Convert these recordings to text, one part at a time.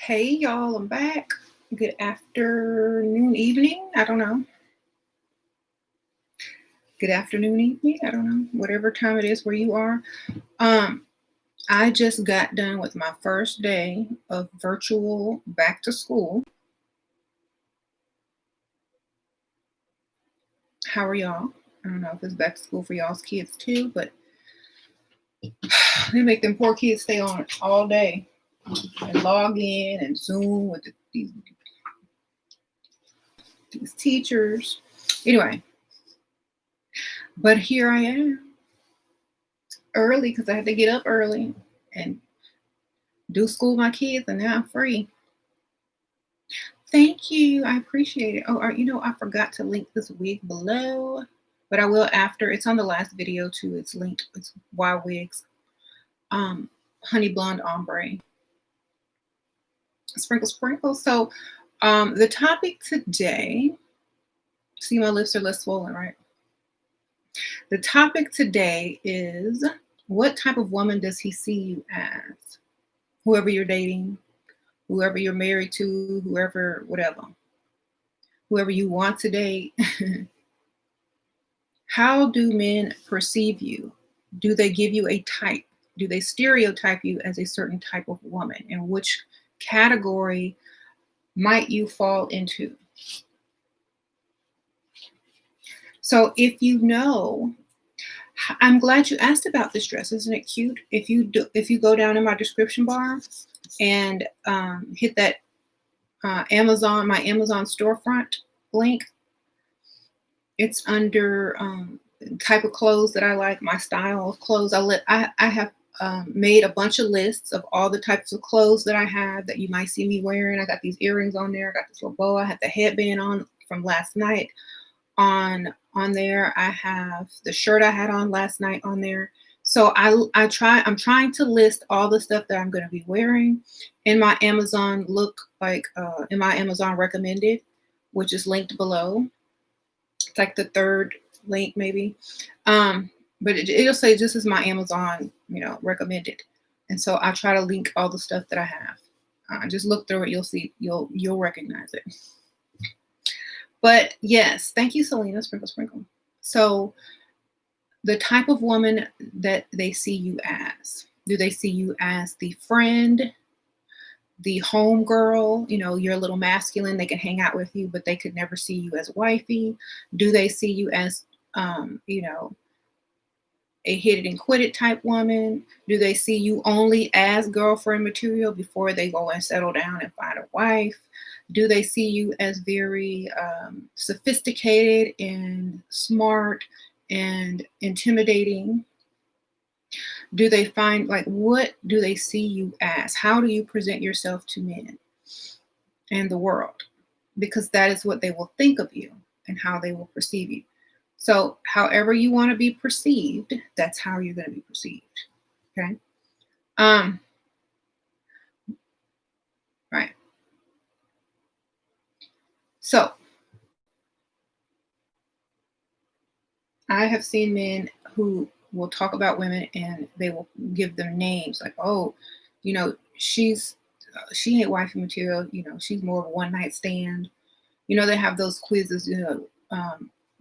Hey y'all, I'm back. Good afternoon, evening. I don't know. Good afternoon, evening. I don't know. Whatever time it is where you are. Um, I just got done with my first day of virtual back to school. How are y'all? I don't know if it's back to school for y'all's kids too, but they make them poor kids stay on all day and log in and Zoom with these teachers. Anyway, but here I am early because I had to get up early and do school with my kids, and now I'm free. Thank you. I appreciate it. Oh, I forgot to link this wig below, but I will after. It's on the last video too. It's linked. It's Y Wigs, um, honey blonde ombre, sprinkle sprinkle. So, the topic today. See, my lips are less swollen, right? The topic today is, what type of woman does he see you as? Whoever you're dating, whoever you're married to, whoever, whatever, whoever you want to date. How do men perceive you? Do they give you a type? Do they stereotype you as a certain type of woman? And which category might you fall into? So if you know, I'm glad you asked about this dress. Isn't it cute? If you go down in my description bar and hit that my Amazon storefront link, it's under type of clothes that I like, my style of clothes. I have made a bunch of lists of all the types of clothes that I have that you might see me wearing. I got these earrings on there. I got this little bow. I had the headband on from last night on there. I have the shirt I had on last night on there. So I'm trying to list all the stuff that I'm going to be wearing in my Amazon in my Amazon recommended, which is linked below. It's like the third link maybe. But it'll say this is my Amazon, recommended. And so I try to link all the stuff that I have. Just look through it. You'll see, you'll recognize it. But yes, thank you, Selena, sprinkle, sprinkle. So the type of woman that they see you as, do they see you as the friend, the home girl? You're a little masculine, they can hang out with you, but they could never see you as wifey? Do they see you as a hit it and quit it type woman? Do they see you only as girlfriend material before they go and settle down and find a wife? Do they see you as very sophisticated and smart and intimidating? Do they find, what do they see you as? How do you present yourself to men and the world? Because that is what they will think of you and how they will perceive you. So however you want to be perceived, that's how you're going to be perceived. Okay. Right. So I have seen men who will talk about women and they will give them names like, oh, she ain't wifey material. She's more of a one night stand. They have those quizzes,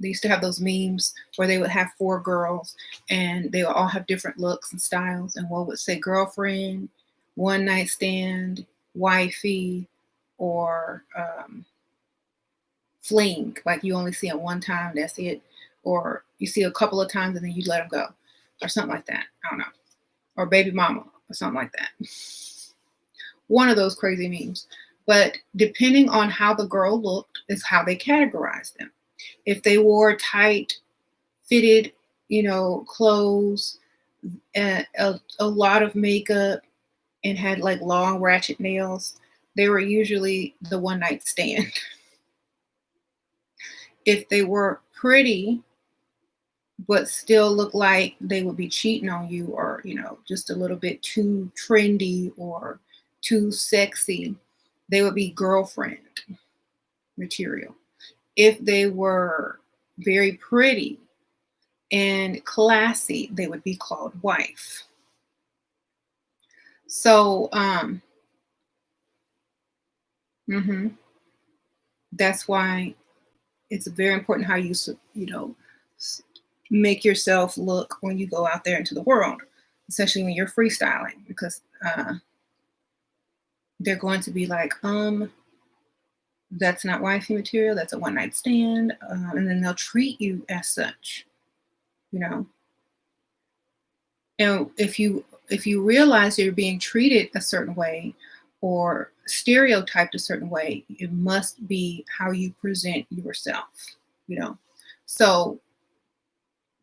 they used to have those memes where they would have 4 girls and they would all have different looks and styles. And one would say girlfriend, one night stand, wifey, or fling. Like you only see it one time, that's it. Or you see a couple of times and then you let them go. Or something like that. I don't know. Or baby mama or something like that. One of those crazy memes. But depending on how the girl looked is how they categorize them. If they wore tight fitted, clothes, a lot of makeup, and had like long ratchet nails, they were usually the one night stand. If they were pretty, but still look like they would be cheating on you, or, just a little bit too trendy or too sexy, they would be girlfriend material. If they were very pretty and classy, they would be called wife. So Hmm. That's why it's very important how you, s- make yourself look when you go out there into the world, especially when you're freestyling, because they're going to be like, that's not wifey material. That's a one night stand, and then they'll treat you as such. You know, and if you realize you're being treated a certain way or stereotyped a certain way, it must be how you present yourself. You know, so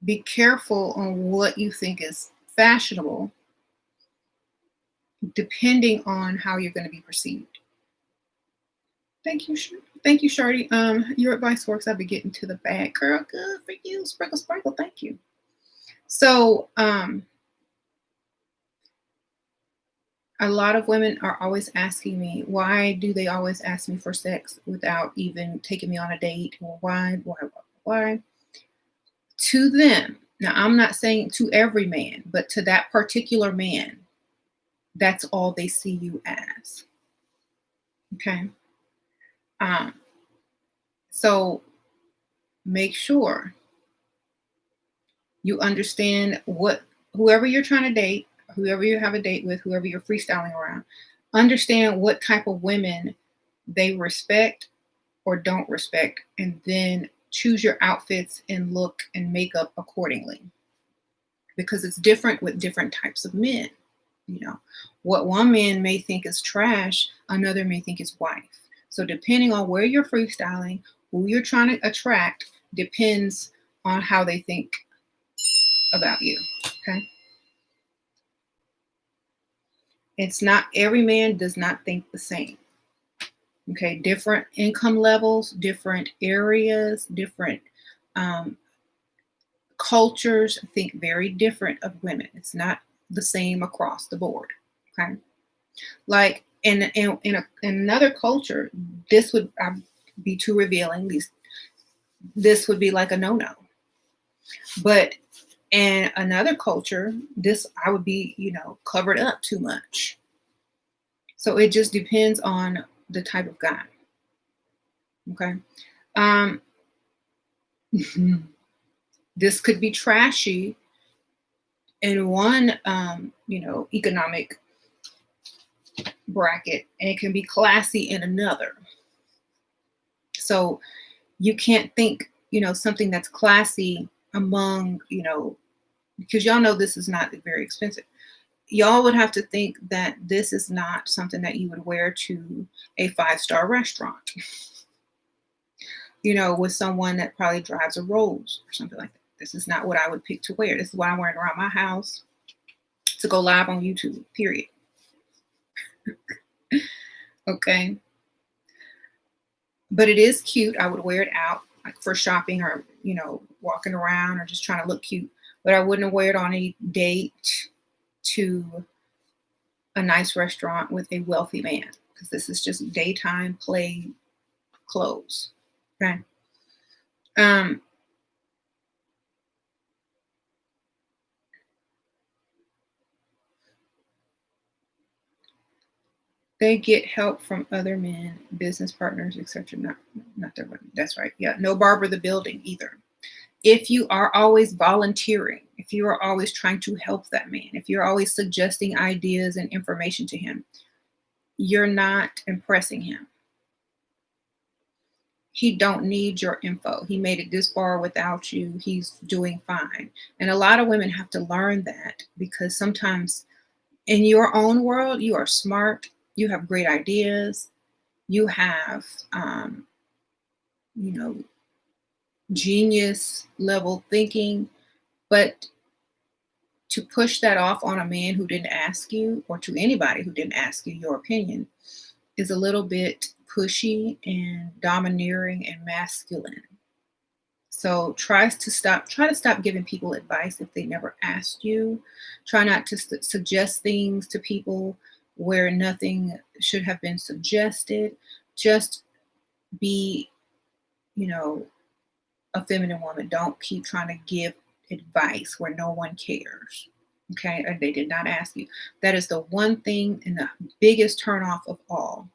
be careful on what you think is fashionable, depending on how you're going to be perceived. Thank you, thank you, Shardy. Your advice works. I'll be getting to the bag, girl. Good for you, sprinkle, sprinkle. Thank you. So, a lot of women are always asking me, why do they always ask me for sex without even taking me on a date? Or why? To them, now I'm not saying to every man, but to that particular man, that's all they see you as. Okay. Um, so make sure you understand what whoever you're trying to date, whoever you have a date with, whoever you're freestyling around, understand what type of women they respect or don't respect, and then choose your outfits and look and makeup accordingly. Because it's different with different types of men. You know, what one man may think is trash, another may think is wife. So depending on where you're freestyling, who you're trying to attract, depends on how they think about you. Okay. It's not every man does not think the same. Okay. Different income levels, different areas, different um, cultures think very different of women. It's not the same across the board. Okay. Like in another culture, this would be too revealing. This would be like a no-no. But in another culture, this I would be, covered up too much. So it just depends on the type of guy. Okay. Um, this could be trashy in one, economic bracket, and it can be classy in another. So you can't think, something that's classy among, because y'all know this is not very expensive. Y'all would have to think that this is not something that you would wear to a five-star restaurant, with someone that probably drives a Rolls or something like that. This is not what I would pick to wear. This is what I'm wearing around my house to go live on YouTube, period. Okay. But it is cute. I would wear it out like for shopping or, walking around or just trying to look cute. But I wouldn't wear it on a date to a nice restaurant with a wealthy man, because this is just daytime play clothes. Okay. Um, they get help from other men, business partners, etc. Not their women. That's right. Yeah. No Barbara the Building either. If you are always volunteering, if you are always trying to help that man, if you're always suggesting ideas and information to him, you're not impressing him. He don't need your info. He made it this far without you. He's doing fine. And a lot of women have to learn that, because sometimes in your own world, you are smart, you have great ideas, you have, you know, genius level thinking, but to push that off on a man who didn't ask you, or to anybody who didn't ask you your opinion, is a little bit pushy and domineering and masculine. So try to stop giving people advice if they never asked you. Try not to suggest things to people where nothing should have been suggested. Just be, you know, a feminine woman. Don't keep trying to give advice where no one cares. Okay, and they did not ask you. That is the one thing and the biggest turnoff of all.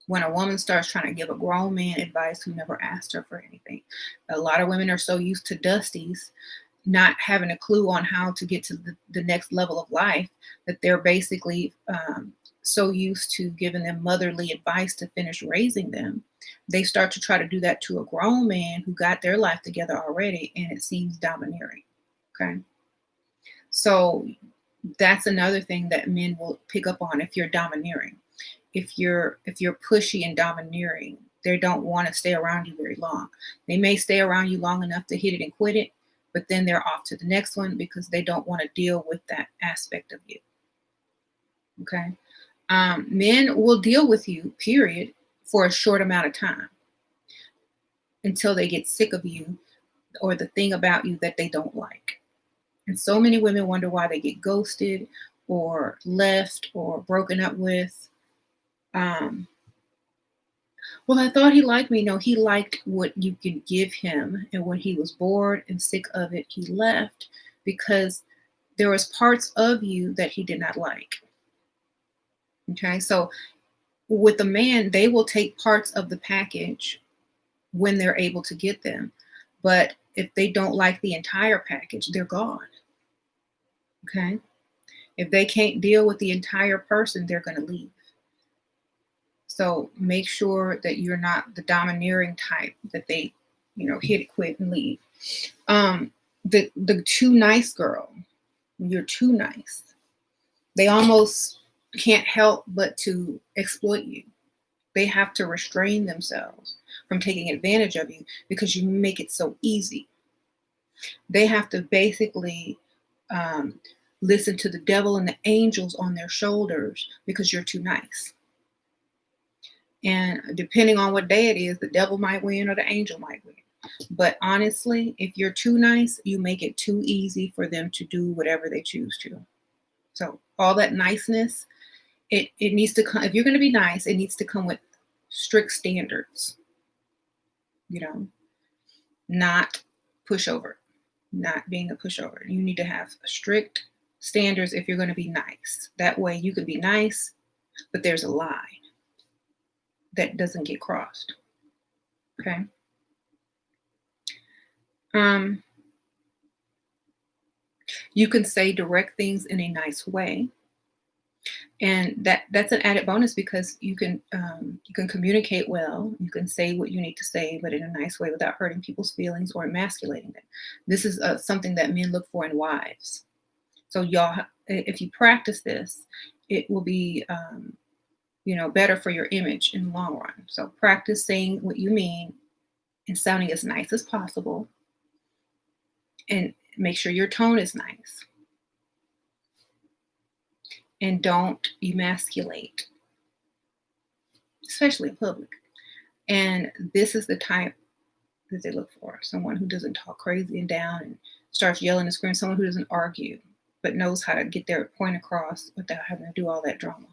When a woman starts trying to give a grown man advice who never asked her for anything. A lot of women are so used to dusties not having a clue on how to get to the next level of life that they're basically so used to giving them motherly advice to finish raising them. They start to try to do that to a grown man who got their life together already, and it seems domineering. Okay. So that's another thing that men will pick up on if you're domineering. If you're pushy and domineering, they don't want to stay around you very long. They may stay around you long enough to hit it and quit it, but then they're off to the next one because they don't want to deal with that aspect of you. Okay. Men will deal with you, period, for a short amount of time until they get sick of you or the thing about you that they don't like. And so many women wonder why they get ghosted or left or broken up with. Well, I thought he liked me. No, he liked what you could give him. And when he was bored and sick of it, he left because there was parts of you that he did not like. Okay. So with a man, they will take parts of the package when they're able to get them. But if they don't like the entire package, they're gone. Okay. If they can't deal with the entire person, they're going to leave. So make sure that you're not the domineering type that they, hit it, quit, and leave. The too nice girl, you're too nice. They almost can't help but to exploit you. They have to restrain themselves from taking advantage of you because you make it so easy. They have to basically listen to the devil and the angels on their shoulders because you're too nice. And depending on what day it is, the devil might win or the angel might win. But honestly, if you're too nice, you make it too easy for them to do whatever they choose to. So all that niceness, it needs to come. If you're going to be nice, it needs to come with strict standards. Not pushover, not being a pushover. You need to have strict standards if you're going to be nice. That way you can be nice, but there's a line that doesn't get crossed. Okay. You can say direct things in a nice way, and that's an added bonus because you can communicate well. You can say what you need to say, but in a nice way without hurting people's feelings or emasculating them. This is something that men look for in wives. So y'all, if you practice this, it will be better for your image in the long run. So practice saying what you mean and sounding as nice as possible, and make sure your tone is nice. And don't emasculate, especially in public. And this is the type that they look for. Someone who doesn't talk crazy and down and starts yelling and screaming. Someone who doesn't argue, but knows how to get their point across without having to do all that drama.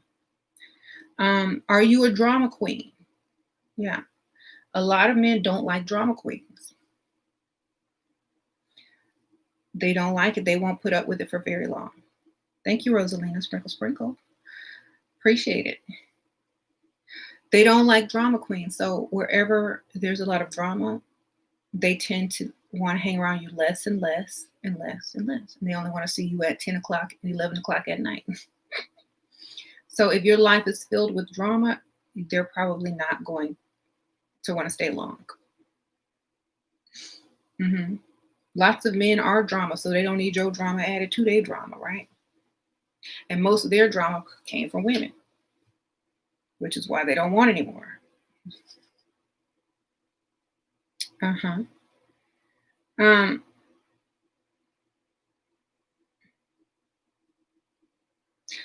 Are you a drama queen? Yeah. A lot of men don't like drama queens. They don't like it. They won't put up with it for very long. Thank you, Rosalina. Sprinkle, sprinkle. Appreciate it. They don't like drama queens. So wherever there's a lot of drama, they tend to want to hang around you less and less and less and less. And they only want to see you at 10 o'clock and 11 o'clock at night. So if your life is filled with drama, they're probably not going to want to stay long. Lots of men are drama, so they don't need your drama added to their drama, right? And most of their drama came from women, which is why they don't want anymore.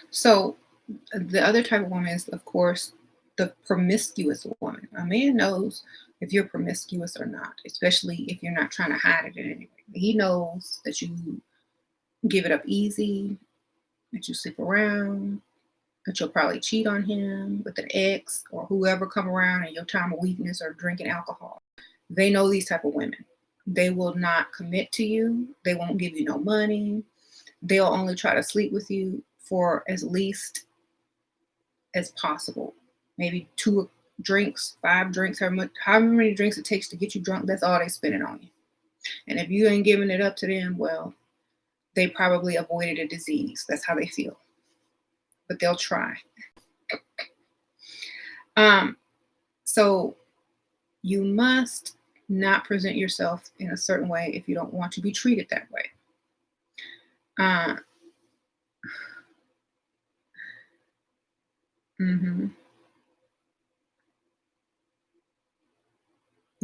So the other type of woman is, of course, the promiscuous woman. A man knows if you're promiscuous or not, especially if you're not trying to hide it in any way. He knows that you give it up easy, that you sleep around, that you'll probably cheat on him with an ex or whoever come around in your time of weakness or drinking alcohol. They know these type of women. They will not commit to you. They won't give you no money. They'll only try to sleep with you for as least as possible, maybe 2 drinks, 5 drinks, however many drinks it takes to get you drunk, that's all they spending on you. And if you ain't giving it up to them, well, they probably avoided a disease. That's how they feel. But they'll try. So you must not present yourself in a certain way if you don't want to be treated that way.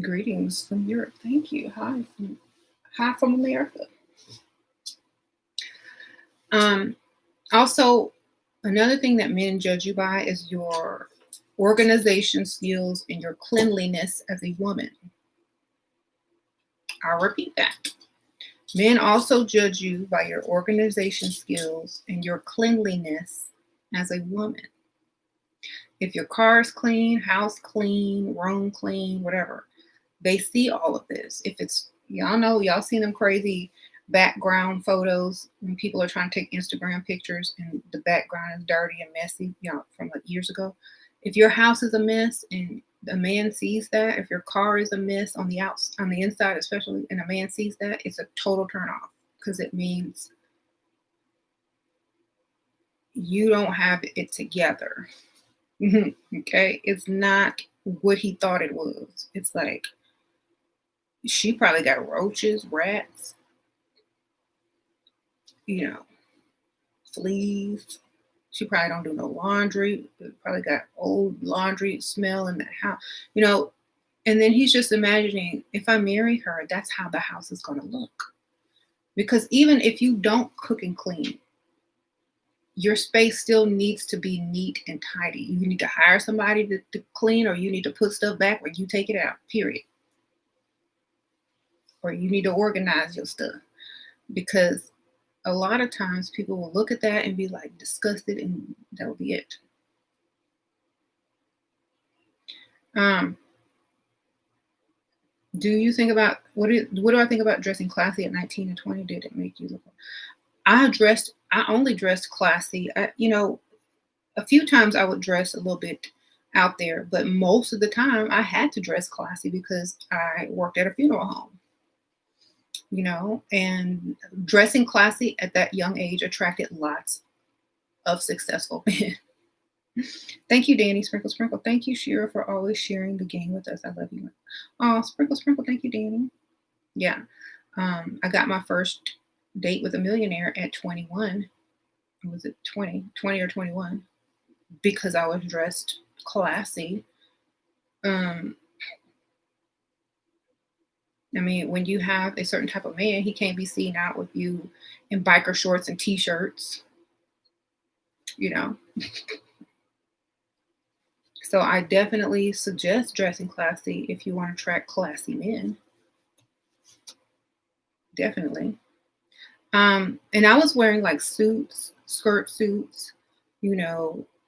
Greetings from Europe. Thank you. Hi from America. Also, another thing that men judge you by is your organization skills and your cleanliness as a woman. I'll repeat that. Men also judge you by your organization skills and your cleanliness as a woman. If your car is clean, house clean, room clean, whatever, they see all of this. If it's, y'all know, y'all seen them crazy background photos when people are trying to take Instagram pictures and the background is dirty and messy, from like years ago. If your house is a mess and a man sees that, if your car is a mess on the inside especially, and a man sees that, it's a total turn off, because it means you don't have it together. Okay, it's not what he thought it was. It's like, she probably got roaches, rats, fleas. She probably don't do no laundry. Probably got old laundry smell in the house, and then he's just imagining, if I marry her, that's how the house is going to look. Because even if you don't cook and clean, your space still needs to be neat and tidy. You need to hire somebody to clean, or you need to put stuff back where you take it out, period. Or you need to organize your stuff, because a lot of times people will look at that and be like disgusted, and that'll be it. Do you think about what do I think about dressing classy at 19 and 20? Did it make you look? I only dressed classy. A few times I would dress a little bit out there, but most of the time I had to dress classy because I worked at a funeral home. And dressing classy at that young age attracted lots of successful men. Thank you, Danny. Sprinkle, sprinkle. Thank you, Shira, for always sharing the game with us. I love you. Oh, sprinkle, sprinkle. Thank you, Danny. Yeah. I got my first date with a millionaire at 21. Was it 20 or 21? Because I was dressed classy. When you have a certain type of man, he can't be seen out with you in biker shorts and t-shirts, So I definitely suggest dressing classy if you want to attract classy men. Definitely. And I was wearing like suits, skirt suits,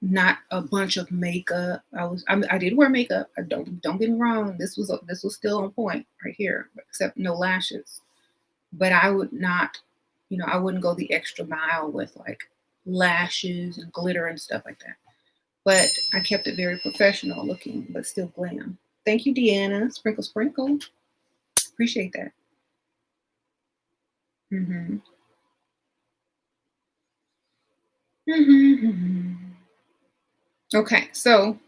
not a bunch of makeup. I did wear makeup. Don't get me wrong. This was still on point right here, except no lashes. But I would not, I wouldn't go the extra mile with like lashes and glitter and stuff like that. But I kept it very professional looking, but still glam. Thank you, Deanna. Sprinkle, sprinkle. Appreciate that. Okay, so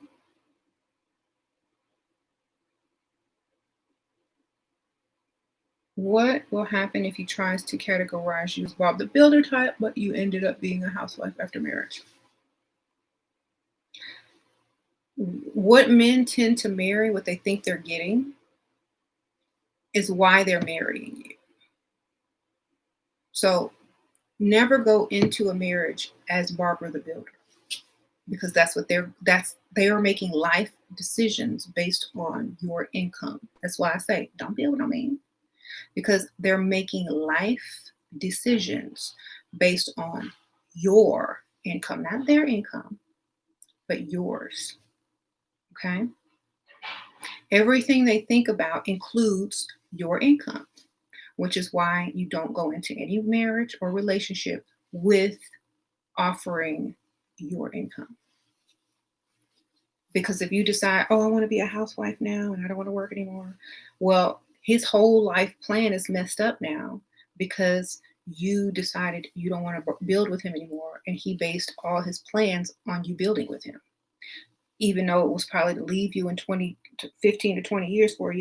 what will happen if he tries to categorize you as Bob the Builder type, but you ended up being a housewife after marriage? What men tend to marry, what they think they're getting, is why they're marrying you. So never go into a marriage as Barbara the Builder, because they are making life decisions based on your income. That's why I say don't build on me, because they're making life decisions based on your income, not their income, but yours. Okay? Everything they think about includes your income, which is why you don't go into any marriage or relationship with offering your income. Because if you decide, oh, I want to be a housewife now and I don't want to work anymore, well, his whole life plan is messed up now because you decided you don't want to build with him anymore. And he based all his plans on you building with him, even though it was probably to leave you in 15 to 20 years for a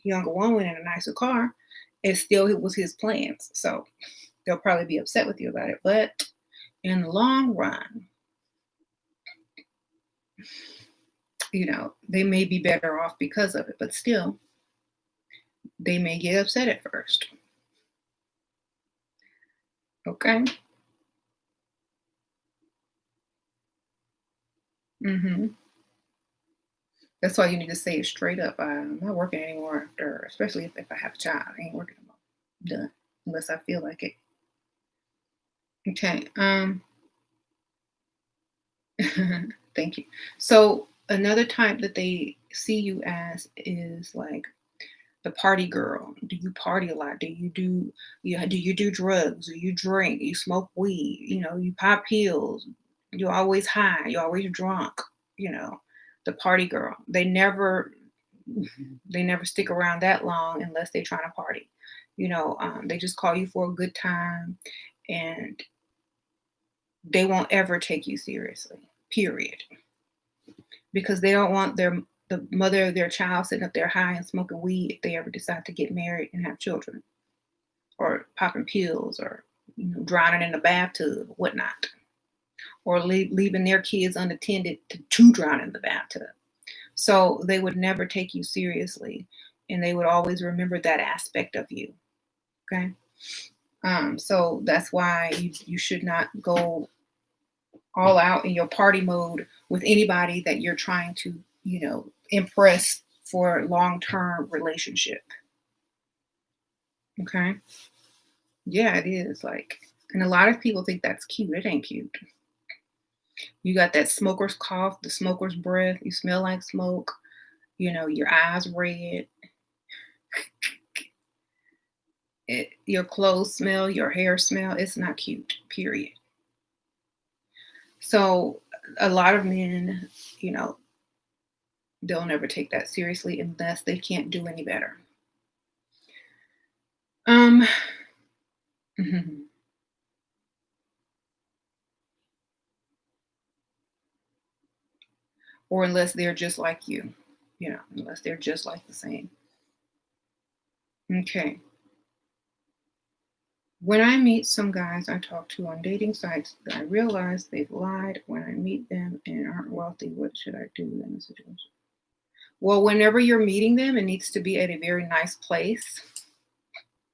younger woman in a nicer car. It still was his plans. So they'll probably be upset with you about it. But in the long run, they may be better off because of it, but still, they may get upset at first. Okay? Mm-hmm. That's why you need to say it straight up. I'm not working anymore after, especially if I have a child. I ain't working anymore. Done. Unless I feel like it. Okay. Thank you. So another type that they see you as is like the party girl. Do you party a lot? Do you do drugs? Do you drink? You smoke weed? You pop pills. You're always high. You're always drunk. The party girl. They never stick around that long unless they're trying to party. They just call you for a good time, and they won't ever take you seriously. Period. Because they don't want the mother of their child sitting up there high and smoking weed if they ever decide to get married and have children, or popping pills, or drowning in the bathtub, whatnot, or leaving their kids unattended to drown in the bathtub. So they would never take you seriously, and they would always remember that aspect of you. Okay. So that's why you should not go all out in your party mode with anybody that you're trying to, impress for a long-term relationship. Okay. Yeah, it is and a lot of people think that's cute. It ain't cute. You got that smoker's cough, the smoker's breath. You smell like smoke. Your eyes red. Your clothes smell, your hair smell. It's not cute, period. So a lot of men, they'll never take that seriously unless they can't do any better. Or unless they're just like you, unless they're just like the same. Okay. When I meet some guys I talk to on dating sites, I realize they've lied when I meet them and aren't wealthy. What should I do in the situation? Well, whenever you're meeting them, it needs to be at a very nice place.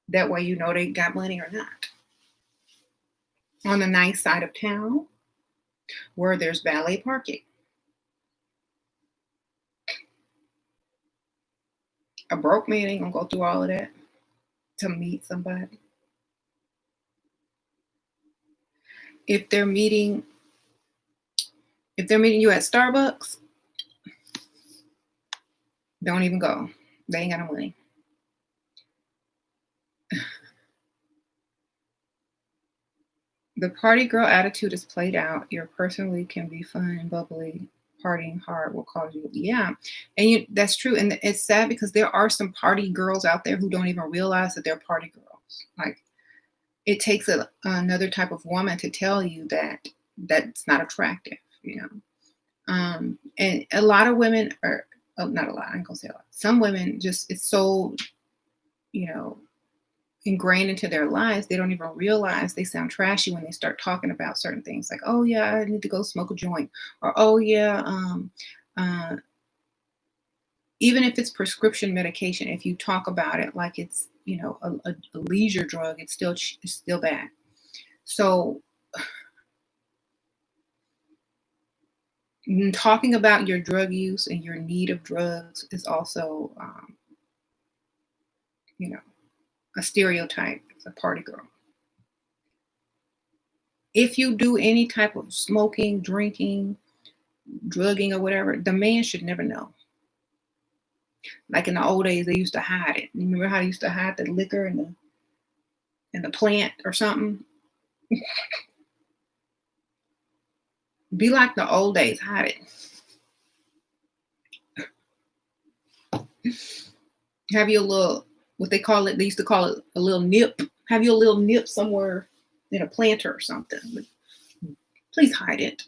That way you know they got money or not. On the nice side of town where there's valet parking. A broke man ain't gonna go through all of that to meet somebody. If they're meeting you at Starbucks, don't even go. They ain't got no money. The party girl attitude is played out. Your personally can be fun and bubbly. Partying hard will cause you. Yeah. And that's true. And it's sad because there are some party girls out there who don't even realize that they're party girls. It takes another type of woman to tell you that that's not attractive, And a lot of women are, not a lot, I ain't gonna say a lot. Some women it's so, ingrained into their lives, they don't even realize they sound trashy when they start talking about certain things like, oh yeah, I need to go smoke a joint, or oh yeah, even if it's prescription medication, if you talk about it like it's a leisure drug, it's still bad. So talking about your drug use and your need of drugs is also a stereotype. It's a party girl. If you do any type of smoking, drinking, drugging, or whatever, the man should never know. Like in the old days, they used to hide it. You remember how they used to hide the liquor in the plant or something? Be like the old days, hide it. Have your little, what they call it, they used to call it a little nip. Have your little nip somewhere in a planter or something. But please hide it.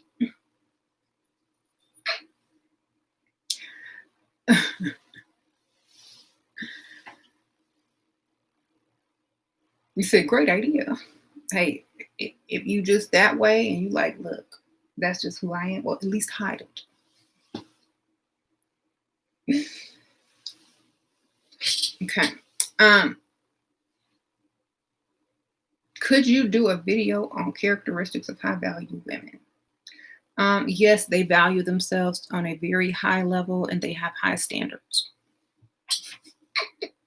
You said, great idea. Hey, if you just that way and you like, look, that's just who I am, well, at least hide it. Okay. Could you do a video on characteristics of high value women? Yes, they value themselves on a very high level and they have high standards.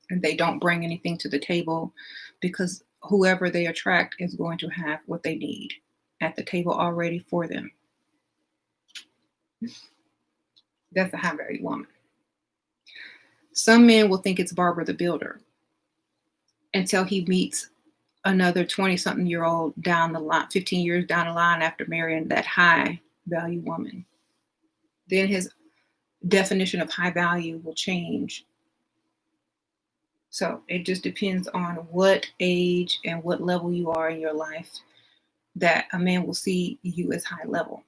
And they don't bring anything to the table because whoever they attract is going to have what they need at the table already for them. That's a high value woman. Some men will think it's Barbara the Builder until he meets another 20-something-year-old down the line, 15 years down the line after marrying that high value woman. Then his definition of high value will change. So it just depends on what age and what level you are in your life that a man will see you as high level,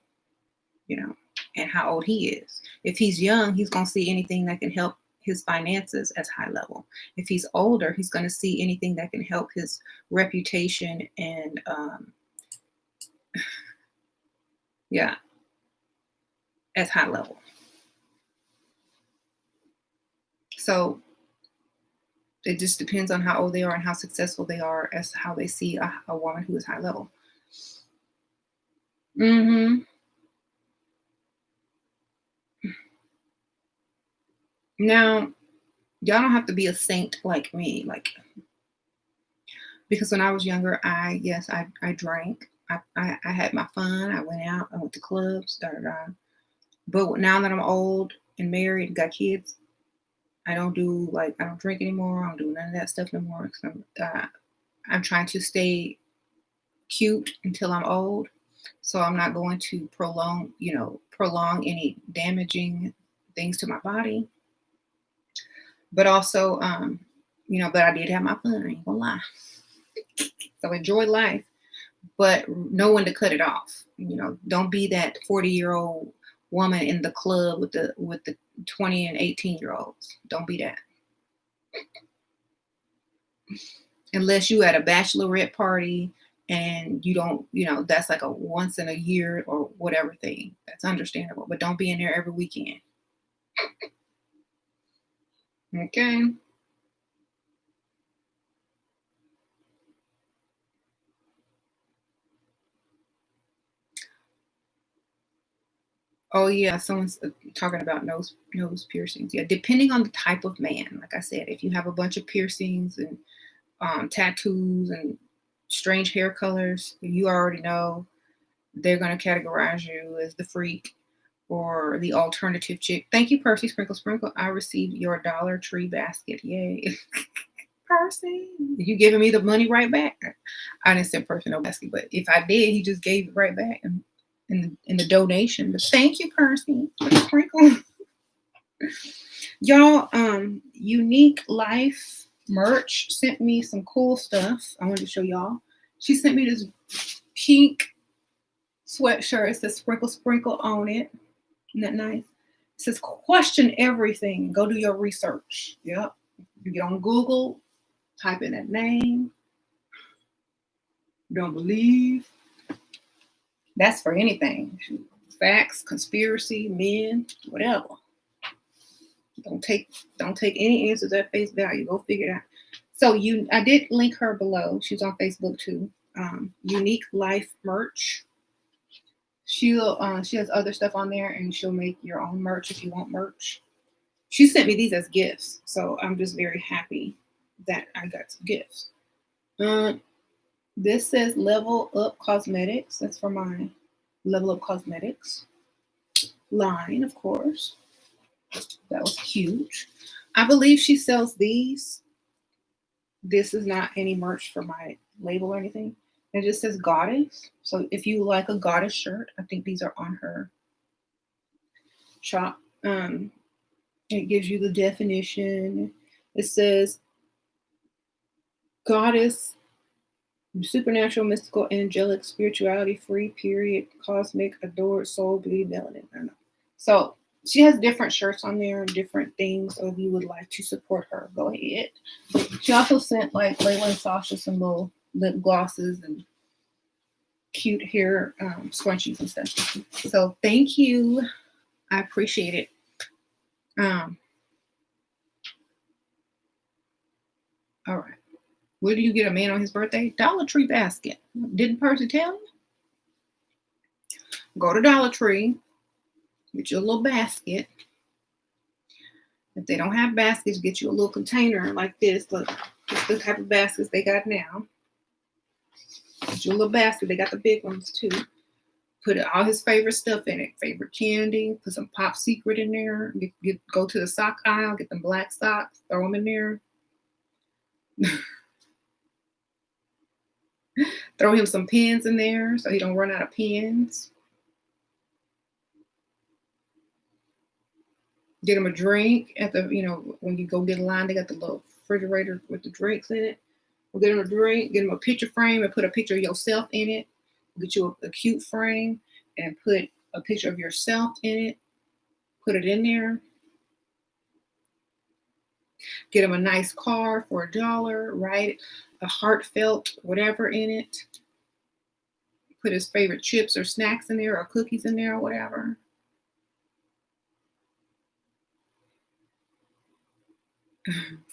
and how old he is. If he's young, he's going to see anything that can help his finances as high level. If he's older, he's going to see anything that can help his reputation and as high level. So it just depends on how old they are and how successful they are as how they see a woman who is high level. Now, y'all don't have to be a saint like me, because when I was younger, I drank. I had my fun. I went out. I went to clubs. But now that I'm old and married, got kids, I don't drink anymore. I don't do none of that stuff no more. I'm trying to stay cute until I'm old, so I'm not going to prolong any damaging things to my body. But also, but I did have my fun. I ain't gonna lie. So enjoy life, but know when to cut it off. Don't be that 40-year-old woman in the club with the 20 and 18-year-olds. Don't be that. Unless you at a bachelorette party and you don't, that's like a once in a year or whatever thing. That's understandable, but don't be in there every weekend. Okay. Oh yeah, someone's talking about nose piercings. Yeah, depending on the type of man. Like I said, if you have a bunch of piercings and tattoos and strange hair colors, you already know they're going to categorize you as the freak or the alternative chick. Thank you, Percy Sprinkle Sprinkle. I received your Dollar Tree basket. Yay. Percy, you giving me the money right back? I didn't send Percy no basket, but if I did, he just gave it right back in the donation. But thank you, Percy Sprinkle. Y'all, Unique Life merch sent me some cool stuff. I wanted to show y'all. She sent me this pink sweatshirt. It says Sprinkle Sprinkle on it. Isn't that nice? It says question everything. Go do your research. Yep. You get on Google, type in that name. Don't believe. That's for anything. Facts, conspiracy, men, whatever. Don't take any answers at face value. Go figure it out. So I did link her below. She's on Facebook too. Unique Life merch. She has other stuff on there, and she'll make your own merch if you want merch. She sent me these as gifts, so I'm just very happy that I got some gifts. This says Level Up Cosmetics. That's for my Level Up Cosmetics line, of course. That was huge. I believe she sells these. This is not any merch for my label or anything. It just says Goddess. So if you like a Goddess shirt, I think these are on her shop. It gives you the definition. It says, goddess, supernatural, mystical, angelic, spirituality, free, period, cosmic, adored, soul, bleed, melanin. I don't know. So she has different shirts on there and different things. So if you would like to support her, go ahead. She also sent like Layla and Sasha some little lip glosses and cute hair scrunchies and stuff. So thank you. I appreciate it. All right. Where do you get a man on his birthday? Dollar Tree basket. Didn't Percy tell you? Go to Dollar Tree, get you a little basket. If they don't have baskets, get you a little container like this. Look, it's the type of baskets they got now. Get you a little basket. They got the big ones too. Put all his favorite stuff in it. Favorite candy. Put some Pop Secret in there. Go to the sock aisle. Get them black socks. Throw them in there. Throw him some pens in there so he don't run out of pens. Get him a drink at the, when you go get a line, they got the little refrigerator with the drinks in it. We'll get him a drink, get him a picture frame and put a picture of yourself in it. Get you a cute frame and put a picture of yourself in it. Put it in there. Get him a nice car for $1, write a heartfelt whatever in it. Put his favorite chips or snacks in there or cookies in there or whatever.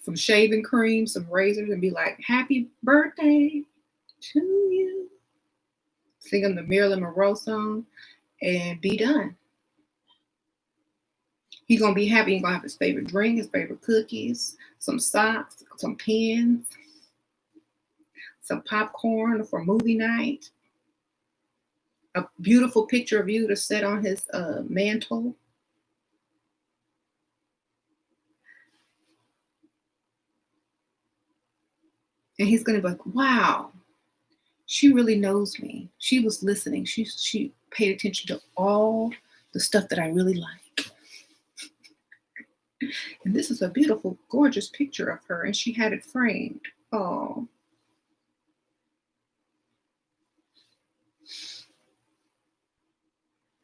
Some shaving cream, some razors, and be like, happy birthday to you. Sing him the Marilyn Monroe song and be done. He's going to be happy. He's going to have his favorite drink, his favorite cookies, some socks, some pens, some popcorn for movie night, a beautiful picture of you to set on his mantle. And he's going to be like, wow, she really knows me. She was listening. She paid attention to all the stuff that I really like. And this is a beautiful, gorgeous picture of her. And she had it framed. Oh.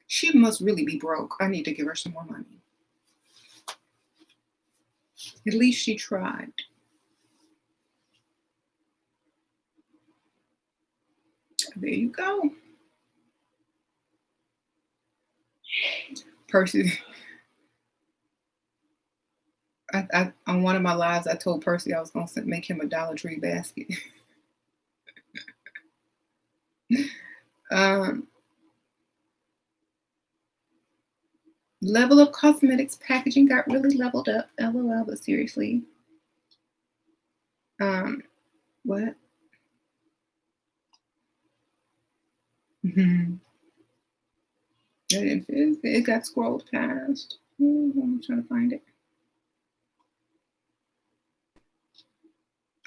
She must really be broke. I need to give her some more money. At least she tried. There you go. Percy. On one of my lives, I told Percy I was going to make him a Dollar Tree basket. Level of cosmetics packaging got really leveled up. LOL, but seriously. What? It got scrolled past. I'm trying to find it.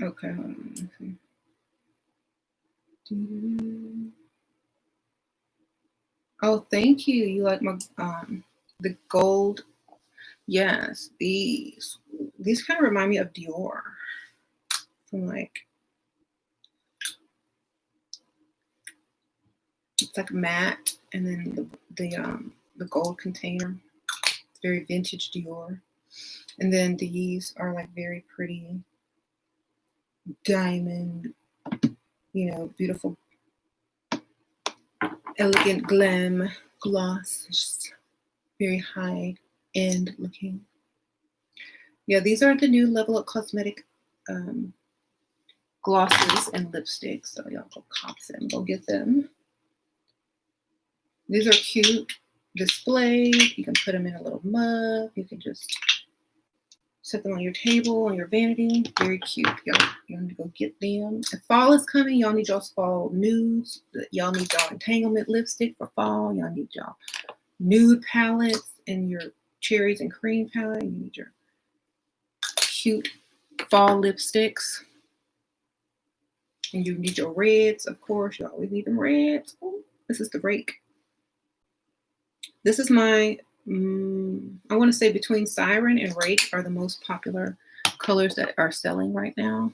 Okay, hold on. Let's see. Oh, thank you. You like my the gold? Yes, these kind of remind me of Dior. From like, it's like matte, and then the gold container. It's very vintage Dior. And then these are like very pretty diamond, beautiful, elegant glam gloss. Just very high end looking. Yeah, these are the new Level Up Cosmetic glosses and lipsticks. So y'all go cop them, go get them. These are cute displayed. You can put them in a little mug. You can just set them on your table, on your vanity. Very cute. Y'all need to go get them. If fall is coming, y'all need y'all's fall nudes. Y'all need y'all entanglement lipstick for fall. Y'all need y'all nude palettes and your cherries and cream palette. You need your cute fall lipsticks. And you need your reds, of course. You always need them reds. Oh, this is the break. This is my I want to say between Siren and Rake are the most popular colors that are selling right now.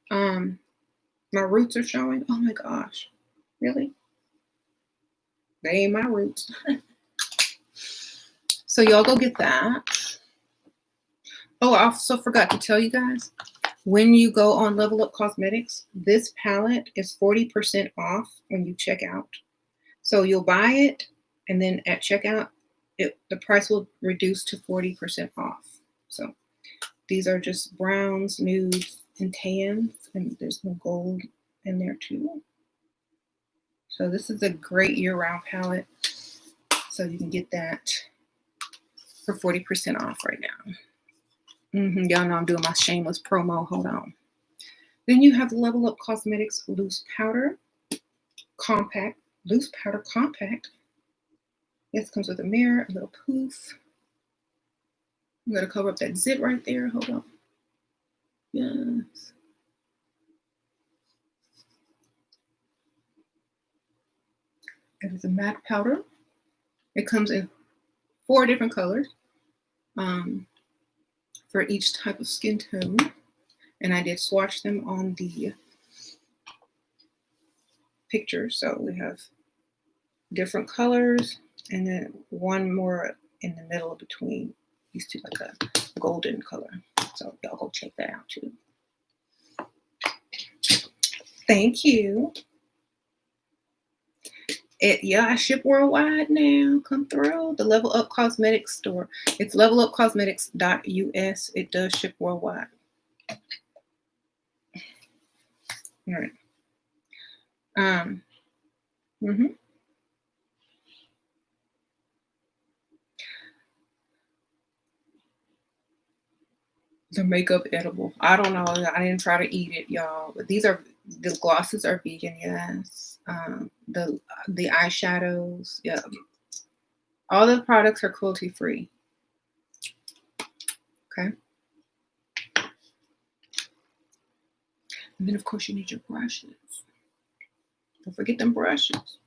My roots are showing. Oh my gosh. Really? They ain't my roots. So y'all go get that. Oh, I also forgot to tell you guys, when you go on Level Up Cosmetics, this palette is 40% off when you check out. So you'll buy it, and then at checkout, the price will reduce to 40% off. So these are just browns, nudes, and tans, and there's no gold in there too. So this is a great year-round palette. So you can get that for 40% off right now. Y'all know I'm doing my shameless promo. Hold on. Then you have the Level Up Cosmetics Loose Powder Compact. Loose Powder Compact. Yes, comes with a mirror, a little poof. I'm going to cover up that zit right there. Hold on. Yes. It is a matte powder. It comes in 4 different colors for each type of skin tone. And I did swatch them on the picture. So we have different colors and then one more in the middle between these two, like a golden color. So y'all go check that out too. Thank you. I ship worldwide now. Come through the Level Up Cosmetics store. It's levelupcosmetics.us. It does ship worldwide. All right. The makeup edible. I don't know. I didn't try to eat it, y'all. But the glosses are vegan, yes. The eyeshadows, yeah. All the products are cruelty free. Okay. And then of course you need your brushes. Don't forget them brushes.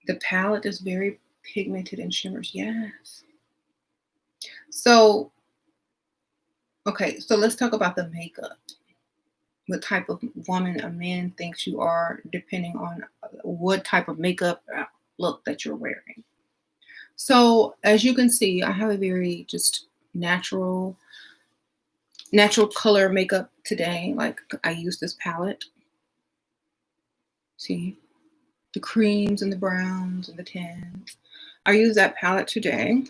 The palette is very pigmented and shimmers. Yes. So, okay, so let's talk about the makeup. What type of woman a man thinks you are, depending on what type of makeup look that you're wearing. So, as you can see, I have a very just natural color makeup today. Like I use this palette. See? The creams and the browns and the tans. I use that palette today,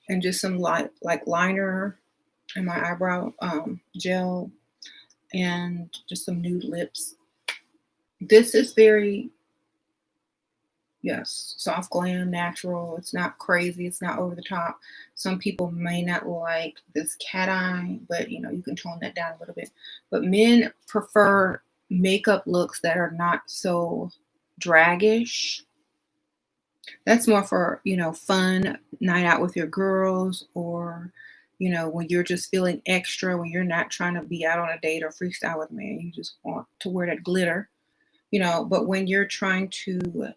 and just some light like liner and my eyebrow gel, and just some nude lips. This is very, yes, soft glam, natural. It's not crazy. It's not over the top. Some people may not like this cat eye, but you can tone that down a little bit. But men prefer makeup looks that are not so draggish. That's more for, fun night out with your girls, or, when you're just feeling extra, when you're not trying to be out on a date or freestyle with a man, you just want to wear that glitter, but when you're trying to,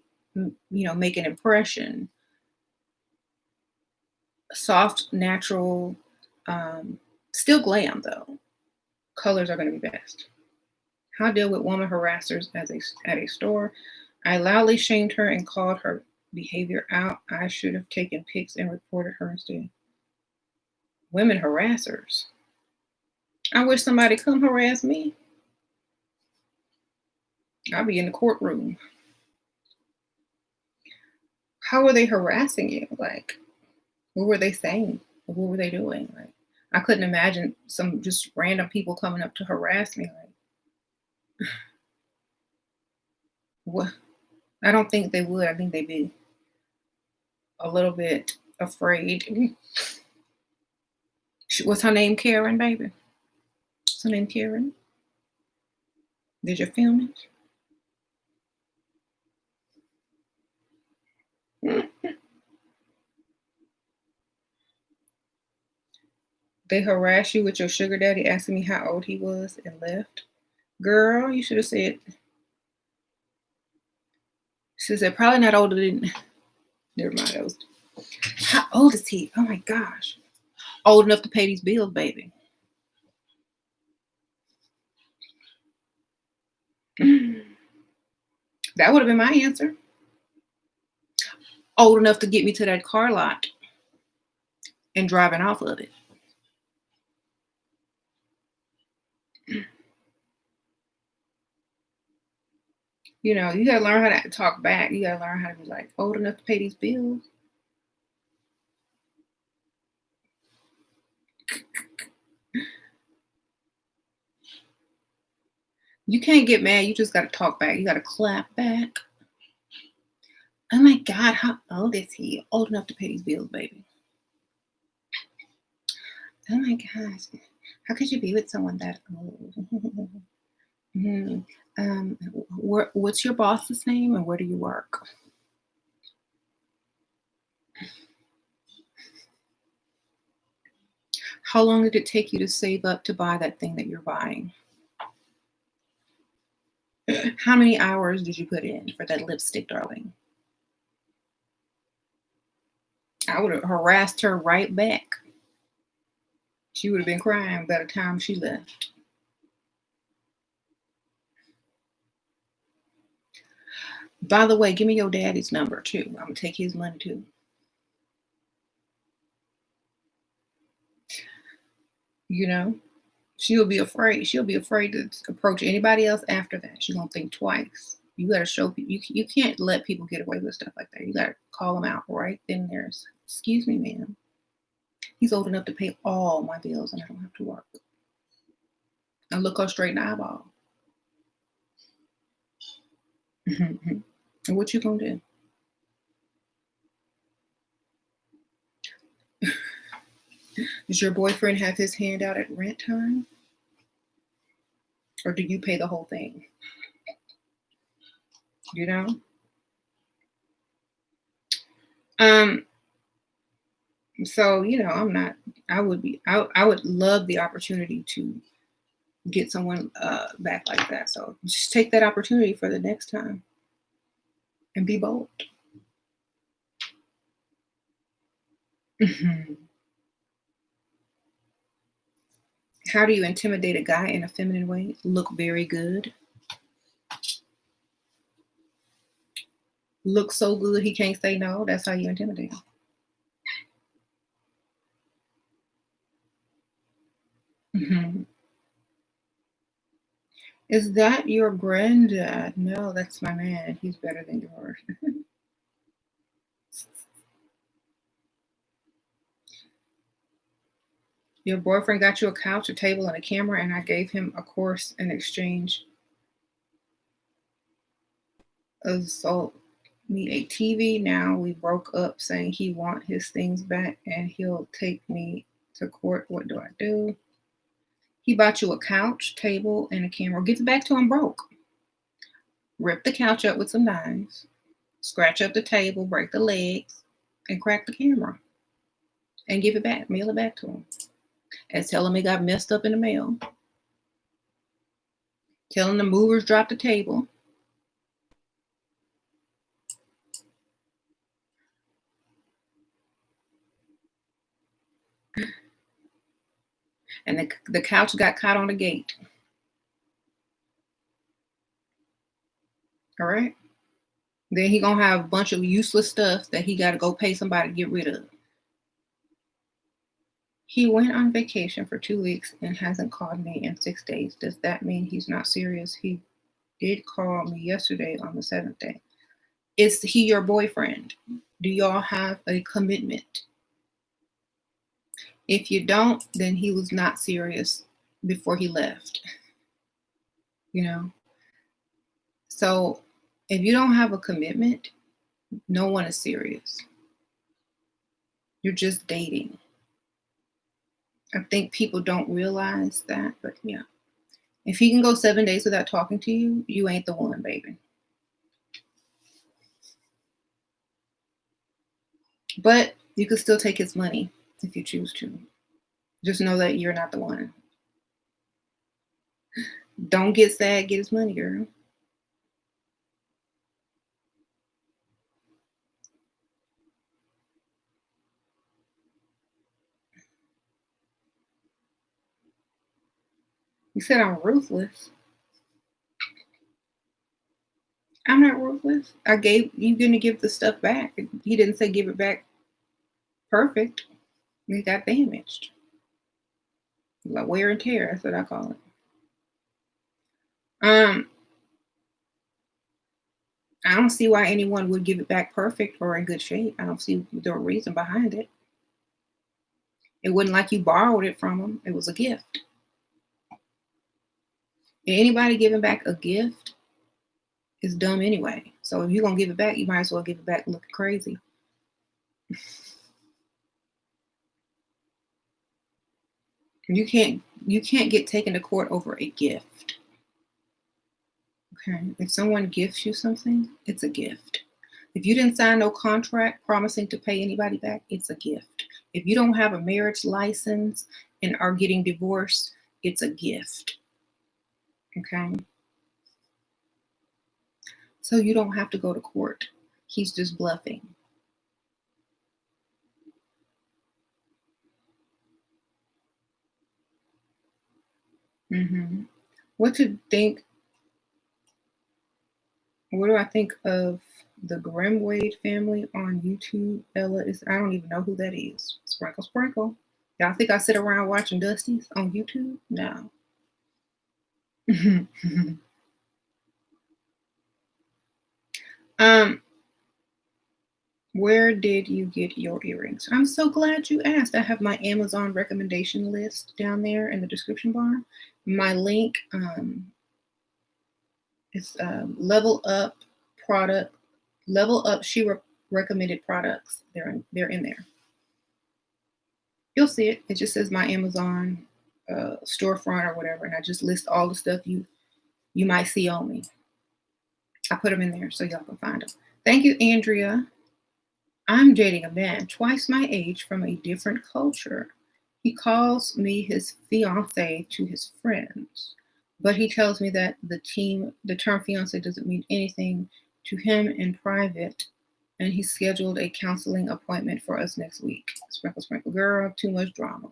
make an impression, soft, natural, still glam though, colors are going to be best. How to deal with woman harassers at a store. I loudly shamed her and called her behavior out. I should have taken pics and reported her instead. Women harassers. I wish somebody come harass me. I'll be in the courtroom. How were they harassing you? Like, what were they saying? What were they doing? Like, I couldn't imagine some just random people coming up to harass me. Like, what? I don't think they would. I think they'd be a little bit afraid. What's her name? Karen, baby. What's her name? Karen. Did you film it? They harassed you with your sugar daddy asking me how old he was and left. Girl, you should have said, she said, probably not older than, never mind those. How old is he? Oh my gosh. Old enough to pay these bills, baby. That would have been my answer. Old enough to get me to that car lot and driving off of it. You know, you gotta learn how to talk back. You gotta learn how to be like, old enough to pay these bills. You can't get mad. You just gotta talk back. You gotta clap back. Oh my God, how old is he? Old enough to pay these bills, baby. Oh my gosh, how could you be with someone that old? What's your boss's name and where do you work? How long did it take you to save up to buy that thing that you're buying? How many hours did you put in for that lipstick, darling? I would have harassed her right back. She would have been crying by the time she left. By the way, give me your daddy's number too. I'm gonna take his money too. You know, she'll be afraid. She'll be afraid to approach anybody else after that. She's gonna think twice. You gotta show people. You can't let people get away with stuff like that. You gotta call them out right then and there. Excuse me, ma'am. He's old enough to pay all my bills, and I don't have to work. And look her straight in the eyeball. And what you gonna do? Does your boyfriend have his hand out at rent time? Or do you pay the whole thing? You know? So, you know, I would love the opportunity to get someone back like that. So just take that opportunity for the next time and be bold. How do you intimidate a guy in a feminine way? Look very good. Look so good he can't say no. That's how you intimidate him. Is that your granddad? No, that's my man. He's better than yours. Your boyfriend got you a couch, a table, and a camera, and I gave him a course in exchange of sold me a TV. Now we broke up, saying he want his things back and he'll take me to court. What do I do? He bought you a couch, table, and a camera. Give it back to him broke. Rip the couch up with some knives, scratch up the table, break the legs, and crack the camera. And give it back, mail it back to him. And tell him it got messed up in the mail. Tell him the movers dropped the table. And the couch got caught on the gate. All right? Then he gonna have a bunch of useless stuff that he gotta go pay somebody to get rid of. He went on vacation for 2 weeks and hasn't called me in 6 days. Does that mean he's not serious? He did call me yesterday on the 7th day. Is he your boyfriend? Do y'all have a commitment? If you don't, then he was not serious before he left. You know? So if you don't have a commitment, no one is serious. You're just dating. I think people don't realize that, but yeah. If he can go 7 days without talking to you, you ain't the one, baby. But you can still take his money if you choose to. Just know that you're not the one. Don't get sad, get his money, girl. You said I'm ruthless. I'm not ruthless. I gave you gonna give the stuff back. He didn't say give it back perfect. It got damaged. Like wear and tear, that's what I call it. I don't see why anyone would give it back perfect or in good shape. I don't see the reason behind it. It wasn't like you borrowed it from them. It was a gift. Anybody giving back a gift is dumb anyway. So if you're gonna give it back, you might as well give it back looking crazy. You can't get taken to court over a gift. Okay. If someone gifts you something, it's a gift. If you didn't sign no contract promising to pay anybody back, it's a gift. If you don't have a marriage license and are getting divorced, it's a gift. Okay. So you don't have to go to court. He's just bluffing. What to think? What do I think of the Grimwade family on YouTube? Ella is, I don't even know who that is. Sprinkle, sprinkle. Y'all think I sit around watching Dusties on YouTube? No. Where did you get your earrings? I'm so glad you asked. I have my Amazon recommendation list down there in the description bar. My link is Level Up product, Level Up recommended products. They're in there. You'll see it. It just says my Amazon storefront or whatever, and I just list all the stuff you might see on me. I put them in there so y'all can find them. Thank you, Andrea. I'm dating a man twice my age from a different culture. He calls me his fiance to his friends, but he tells me that the term fiance doesn't mean anything to him in private, and he scheduled a counseling appointment for us next week. Sprinkle, sprinkle, girl, too much drama.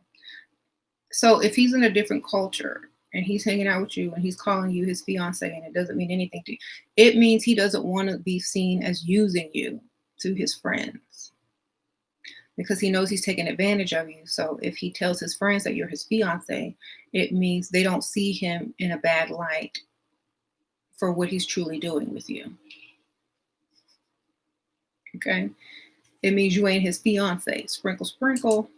So if he's in a different culture and he's hanging out with you and he's calling you his fiance and it doesn't mean anything to you, it means he doesn't want to be seen as using you to his friends because he knows he's taking advantage of you. So if he tells his friends that you're his fiance, it means they don't see him in a bad light for what he's truly doing with you. Okay? It means you ain't his fiance. Sprinkle, sprinkle.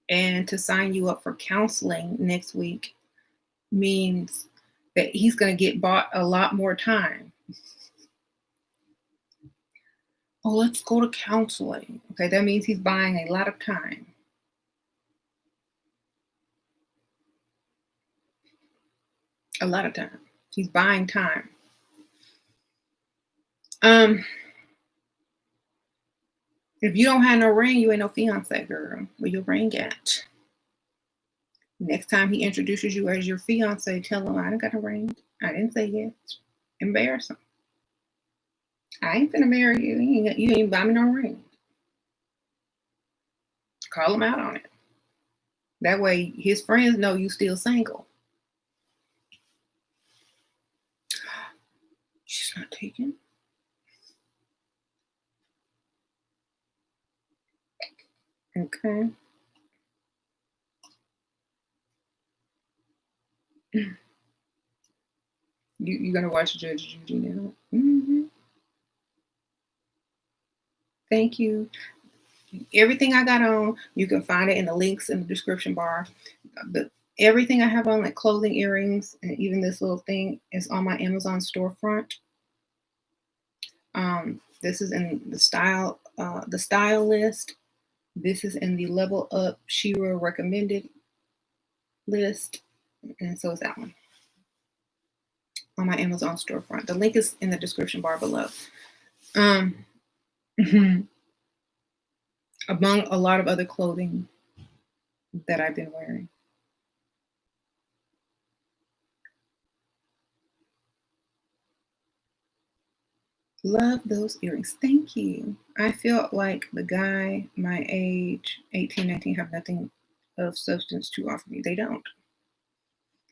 And to sign you up for counseling next week means that he's going to get bought a lot more time. Oh, let's go to counseling. Okay, that means he's buying a lot of time. A lot of time. He's buying time. If you don't have no ring, you ain't no fiance, girl. Where your ring at? Next time he introduces you as your fiance, tell him I didn't got a ring. I didn't say yes. Embarrass him. I ain't finna marry you. You ain't buy me no ring. Call him out on it. That way his friends know you still single. She's not taken. Okay. You're gonna watch Judge Judy now. Thank you. Everything I got on, you can find it in the links in the description bar. But everything I have on, like clothing, earrings, and even this little thing, is on my Amazon storefront. This is in the style list. This is in the Level Up Shera recommended list, and so is that one on my Amazon storefront. The link is in the description bar below. Among a lot of other clothing that I've been wearing. Love those earrings. Thank you. I feel like the guy my age, 18, 19, have nothing of substance to offer me. They don't.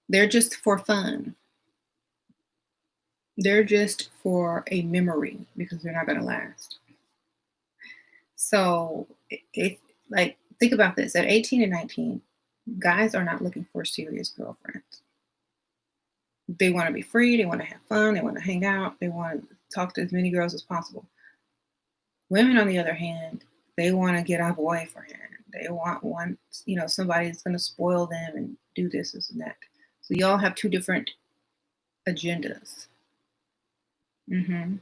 They're just for fun. They're just for a memory because they're not going to last. So, if like, think about this at 18 and 19, guys are not looking for serious girlfriends. They want to be free, they want to have fun, they want to hang out, they want to talk to as many girls as possible. Women, on the other hand, they want to get a boyfriend. They want one, somebody that's going to spoil them and do this and that. So y'all have two different agendas. hmm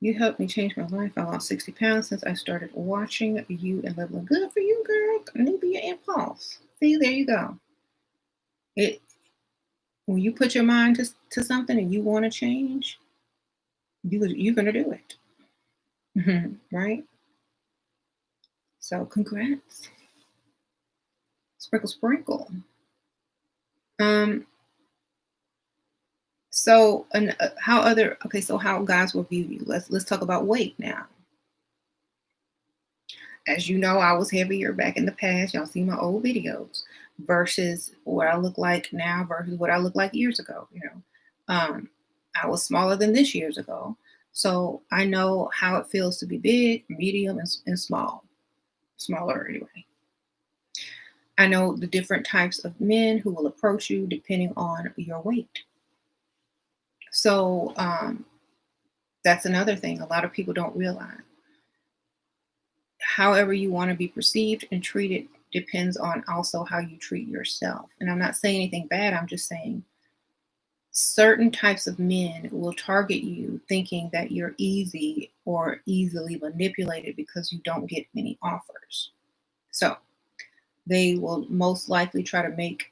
You helped me change my life. I lost 60 pounds since I started watching you and leveling. Good for you, girl. Nubia Impulse. See, there you go. It When you put your mind to something and you want to change, you're gonna do it. Right? So congrats. Sprinkle sprinkle. Um and how guys will view you. Let's talk about weight now. As you know, I was heavier back in the past. Y'all see my old videos versus what I look like now versus what I looked like years ago. I was smaller than this years ago. So I know how it feels to be big, medium, and small. Smaller anyway. I know the different types of men who will approach you depending on your weight. So that's another thing a lot of people don't realize. However you want to be perceived and treated depends on also how you treat yourself. And I'm not saying anything bad, I'm just saying certain types of men will target you thinking that you're easy or easily manipulated because you don't get many offers. So they will most likely try to make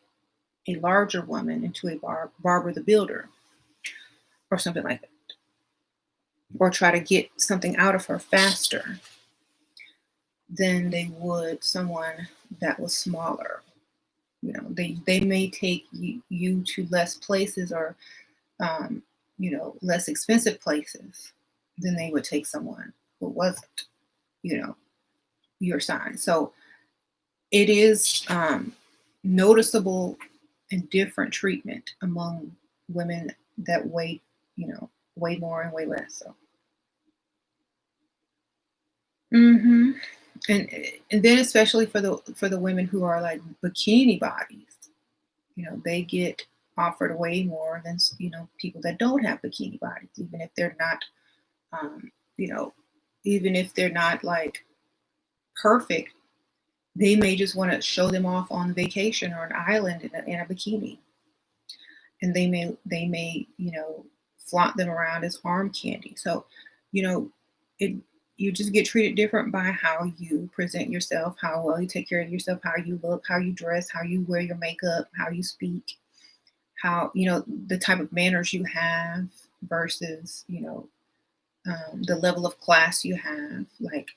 a larger woman into a Barbara the Builder or something like that, or try to get something out of her faster than they would someone that was smaller. They may take you to less places or less expensive places than they would take someone who wasn't, you know, your size. So it is noticeable and different treatment among women that weigh, way more and way less. So. hmm And and then especially for the women who are like bikini bodies, they get offered way more than people that don't have bikini bodies, even if they're not, um, you know, even if they're not like perfect. They may just want to show them off on vacation or an island in a bikini, and they may flaunt them around as arm candy. So, you know, it you just get treated different by how you present yourself, how well you take care of yourself, how you look, how you dress, how you wear your makeup, how you speak, how the type of manners you have versus the level of class you have. Like,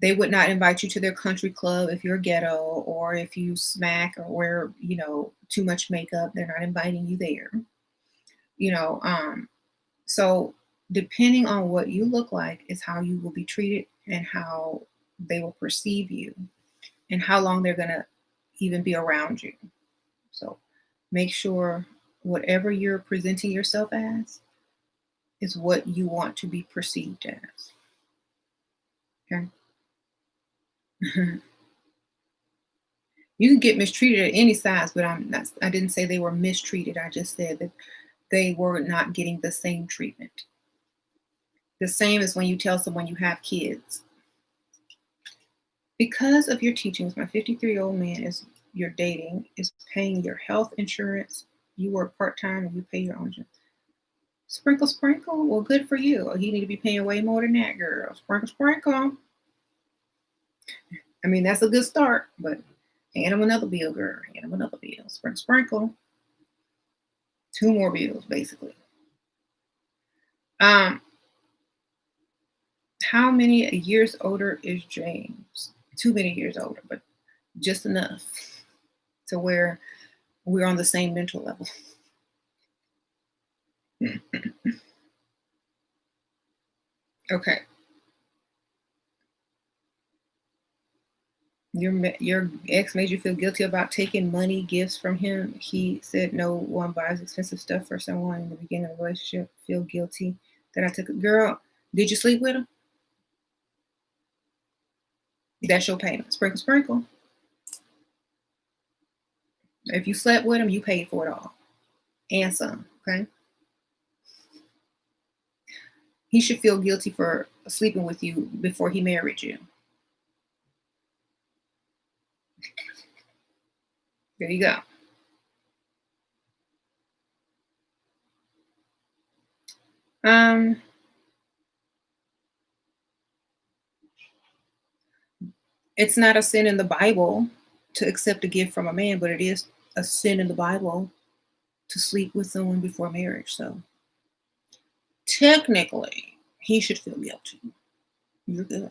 they would not invite you to their country club if you're ghetto or if you smack or wear too much makeup. They're not inviting you there. you know um so depending on what you look like is how you will be treated and how they will perceive you and how long they're going to even be around you. So make sure whatever you're presenting yourself as is what you want to be perceived as. Okay. You can get mistreated at any size, but I didn't say they were mistreated. I just said that they were not getting the same treatment. The same as when you tell someone you have kids. Because of your teachings, my 53-year-old man is you're dating is paying your health insurance. You work part-time and you pay your own insurance. Sprinkle, sprinkle. Well, good for you. You need to be paying way more than that, girl. Sprinkle, sprinkle. I mean, that's a good start, but hand him another bill, girl. Hand him another bill. Sprinkle, sprinkle. Two more bills, basically. Um, How many years older is James? Too many years older, but just enough to where we're on the same mental level. Okay. Your ex made you feel guilty about taking money gifts from him. He said no one buys expensive stuff for someone in the beginning of the relationship. Feel guilty that I took a girl. Did you sleep with him? That's your payment. Sprinkle, sprinkle. If you slept with him, you paid for it all and some. Okay. He should feel guilty for sleeping with you before he married you. There you go. It's not a sin in the Bible to accept a gift from a man, but it is a sin in the Bible to sleep with someone before marriage. So technically, he should feel guilty. You're good.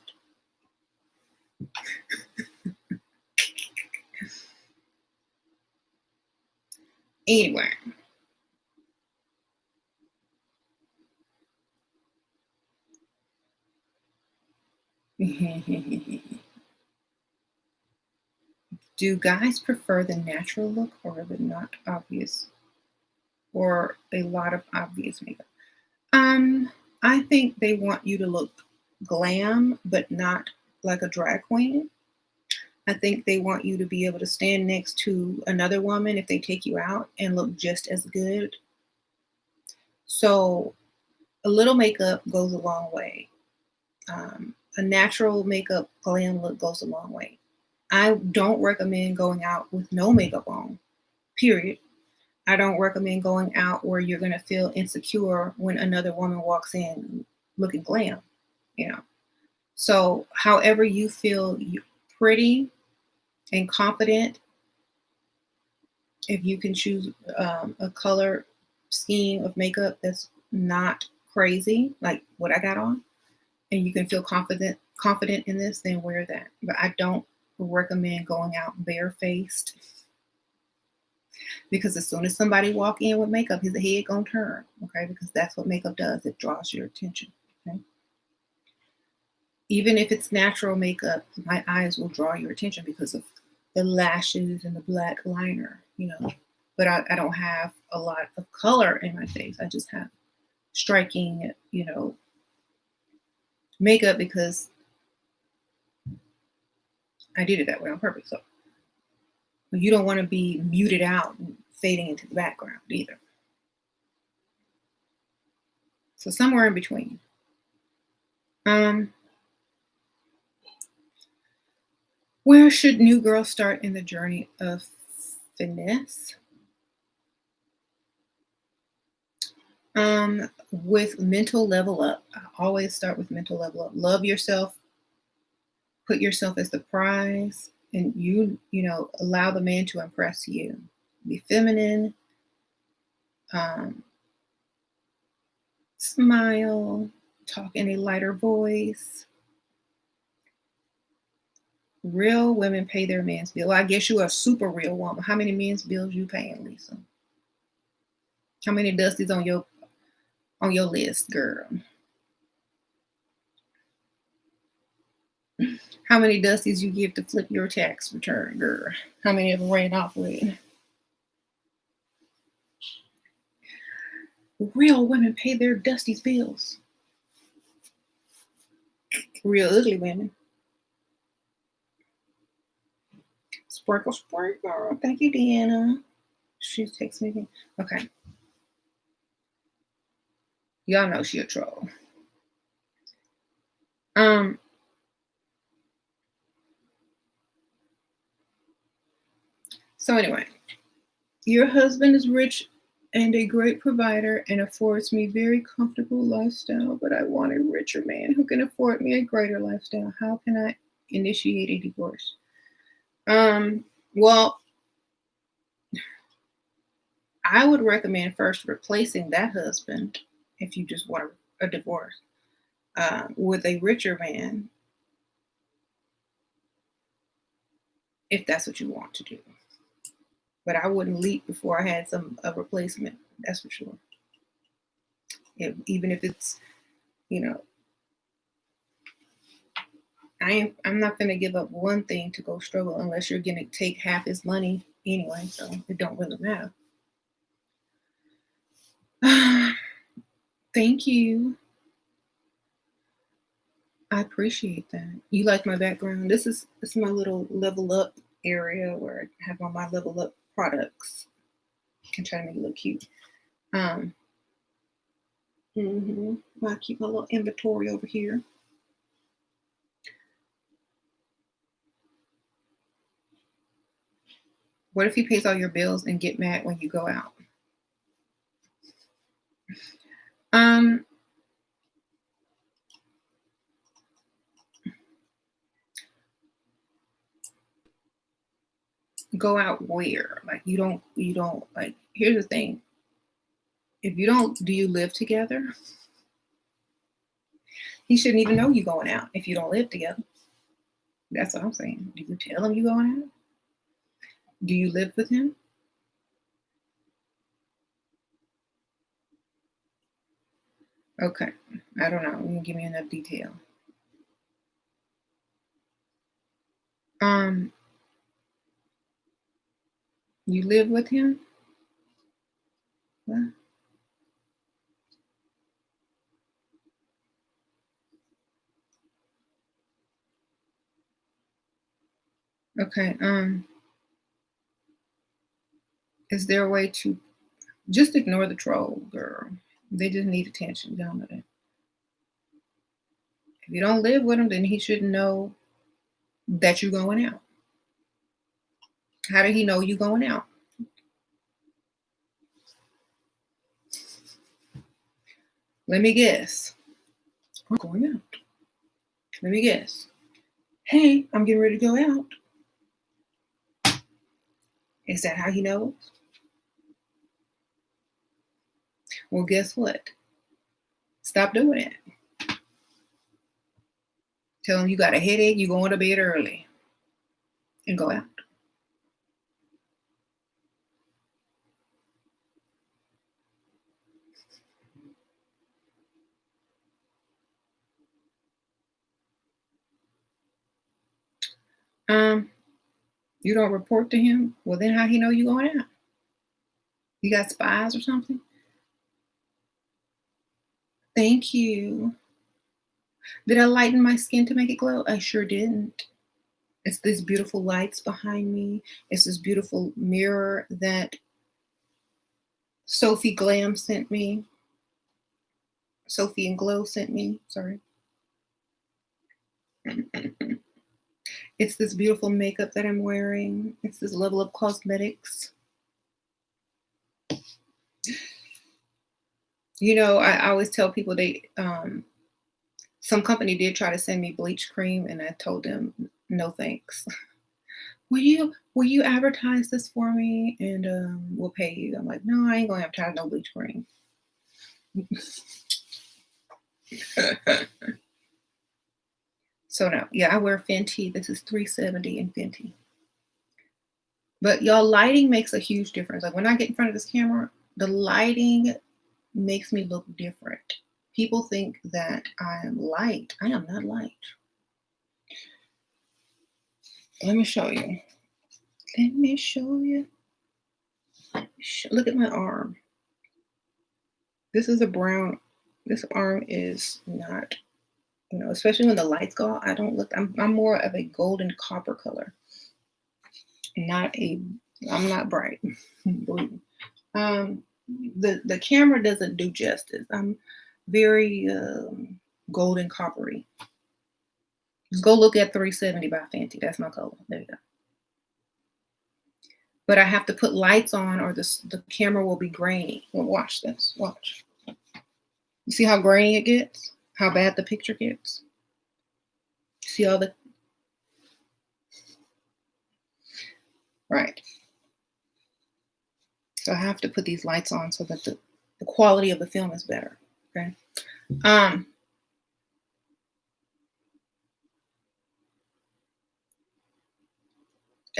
Anyway. Do guys prefer the natural look or the not obvious or a lot of obvious makeup? I think they want you to look glam, but not like a drag queen. I think they want you to be able to stand next to another woman if they take you out and look just as good. So a little makeup goes a long way. A natural makeup glam look goes a long way. I don't recommend going out with no makeup on, period. I don't recommend going out where you're going to feel insecure when another woman walks in looking glam, you know. So, however you feel pretty and confident, if you can choose a color scheme of makeup that's not crazy, like what I got on, and you can feel confident in this, then wear that. But I don't recommend going out barefaced because as soon as somebody walk in with makeup, his head gonna turn, okay? Because that's what makeup does. It draws your attention, okay? Even if it's natural makeup, my eyes will draw your attention because of the lashes and the black liner, you know. But I don't have a lot of color in my face. I just have striking, you know, makeup because I did it that way on purpose. So you don't want to be muted out and fading into the background either. So somewhere in between. Where should new girls start in the journey of finesse? With mental level up. I always start with mental level up. Love yourself. Put yourself as the prize, and you know, allow the man to impress you. Be feminine. Smile. Talk in a lighter voice. Real women pay their men's bill. Well, I guess you're a super real woman. How many men's bills you paying, Lisa? How many dusties on your list, girl? How many dusties you give to flip your tax return, girl? How many of them ran off with? Real women pay their dusties bills. Real ugly women. Sprinkle, sprinkle. Thank you, Deanna. She's texting me. Okay. Y'all know she a troll. So anyway, your husband is rich and a great provider and affords me very comfortable lifestyle, but I want a richer man who can afford me a greater lifestyle. How can I initiate a divorce? Well, I would recommend first replacing that husband if you just want a divorce. with a richer man, if that's what you want to do. But I wouldn't leap before I had a replacement. That's for sure. Even if it's, you know, I'm not gonna give up one thing to go struggle unless you're gonna take half his money anyway. So it don't really matter. Thank you. I appreciate that. You like my background. This is my little level up area where I have all my level up products. I'm trying to make it look cute. I keep my little inventory over here. What if he pays all your bills and get mad when you go out? Go out where? Like you don't like, here's the thing. If you don't, do you live together? He shouldn't even know you going out if you don't live together. That's what I'm saying. Do you tell him you going out? Do you live with him? Okay. I don't know. You can give me enough detail. You live with him? What? Okay. Is there a way to just ignore the troll, girl? They just need attention. Y'all know that. If you don't live with him, then he shouldn't know that you're going out. How did he know you going out? Let me guess. I'm going out. Let me guess. Hey, I'm getting ready to go out. Is that how he knows? Well, guess what? Stop doing it. Tell him you got a headache, you going to bed early, and go out. You don't report to him? Well, then how he know you going out? You got spies or something? Thank you. Did I lighten my skin to make it glow? I sure didn't. It's these beautiful lights behind me. It's this beautiful mirror that Sophie Glam sent me. Sophie and Glow sent me. Sorry. It's this beautiful makeup that I'm wearing. It's this Level Up Cosmetics. You know, I always tell people some company did try to send me bleach cream, and I told them no thanks. Will you advertise this for me, and we'll pay you? I'm like, no, I ain't gonna have time no bleach cream. So no, yeah, I wear Fenty. This is $370 in Fenty. But y'all, lighting makes a huge difference. Like when I get in front of this camera, the lighting makes me look different. People think that I am light. I am not light. Let me show you. Let me show you. Look at my arm. This is a brown. This arm is not, especially when the lights go out, I don't look, I'm more of a golden copper color. I'm not bright. The camera doesn't do justice. I'm very golden coppery. Just go look at 370 by Fenty. That's my color. There you go. But I have to put lights on or the camera will be grainy. Well, watch this. Watch. You see how grainy it gets? How bad the picture gets? See all the... Right. So I have to put these lights on so that the quality of the film is better. Okay.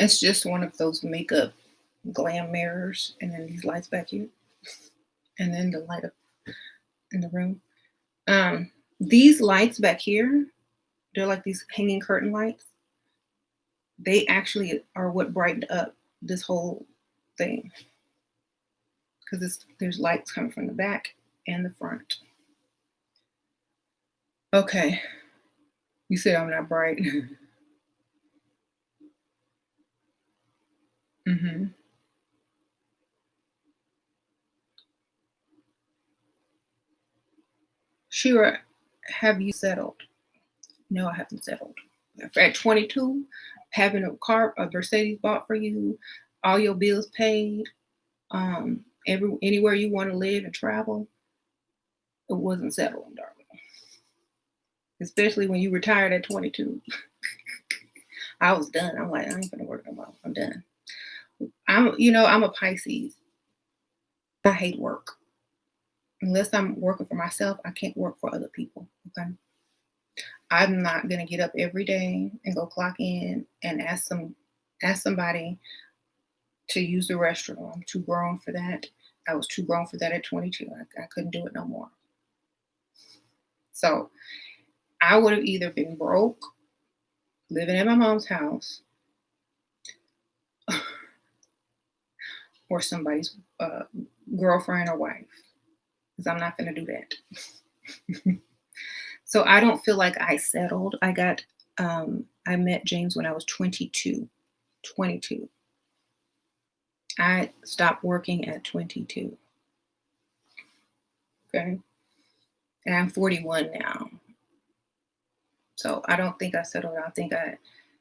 It's just one of those makeup glam mirrors, and then these lights back here, and then the light up in the room. These lights back here, they're like these hanging curtain lights. They actually are what brightened up this whole thing, because there's lights coming from the back and the front. Okay, you said I'm not bright. Mm-hmm. Shira, have you settled? No, I haven't settled. At 22, having a Mercedes bought for you, all your bills paid, anywhere you want to live and travel, it wasn't settling, darling. Especially when you retired at 22. I was done. I'm like, I ain't gonna work no more. I'm done. I'm a Pisces. I hate work. Unless I'm working for myself, I can't work for other people. Okay. I'm not gonna get up every day and go clock in and ask somebody to use the restroom. I'm too grown for that. I was too grown for that at 22. I couldn't do it no more. So I would have either been broke, living at my mom's house, or somebody's girlfriend or wife, because I'm not going to do that. So I don't feel like I settled. I met James when I was 22. 22. I stopped working at 22. Okay. And I'm 41 now. So I don't think I settled. I think I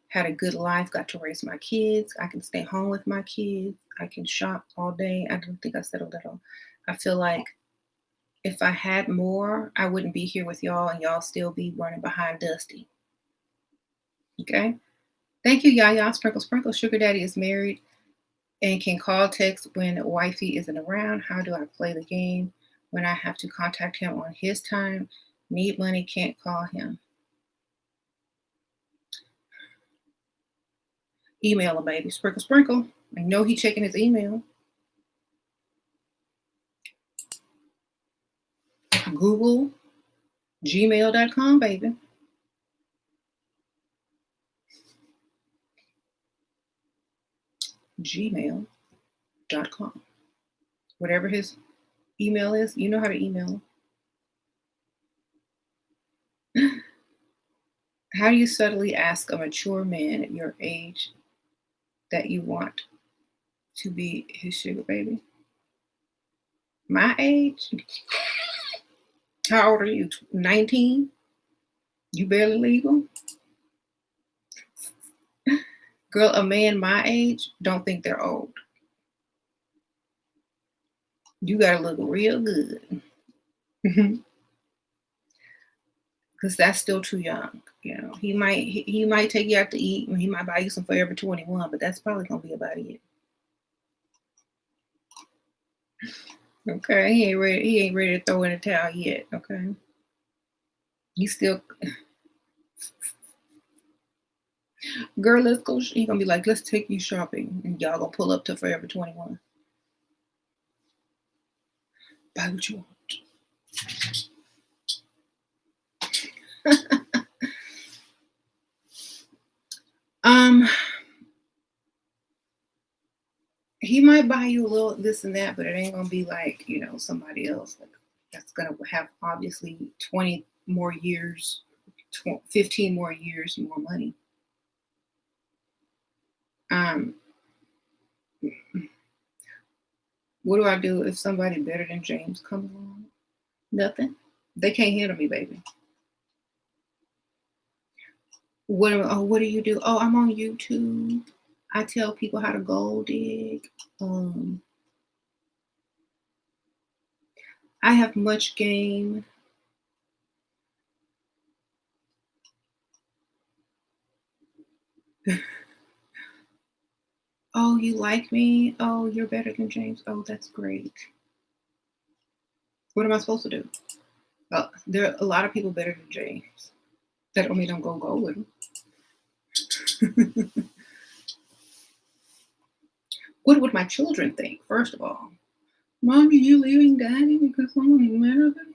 had a good life, got to raise my kids. I can stay home with my kids. I can shop all day. I don't think I settled at all. I feel like if I had more, I wouldn't be here with y'all and y'all still be running behind Dusty. Okay. Thank you, Yaya. Sprinkle, sprinkle. Sugar Daddy is married and can call, text when wifey isn't around. How do I play the game when I have to contact him on his time? Need money, can't call him. Email him, baby. Sprinkle, sprinkle. I know he checking his email. Google gmail.com, baby. Gmail.com. Whatever his email is, you know how to email him. How do you subtly ask a mature man at your age that you want to be his sugar baby? My age? How old are you? 19? You barely legal? Girl, a man my age don't think they're old. You gotta look real good. Because that's still too young. He might take you out to eat and he might buy you some Forever 21, but that's probably gonna be about it. Okay, he ain't ready to throw in the towel yet. Okay. You still girl, let's go. He gonna be like, let's take you shopping, and y'all gonna pull up to Forever 21. Buy what you want. He might buy you a little this and that, but it ain't gonna be like, somebody else that's gonna have obviously 20 more years, 15 more years, more money. What do I do if somebody better than James comes along? Nothing. They can't handle me, baby. What do you do? Oh, I'm on YouTube. I tell people how to gold dig. I have much game. Oh, you like me? Oh, you're better than James. Oh, that's great. What am I supposed to do? There are a lot of people better than James. That don't mean I'm gonna go with him. What would my children think, first of all? Mommy, you leaving daddy because someone's better than you?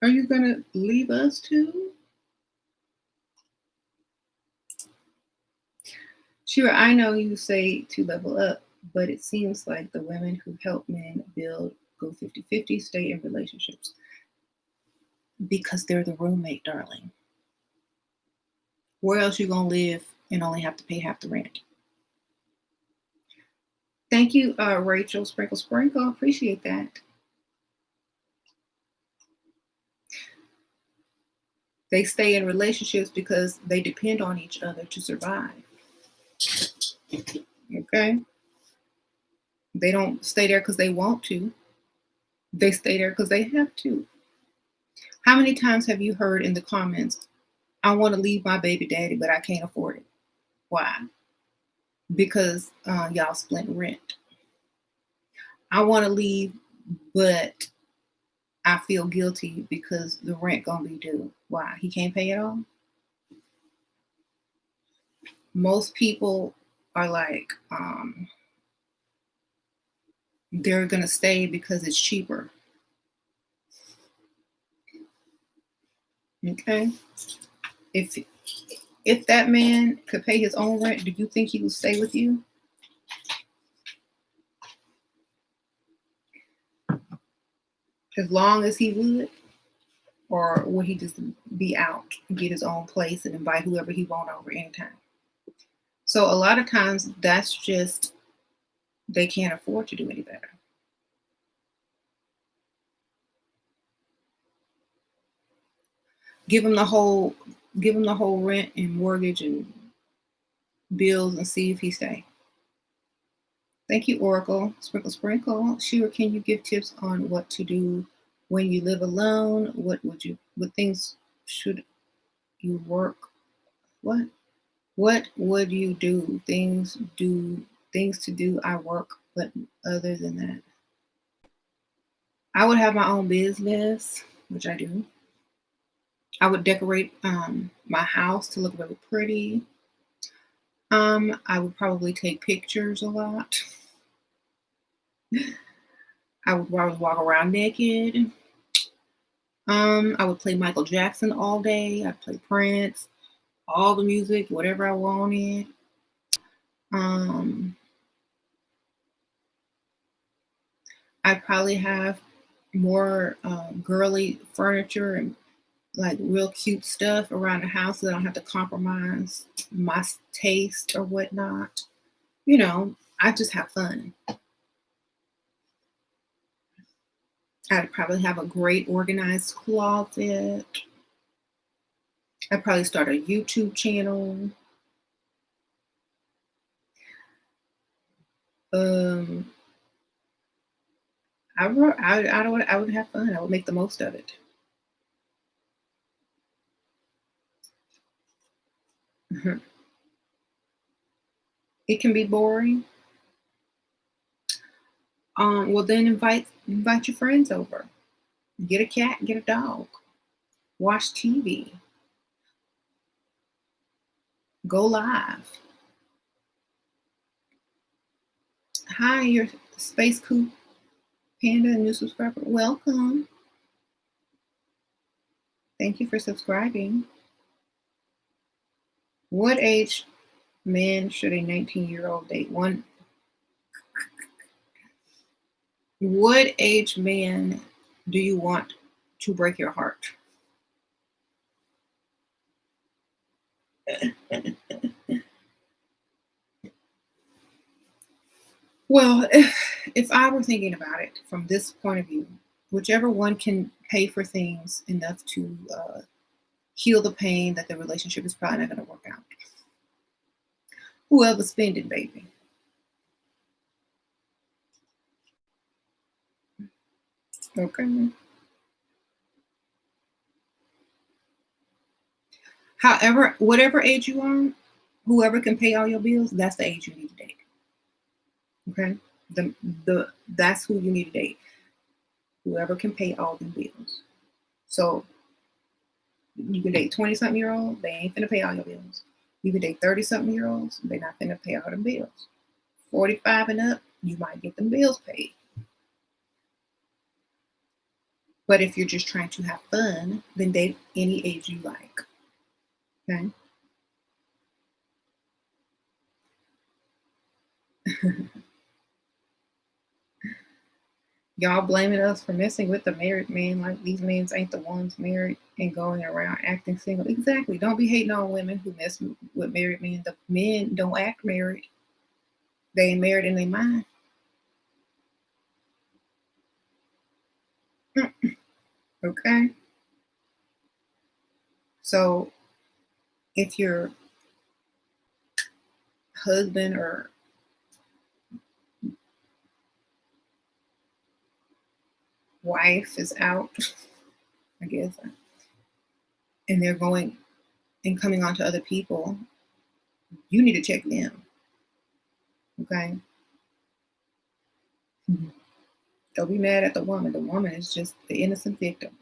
Are you going to leave us too? Sure, I know you say to level up, but it seems like the women who help men build go 50-50, stay in relationships. Because they're the roommate, darling. Where else you going to live and only have to pay half the rent? Thank you, Rachel Sprinkle Sprinkle. Appreciate that. They stay in relationships because they depend on each other to survive. Okay? They don't stay there because they want to. They stay there because they have to. How many times have you heard in the comments, I want to leave my baby daddy, but I can't afford it? Why? Because y'all split rent. I want to leave, but I feel guilty because the rent gonna be due. Why? He can't pay it all? Most people are like, they're gonna stay because it's cheaper. Okay? If that man could pay his own rent, do you think he would stay with you? As long as he would? Or would he just be out and get his own place and invite whoever he want over anytime? So a lot of times that's just, they can't afford to do any better. Give him the whole rent and mortgage and bills and see if he stay. Thank you, Oracle. Sprinkle Sprinkle. Shira, can you give tips on what to do when you live alone? What things should you work? What would you do? Things to do. I work, but other than that, I would have my own business, which I do. I would decorate my house to look really pretty. I would probably take pictures a lot. I would walk around naked. I would play Michael Jackson all day. I'd play Prince, all the music, whatever I wanted. I'd probably have more girly furniture and like real cute stuff around the house so I don't have to compromise my taste or whatnot. You know, I just have fun. I'd probably have a great organized closet. I'd probably start a YouTube channel. I would have fun. I would make the most of it. It can be boring. Well, then invite your friends over. Get a cat, get a dog. Watch TV. Go live. Hi, your Space Coop Panda, new subscriber. Welcome. Thank you for subscribing. What age man should a 19-year-old date? What age man do you want to break your heart? Well, if I were thinking about it from this point of view, whichever one can pay for things enough to heal the pain that the relationship is probably not going to work out. Whoever's spending, baby. Okay. However, whatever age you are, whoever can pay all your bills, that's the age you need to date. Okay? That's who you need to date. Whoever can pay all the bills. So you can date 20-something-year-old, they ain't finna pay all your bills. You can date 30-something-year-olds, they're not finna pay all the bills. 45 and up, you might get them bills paid. But if you're just trying to have fun, then date any age you like. Okay. Y'all blaming us for messing with the married men like these men ain't the ones married and going around acting single. Exactly. Don't be hating on women who mess with married men. The men don't act married. They ain't married in their mind. Okay. So if your husband or wife is out, I guess, and they're going and coming on to other people, you need to check them. Okay. Mhm. Don't be mad at the woman. The woman is just the innocent victim.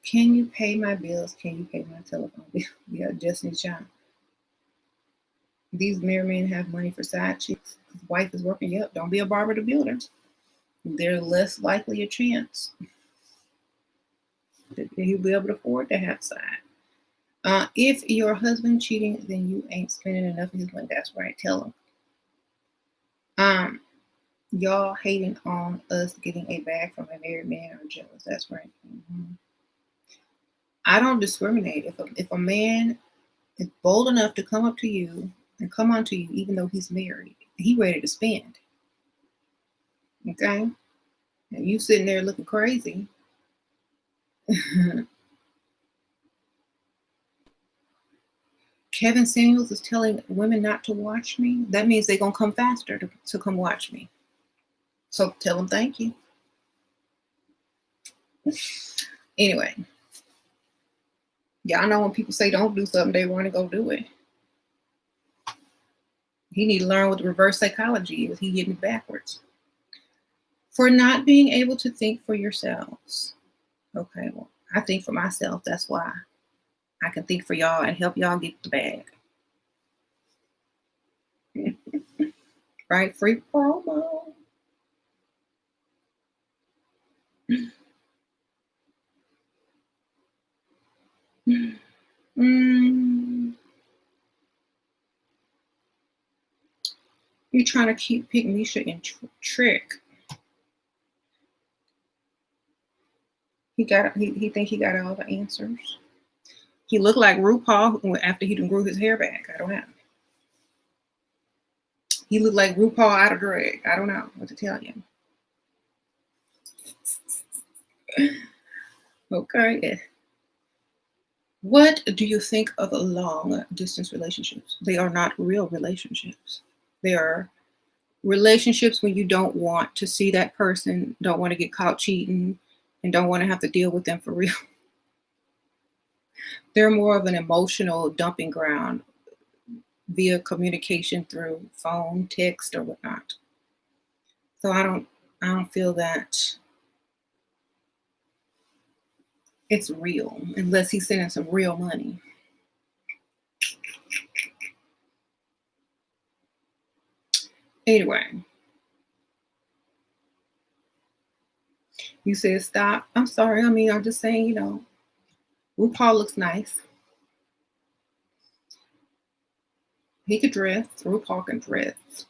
Can you pay my bills? Can you pay my telephone bill? Yeah, Destiny's Child. These married men have money for side chicks. His wife is working. Yep. Don't be a barber to builder. They're less likely a chance that he'll be able to afford to have side. If your husband cheating, then you ain't spending enough of his money. That's right. Tell him. Y'all hating on us getting a bag from a married man or jealous. That's right. I don't discriminate. If a man is bold enough to come up to you and come on to you, even though he's married, he ready to spend. Okay, and you sitting there looking crazy. Kevin Samuels is telling women not to watch me. That means they're gonna come faster to come watch me. So tell them thank you. Anyway, y'all know when people say don't do something, they want to go do it. He need to learn what the reverse psychology is. He getting it backwards. For not being able to think for yourselves. Okay, well, I think for myself. That's why I can think for y'all and help y'all get the bag. Right? Free promo. Mm, you trying to pick Misha and Trick. He think he got all the answers. He looked like RuPaul after he done grew his hair back. I don't know. He looked like RuPaul out of drag. I don't know what to tell you. Okay. What do you think of long distance relationships? They are not real relationships. They are relationships when you don't want to see that person, don't want to get caught cheating, and don't want to have to deal with them for real. They're more of an emotional dumping ground via communication through phone, text, or whatnot. So I don't feel that it's real unless he's sending some real money. Anyway, you said stop. I'm sorry. I mean, I'm just saying, RuPaul looks nice. He could dress. RuPaul can dress.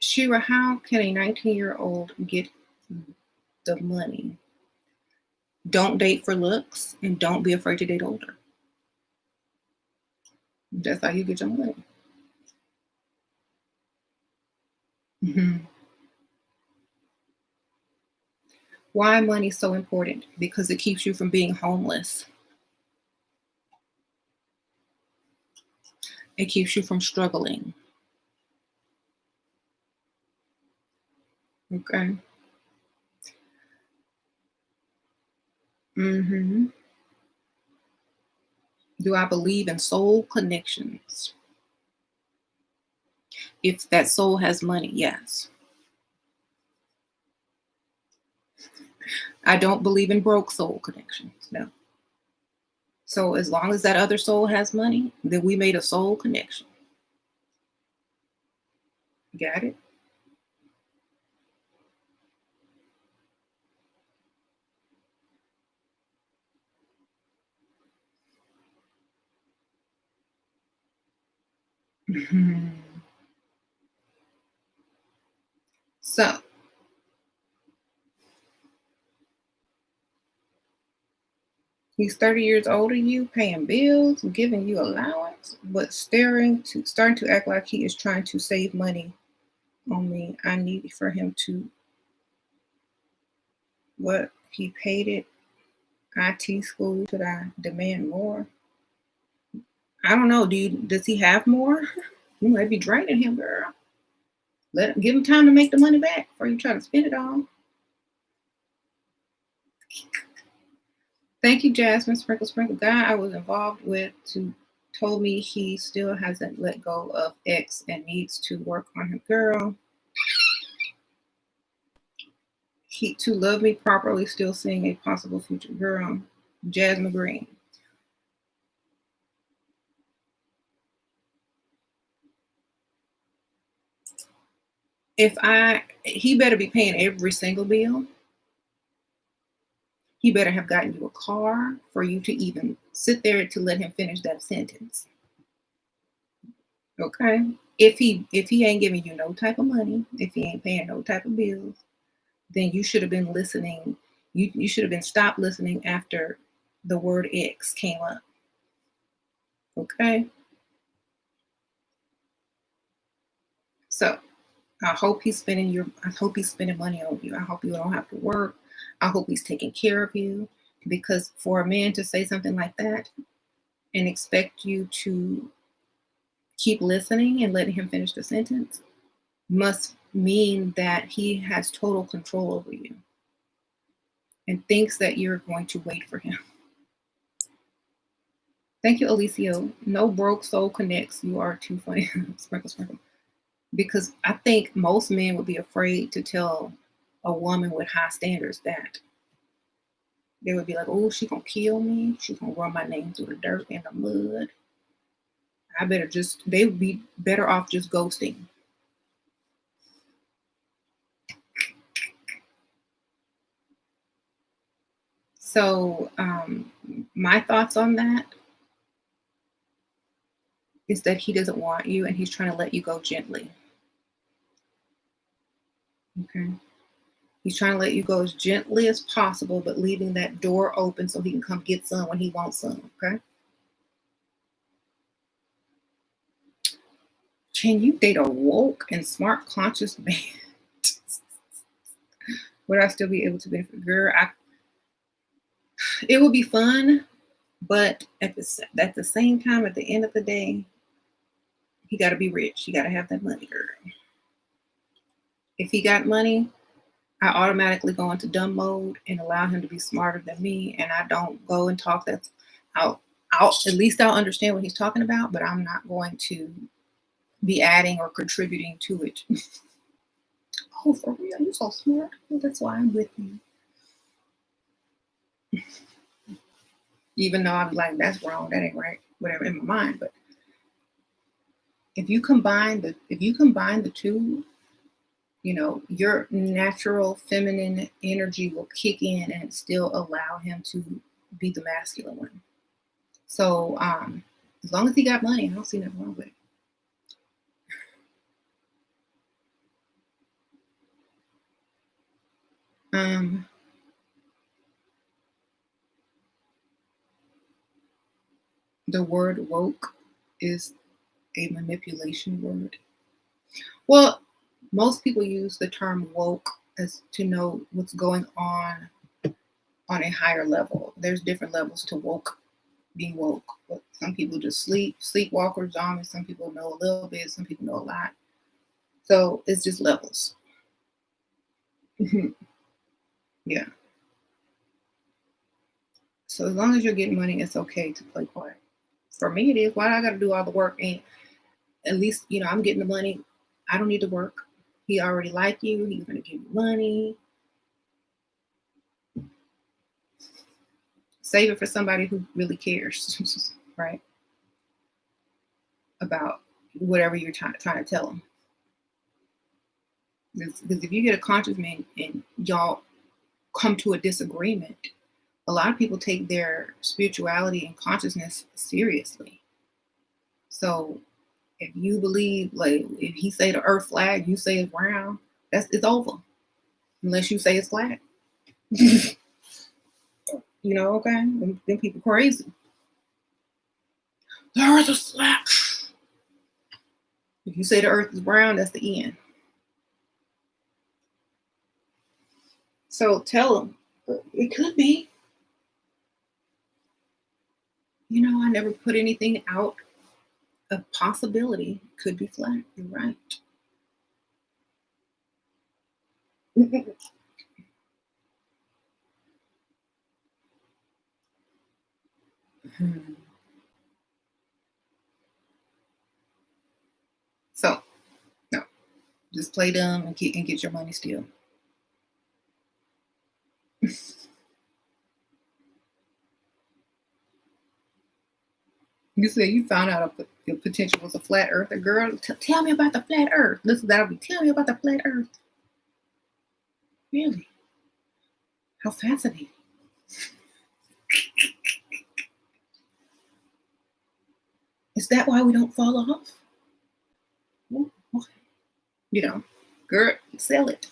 Shira, how can a 19-year-old get the money? Don't date for looks and don't be afraid to date older. That's how you get your money. Mhm. Why money so important? Because it keeps you from being homeless. It keeps you from struggling. Okay. hmm Do I believe in soul connections? If that soul has money, yes. I don't believe in broke soul connections. No. So as long as that other soul has money, then we made a soul connection. Got it? Mhm. So he's 30 years older than you, paying bills, giving you allowance, but starting to act like he is trying to save money on me. I need for him to what he paid it. IT school, should I demand more? I don't know. Does he have more? You might be draining him, girl. Give him time to make the money back before you try to spend it all. Thank you, Jasmine. Sprinkle, sprinkle. Guy I was involved with to told me he still hasn't let go of X and needs to work on him. Girl, he to love me properly, still seeing a possible future. Girl, Jasmine Green. He better be paying every single bill. He better have gotten you a car for you to even sit there to let him finish that sentence. Okay. If he ain't giving you no type of money, if he ain't paying no type of bills, then you should have been listening. You should have been stopped listening after the word X came up. Okay. So I hope he's spending money on you. I hope you don't have to work. I hope he's taking care of you. Because for a man to say something like that and expect you to keep listening and letting him finish the sentence must mean that he has total control over you and thinks that you're going to wait for him. Thank you, Alicio. No broke soul connects. You are too funny. Sprinkle, sprinkle. Because I think most men would be afraid to tell a woman with high standards that. They would be like, oh, she gonna kill me. She gonna run my name through the dirt and the mud. They would be better off just ghosting. So my thoughts on that is that he doesn't want you and he's trying to let you go gently. Okay. He's trying to let you go as gently as possible, but leaving that door open so he can come get some when he wants some. Okay. Can you date a woke and smart conscious man? Would I still be able to benefit? Girl, it would be fun, but at the same time, at the end of the day, he got to be rich. He got to have that money, girl. If he got money, I automatically go into dumb mode and allow him to be smarter than me, and I don't go and talk that's out. At least I'll understand what he's talking about, but I'm not going to be adding or contributing to it. Oh, for real? You're so smart. Well, that's why I'm with you. Even though I'm like, that's wrong, that ain't right, whatever in my mind. But if you combine the two, your natural feminine energy will kick in and still allow him to be the masculine one. So as long as he got money, I don't see nothing wrong with it. Um, the word woke is a manipulation word. Well, most people use the term woke as to know what's going on a higher level. There's different levels to woke, being woke. But some people just sleepwalkers, zombies. Some people know a little bit. Some people know a lot. So it's just levels. Yeah. So as long as you're getting money, it's okay to play quiet. For me, it is. Why do I got to do all the work? And at least I'm getting the money. I don't need to work. He already like you. He's gonna give you money. Save it for somebody who really cares, right? About whatever you're trying to tell them. Because if you get a conscious man and y'all come to a disagreement, a lot of people take their spirituality and consciousness seriously. So if you believe, like, if he say the earth flat, you say it's round, it's over. Unless you say it's flat. Okay? Them people crazy. The earth is flat. If you say the earth is round, that's the end. So tell them, it could be. I never put anything out of possibility. Could be flat. You're right. So, no, just play dumb and get your money still. You said you found out your potential was a flat earther. Girl, tell me about the flat earth. Listen, that'll be, tell me about the flat earth. Really? How fascinating. Is that why we don't fall off? Girl, sell it.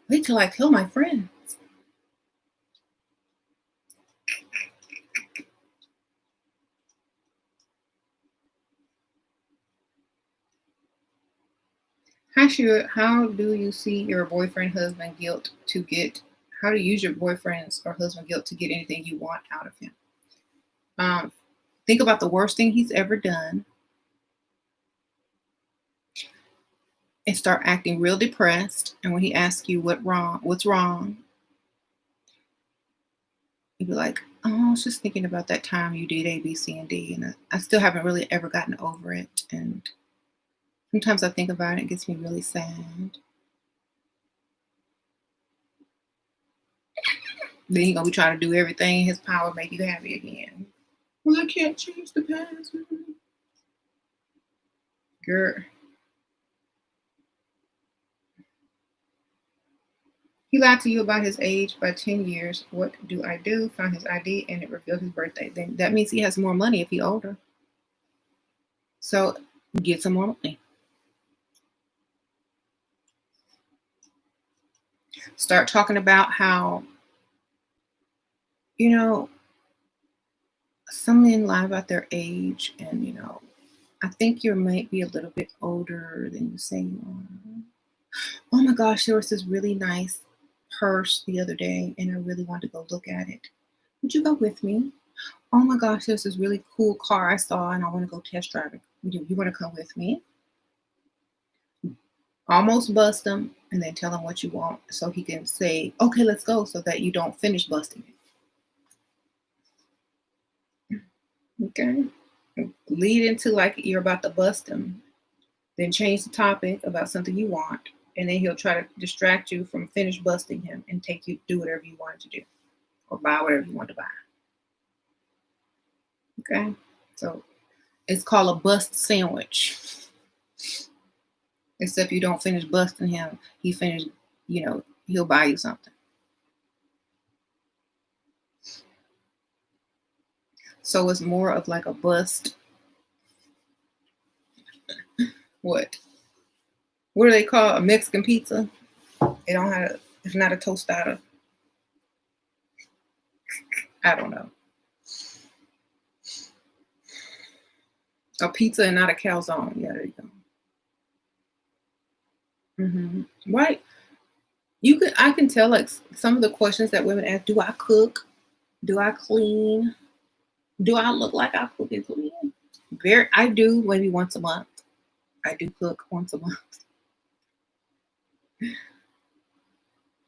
Wait till I tell my friends. How do you see your boyfriend, husband guilt to get, how do you use your boyfriend's or husband guilt to get anything you want out of him? Think about the worst thing he's ever done and start acting real depressed. And when he asks you what's wrong, you'd be like, oh, I was just thinking about that time you did A, B, C, and D. And I still haven't really ever gotten over it. And sometimes I think about it, it gets me really sad. Then he's gonna be trying to do everything in his power to make you happy again. Well, I can't change the past. Girl. He lied to you about his age by 10 years. What do I do? Found his ID and it revealed his birthday. Then that means he has more money if he's older. So get some more money. Start talking about how, some men lie about their age, and I think you might be a little bit older than you say you are. Oh my gosh, there was this really nice purse the other day, and I really wanted to go look at it. Would you go with me? Oh my gosh, there's this really cool car I saw, and I want to go test drive it. You want to come with me? Almost bust him, and then tell him what you want, so he can say, "Okay, let's go," so that you don't finish busting it. Okay. Lead into like you're about to bust him, then change the topic about something you want, and then he'll try to distract you from finish busting him and take you do whatever you wanted to do or buy whatever you want to buy. Okay, so it's called a bust sandwich. Except you don't finish busting him, he'll buy you something. So it's more of like a bust. What do they call a Mexican pizza? It's not a tostada. I don't know. A pizza and not a calzone. Yeah, there you go. Right. I can tell, like, some of the questions that women ask: do I cook? Do I clean? Do I look like I cook and clean? I do, maybe once a month. I do cook once a month.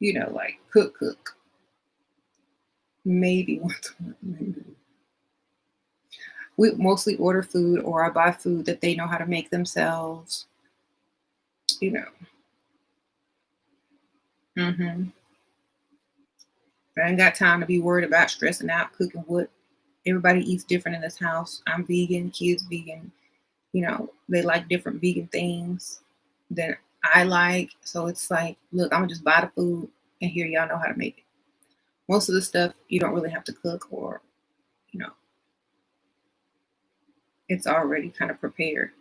Like cook. Maybe once a month. Maybe. We mostly order food, or I buy food that they know how to make themselves. Mm-hmm. I ain't got time to be worried about stressing out, cooking what. Everybody eats different in this house. I'm vegan, kids vegan. They like different vegan things than I like. So it's like, look, I'm gonna just buy the food and here y'all know how to make it. Most of the stuff you don't really have to cook, or you know, it's already kind of prepared.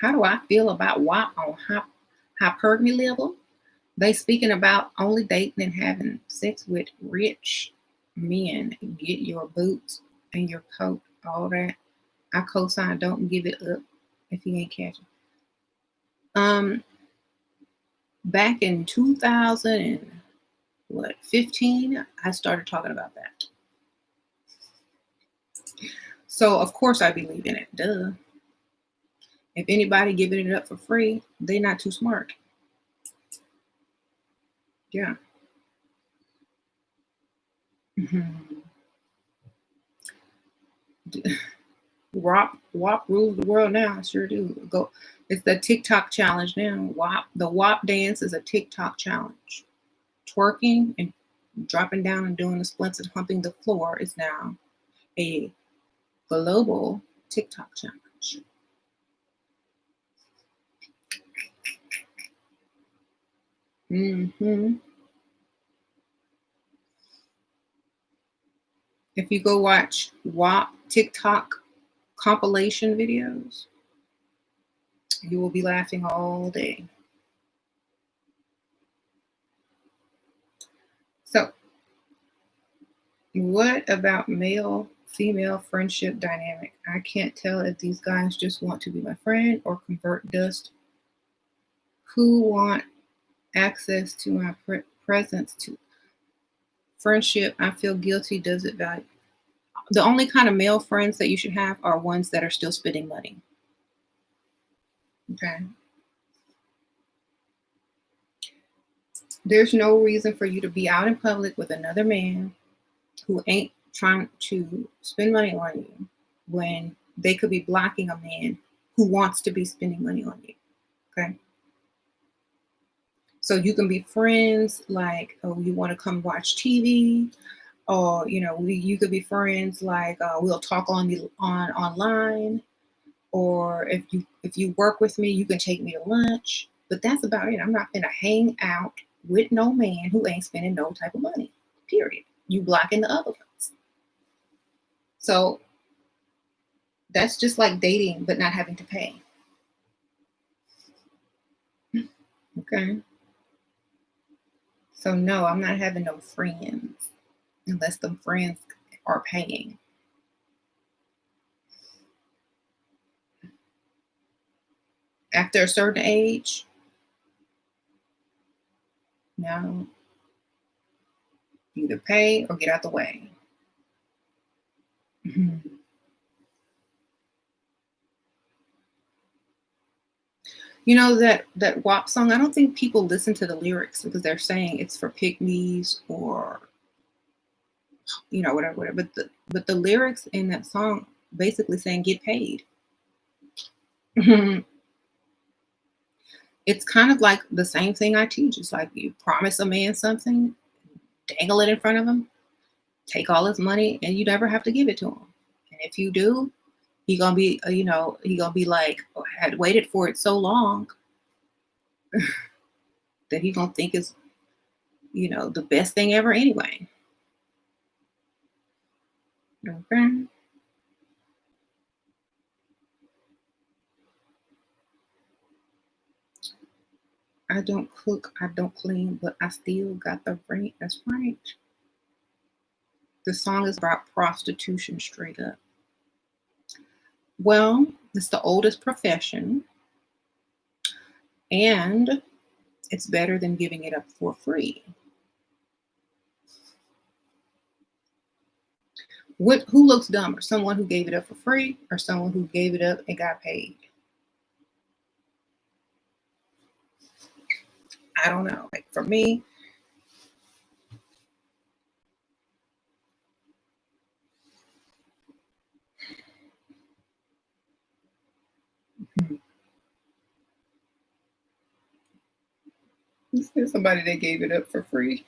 How do I feel about WAP on hypergamy level? They speaking about only dating and having sex with rich men. Get your boots and your coat, all that. I co-sign. Don't give it up if you ain't catching. Back in 2015, I started talking about that. So of course I believe in it. Duh. If anybody giving it up for free, they not too smart. Yeah. WAP rules the world now. I sure do. Go. It's the TikTok challenge now. WAP. The WAP dance is a TikTok challenge. Twerking and dropping down and doing the splits and humping the floor is now a global TikTok challenge. If you go watch WAP TikTok compilation videos, you will be laughing all day. So, what about male-female friendship dynamic? I can't tell if these guys just want to be my friend or convert dust. Who want access to my presence to friendship? I feel guilty. Does it value? The only kind of male friends that you should have are ones that are still spending money. Okay. There's no reason for you to be out in public with another man who ain't trying to spend money on you when they could be blocking a man who wants to be spending money on you. Okay. So you can be friends, like, oh, you want to come watch TV, or you could be friends, like, we'll talk on online, or if you work with me, you can take me to lunch. But that's about it. I'm not gonna hang out with no man who ain't spending no type of money. Period. You blocking the other ones. So that's just like dating, but not having to pay. Okay. So no, I'm not having no friends unless the friends are paying. After a certain age, no, either pay or get out the way. You know that WAP song? I don't think people listen to the lyrics because they're saying it's for pygmies or whatever. But the lyrics in that song basically saying get paid. It's kind of like the same thing I teach. It's like you promise a man something, dangle it in front of him, take all his money, and you never have to give it to him. And if you do, he gonna be, he gonna be like, oh, I had waited for it so long that he gonna think it's, the best thing ever anyway. Okay. I don't cook, I don't clean, but I still got the rent. That's right. The song is about prostitution straight up. Well, it's the oldest profession, and it's better than giving it up for free. Who looks dumber? Someone who gave it up for free or someone who gave it up and got paid? I don't know. Like for me, There's somebody that gave it up for free.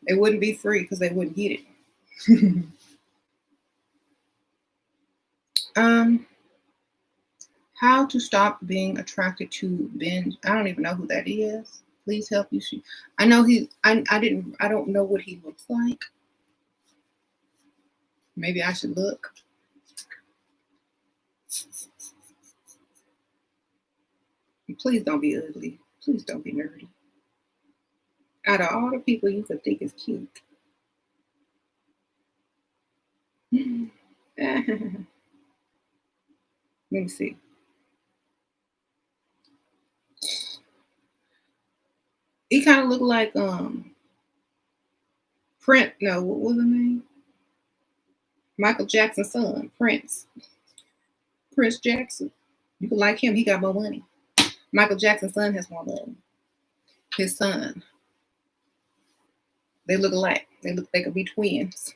It wouldn't be free because they wouldn't get it. How to stop being attracted to Ben. I don't even know who that is. Please help you. I know I don't know what he looks like. Maybe I should look. Please don't be ugly. Please don't be nerdy. Out of all the people you could think is cute. Let me see. He kind of looked like Prince. No, what was his name? Michael Jackson's son, Prince Jackson. You can like him. He got more money. Michael Jackson's son has more money. His son. They look alike. They could be twins.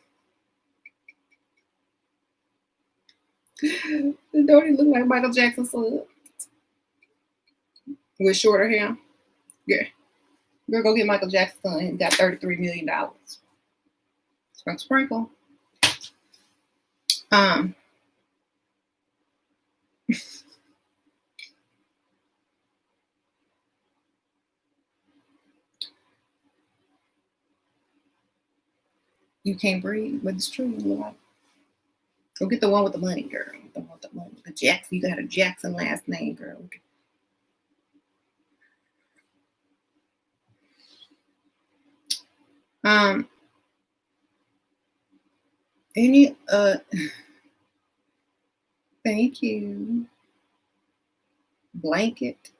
Don't he look like Michael Jackson's son? With shorter hair? Yeah. Girl, go get Michael Jackson's son. He got $33 million. Sprinkle. You can't breathe, but it's true. Go get the one with the money, girl. The one with the money. The Jackson. You got a Jackson last name, girl. Any thank you. Blanket.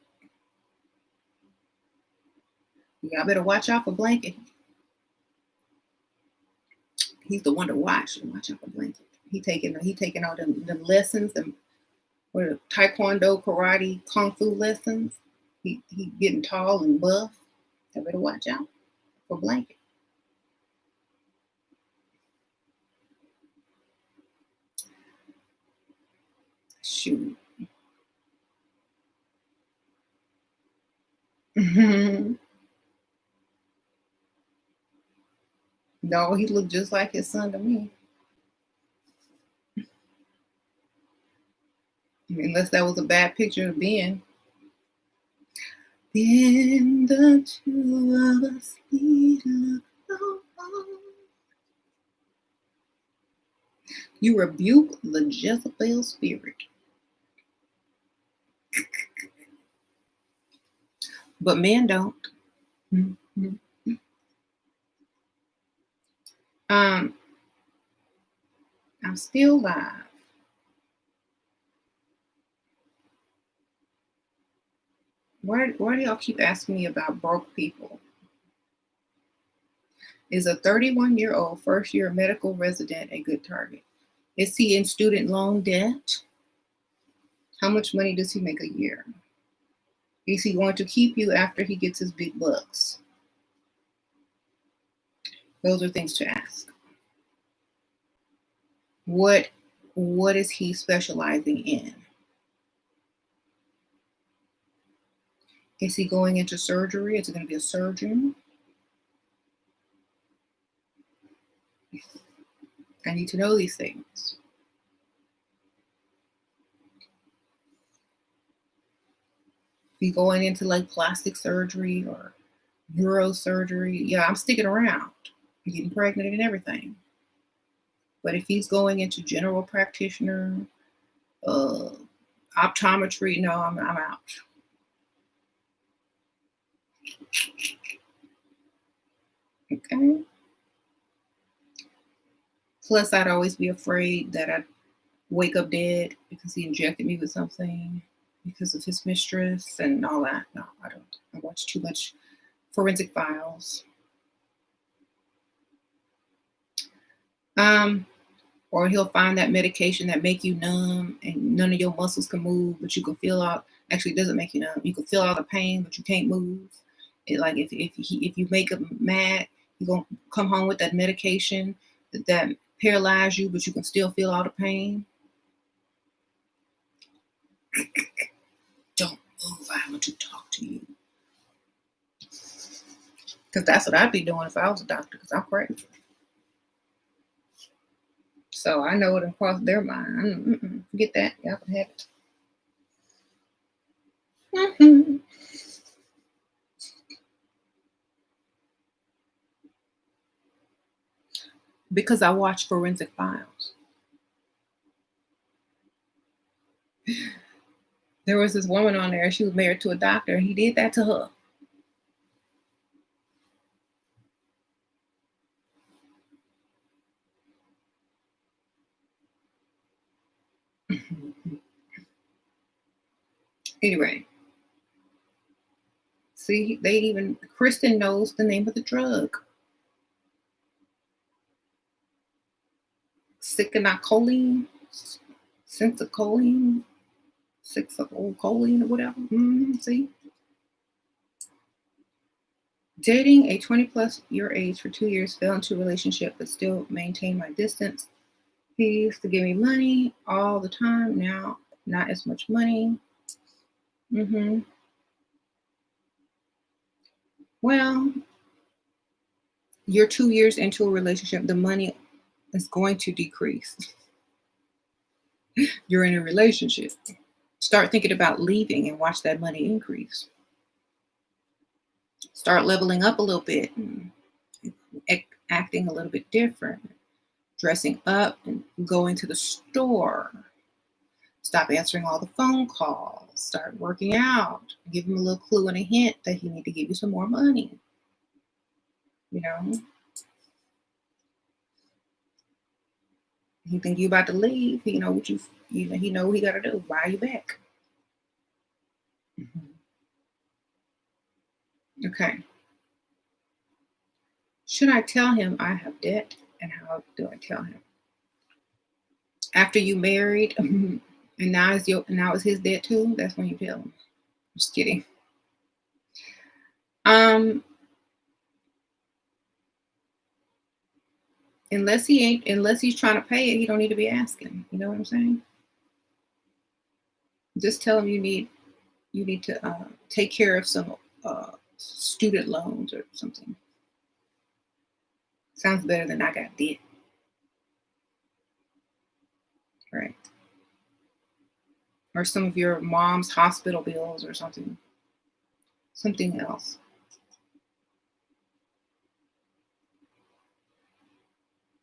Y'all better watch out for Blanket. He's the one to watch. Watch out for Blanket. He taking all them lessons and what taekwondo, karate, kung fu lessons. He getting tall and buff. I better watch out for Blanket. Shoot. No, he looked just like his son to me. Unless that was a bad picture of Ben. Then the two of us need love. You rebuke the Jezebel spirit. But men don't. I'm still live. Why do y'all keep asking me about broke people? Is a 31-year-old first-year medical resident a good target? Is he in student loan debt? How much money does he make a year? Is he going to keep you after he gets his big bucks? Those are things to ask. What is he specializing in? Is he going into surgery? Is it going to be a surgeon? I need to know these things. Be going into like plastic surgery or neurosurgery. Yeah, I'm sticking around, getting pregnant and everything. But if he's going into general practitioner, optometry, no, I'm out. Okay. Plus, I'd always be afraid that I'd wake up dead because he injected me with something because of his mistress and all that. No, I don't. I watch too much Forensic Files. Or he'll find that medication that make you numb and none of your muscles can move, but you can feel out. Actually, it doesn't make you numb. You can feel all the pain, but you can't move. Like if you make him mad, you're gonna come home with that medication that paralyze you, but you can still feel all the pain. Don't move. I going to talk to you. Because that's what I'd be doing if I was a doctor, because I'm crazy. So I know it crossed their mind. Forget that. Y'all can have it. Because I watch Forensic Files. There was this woman on there. She was married to a doctor. He did that to her. Anyway, see, Kristen knows the name of the drug. Sicanocholine, Sensicoline, Sixacoline, or whatever. See? Dating a 20-plus year age for 2 years, fell into a relationship, but still maintain my distance. He used to give me money all the time. Now, not as much money. Well, you're 2 years into a relationship. The money is going to decrease. You're in a relationship. Start thinking about leaving and watch that money increase. Start leveling up a little bit and acting a little bit different. Dressing up and going to the store. Stop answering all the phone calls. Start working out. Give him a little clue and a hint that he need to give you some more money. You know? He think you about to leave. He know what he know what he got to do. Buy you back. Okay. Should I tell him I have debt, and how do I tell him? After you married, and now it's his debt too. That's when you tell him. Just kidding. Unless he's trying to pay it, he don't need to be asking. You know what I'm saying? Just tell him you need to take care of some student loans or something. Sounds better than I got debt. Right. Or some of your mom's hospital bills or something. Something else.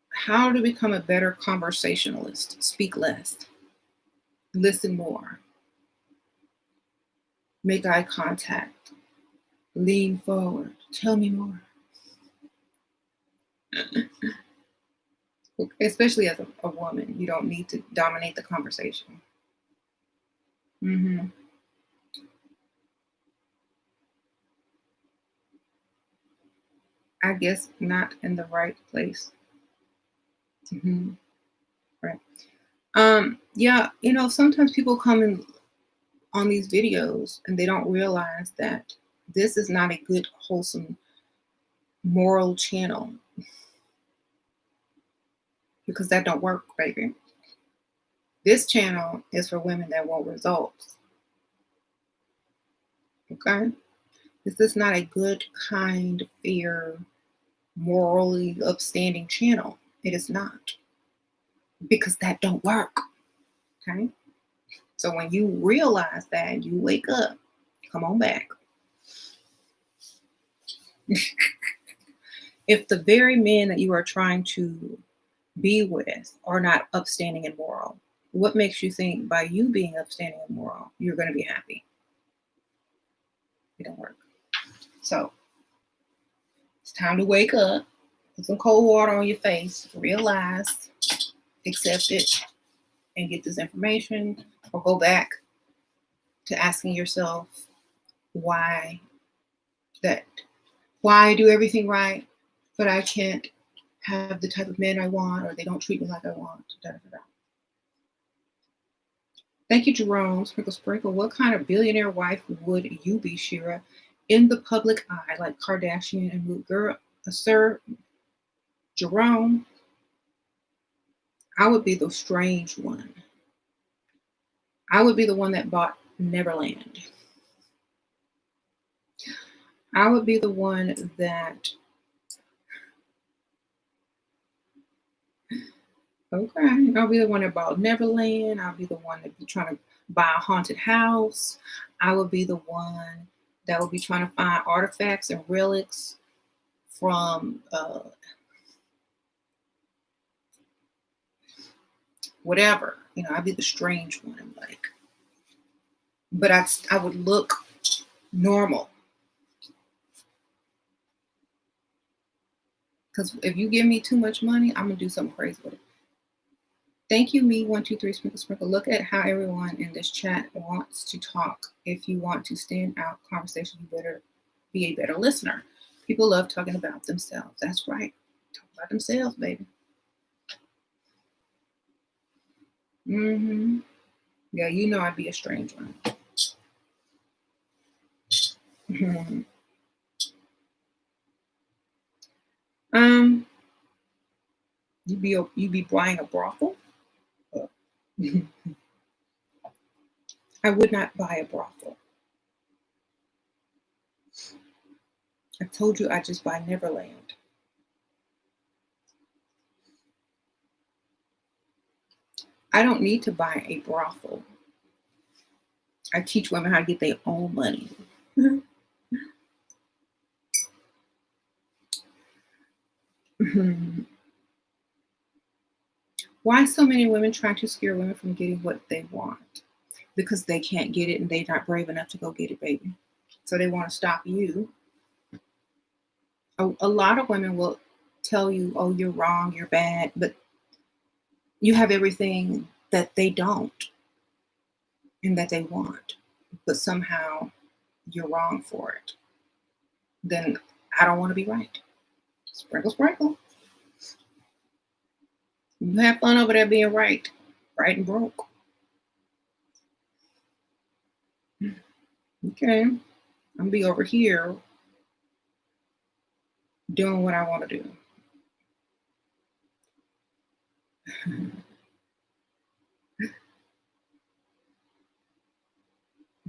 How to become a better conversationalist? Speak less. Listen more. Make eye contact. Lean forward. Tell me more. Especially as a woman, you don't need to dominate the conversation. I guess not in the right place. Right. Yeah, sometimes people come in on these videos and they don't realize that this is not a good, wholesome, moral channel. Because that don't work, baby. This channel is for women that want results. Okay? This is not a good, kind, fair, morally upstanding channel. It is not. Because that don't work. Okay? So when you realize that, you wake up, come on back. If the very men that you are trying to be with are not upstanding and moral, what makes you think by you being upstanding and moral, you're going to be happy? It don't work. So it's time to wake up, put some cold water on your face, realize, accept it, and get this information, or go back to asking yourself why I do everything right, but I can't have the type of men I want, or they don't treat me like I want. Thank you, Jerome. Sprinkle. What kind of billionaire wife would you be, Shera? In the public eye, like Kardashian and Moot Girl, Sir Jerome, I would be the strange one. I would be the one that bought Neverland. I would be the one that, okay, I'll be the one that bought Neverland. I'll be the one that be trying to buy a haunted house. I would be the one that would be trying to find artifacts and relics from whatever. I'd be the strange one, like, but I would look normal. Because if you give me too much money, I'm gonna do something crazy with it. Thank you, me 123 sprinkle sprinkle. Look at how everyone in this chat wants to talk. If you want to stand out conversation, you better be a better listener. People love talking about themselves. That's right. Talk about themselves, baby. Mm-hmm. Yeah, I'd be a strange one. Mm-hmm. You be buying a brothel? I would not buy a brothel. I told you I just buy Neverland. I don't need to buy a brothel. I teach women how to get their own money. Why so many women try to scare women from getting what they want? Because they can't get it and they're not brave enough to go get it, baby. So they want to stop you. A lot of women will tell you, oh, you're wrong, you're bad, but you have everything that they don't and that they want, but somehow you're wrong for it. Then I don't want to be right. Sprinkle, sprinkle. You have fun over there being right and broke. Okay. I'm gonna be over here doing what I want to do.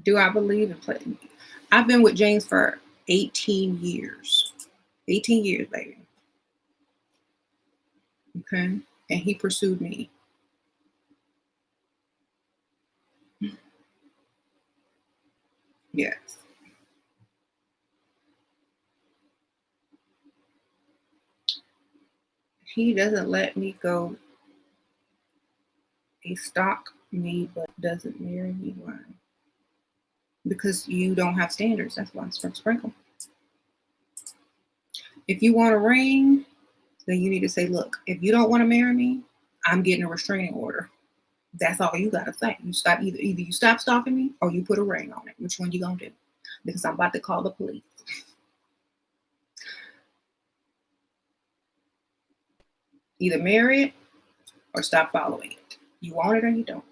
Do I believe in play? I've been with James for 18 years. 18 years, baby. Okay. And he pursued me. Yes. He doesn't let me go. He stalk me, but doesn't marry me. Why? Because you don't have standards. That's why it's sprinkle. If you want a ring, then you need to say, look, if you don't want to marry me, I'm getting a restraining order. That's all you gotta say. You stop either you stop stalking me or you put a ring on it. Which one you gonna do? Because I'm about to call the police. Either marry it or stop following it. You want it or you don't.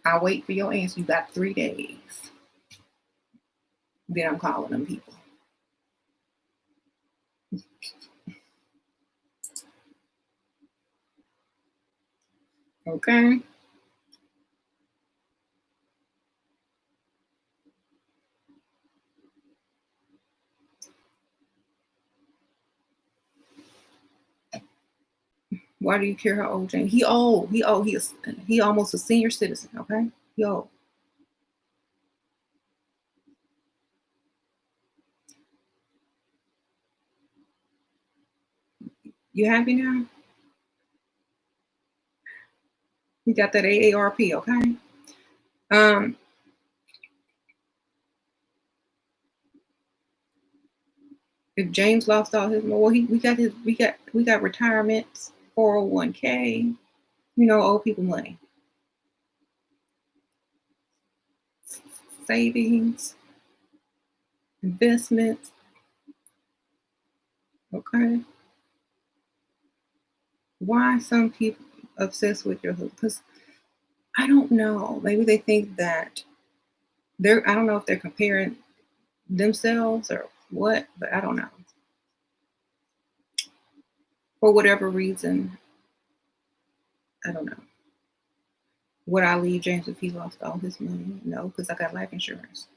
I'll wait for your answer. You got 3 days. Then I'm calling them people. Okay. Why do you care how old James? He old. He almost a senior citizen. Okay. He old. You happy now? You got that AARP, okay? Um, if James lost all his, well, we got retirements, 401k, old people money, savings, investments, okay? Why some people obsessed with your hood? Because I don't know. Maybe they think that I don't know if they're comparing themselves or what, but I don't know. For whatever reason, I don't know. Would I leave James if he lost all his money? No, because I got life insurance.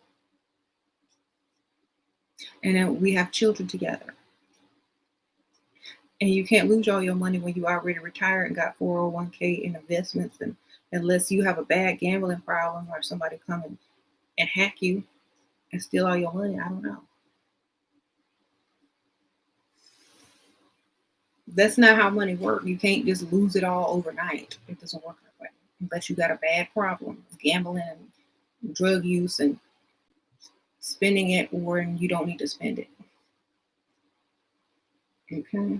And then we have children together. And you can't lose all your money when you already retired and got 401k in investments, and unless you have a bad gambling problem or somebody come and hack you and steal all your money. I don't know. That's not how money works. You can't just lose it all overnight. It doesn't work that way. Unless you got a bad problem, gambling and drug use and spending it when you don't need to spend it. Okay.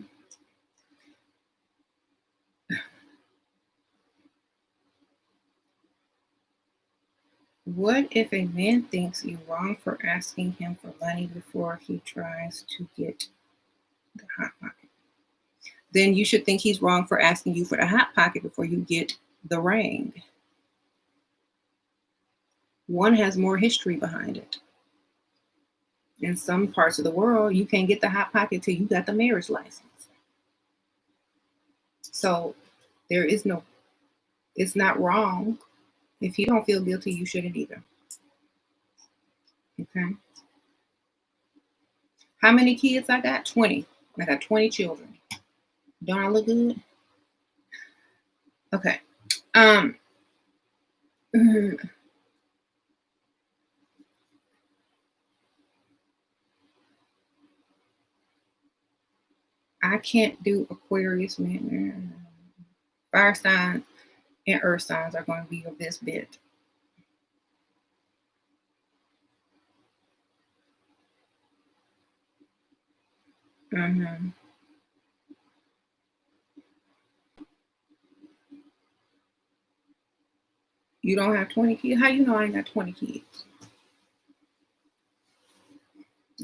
What if a man thinks you're wrong for asking him for money before he tries to get the hot pocket? Then you should think he's wrong for asking you for the hot pocket before you get the ring. One has more history behind it. In some parts of the world, you can't get the hot pocket till you got the marriage license. So there is no, it's not wrong. If you don't feel guilty, you shouldn't either. Okay. How many kids I got? 20. I got 20 children. Don't I look good? Okay. Um, I can't do Aquarius, man. Fire signs and earth signs are going to be of this bit. Mm-hmm. You don't have 20 kids? How you know I ain't got 20 kids?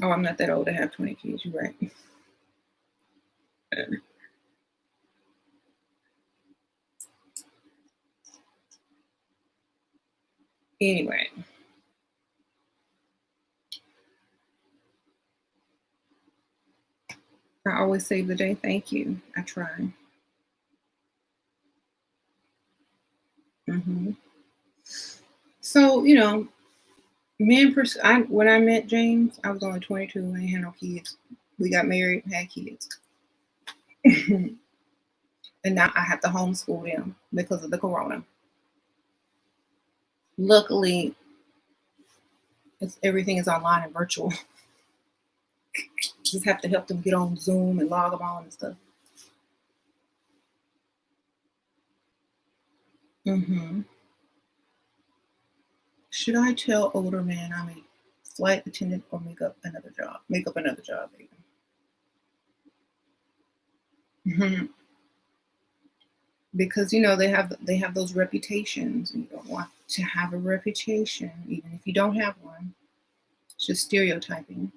Oh, I'm not that old to have 20 kids. You're right. Anyway, I always save the day. Thank you. I try. Hmm. So, when I met James, I was only 22. I ain't had no kids. We got married, had kids. And now I have to homeschool them because of the corona. Luckily, everything is online and virtual. Just have to help them get on Zoom and log them on and stuff. Hmm. Should I tell older man I'm a flight attendant or make up another job? Make up another job, baby. Hmm. Because they have those reputations, and you don't want to have a reputation, even if you don't have one. It's just stereotyping.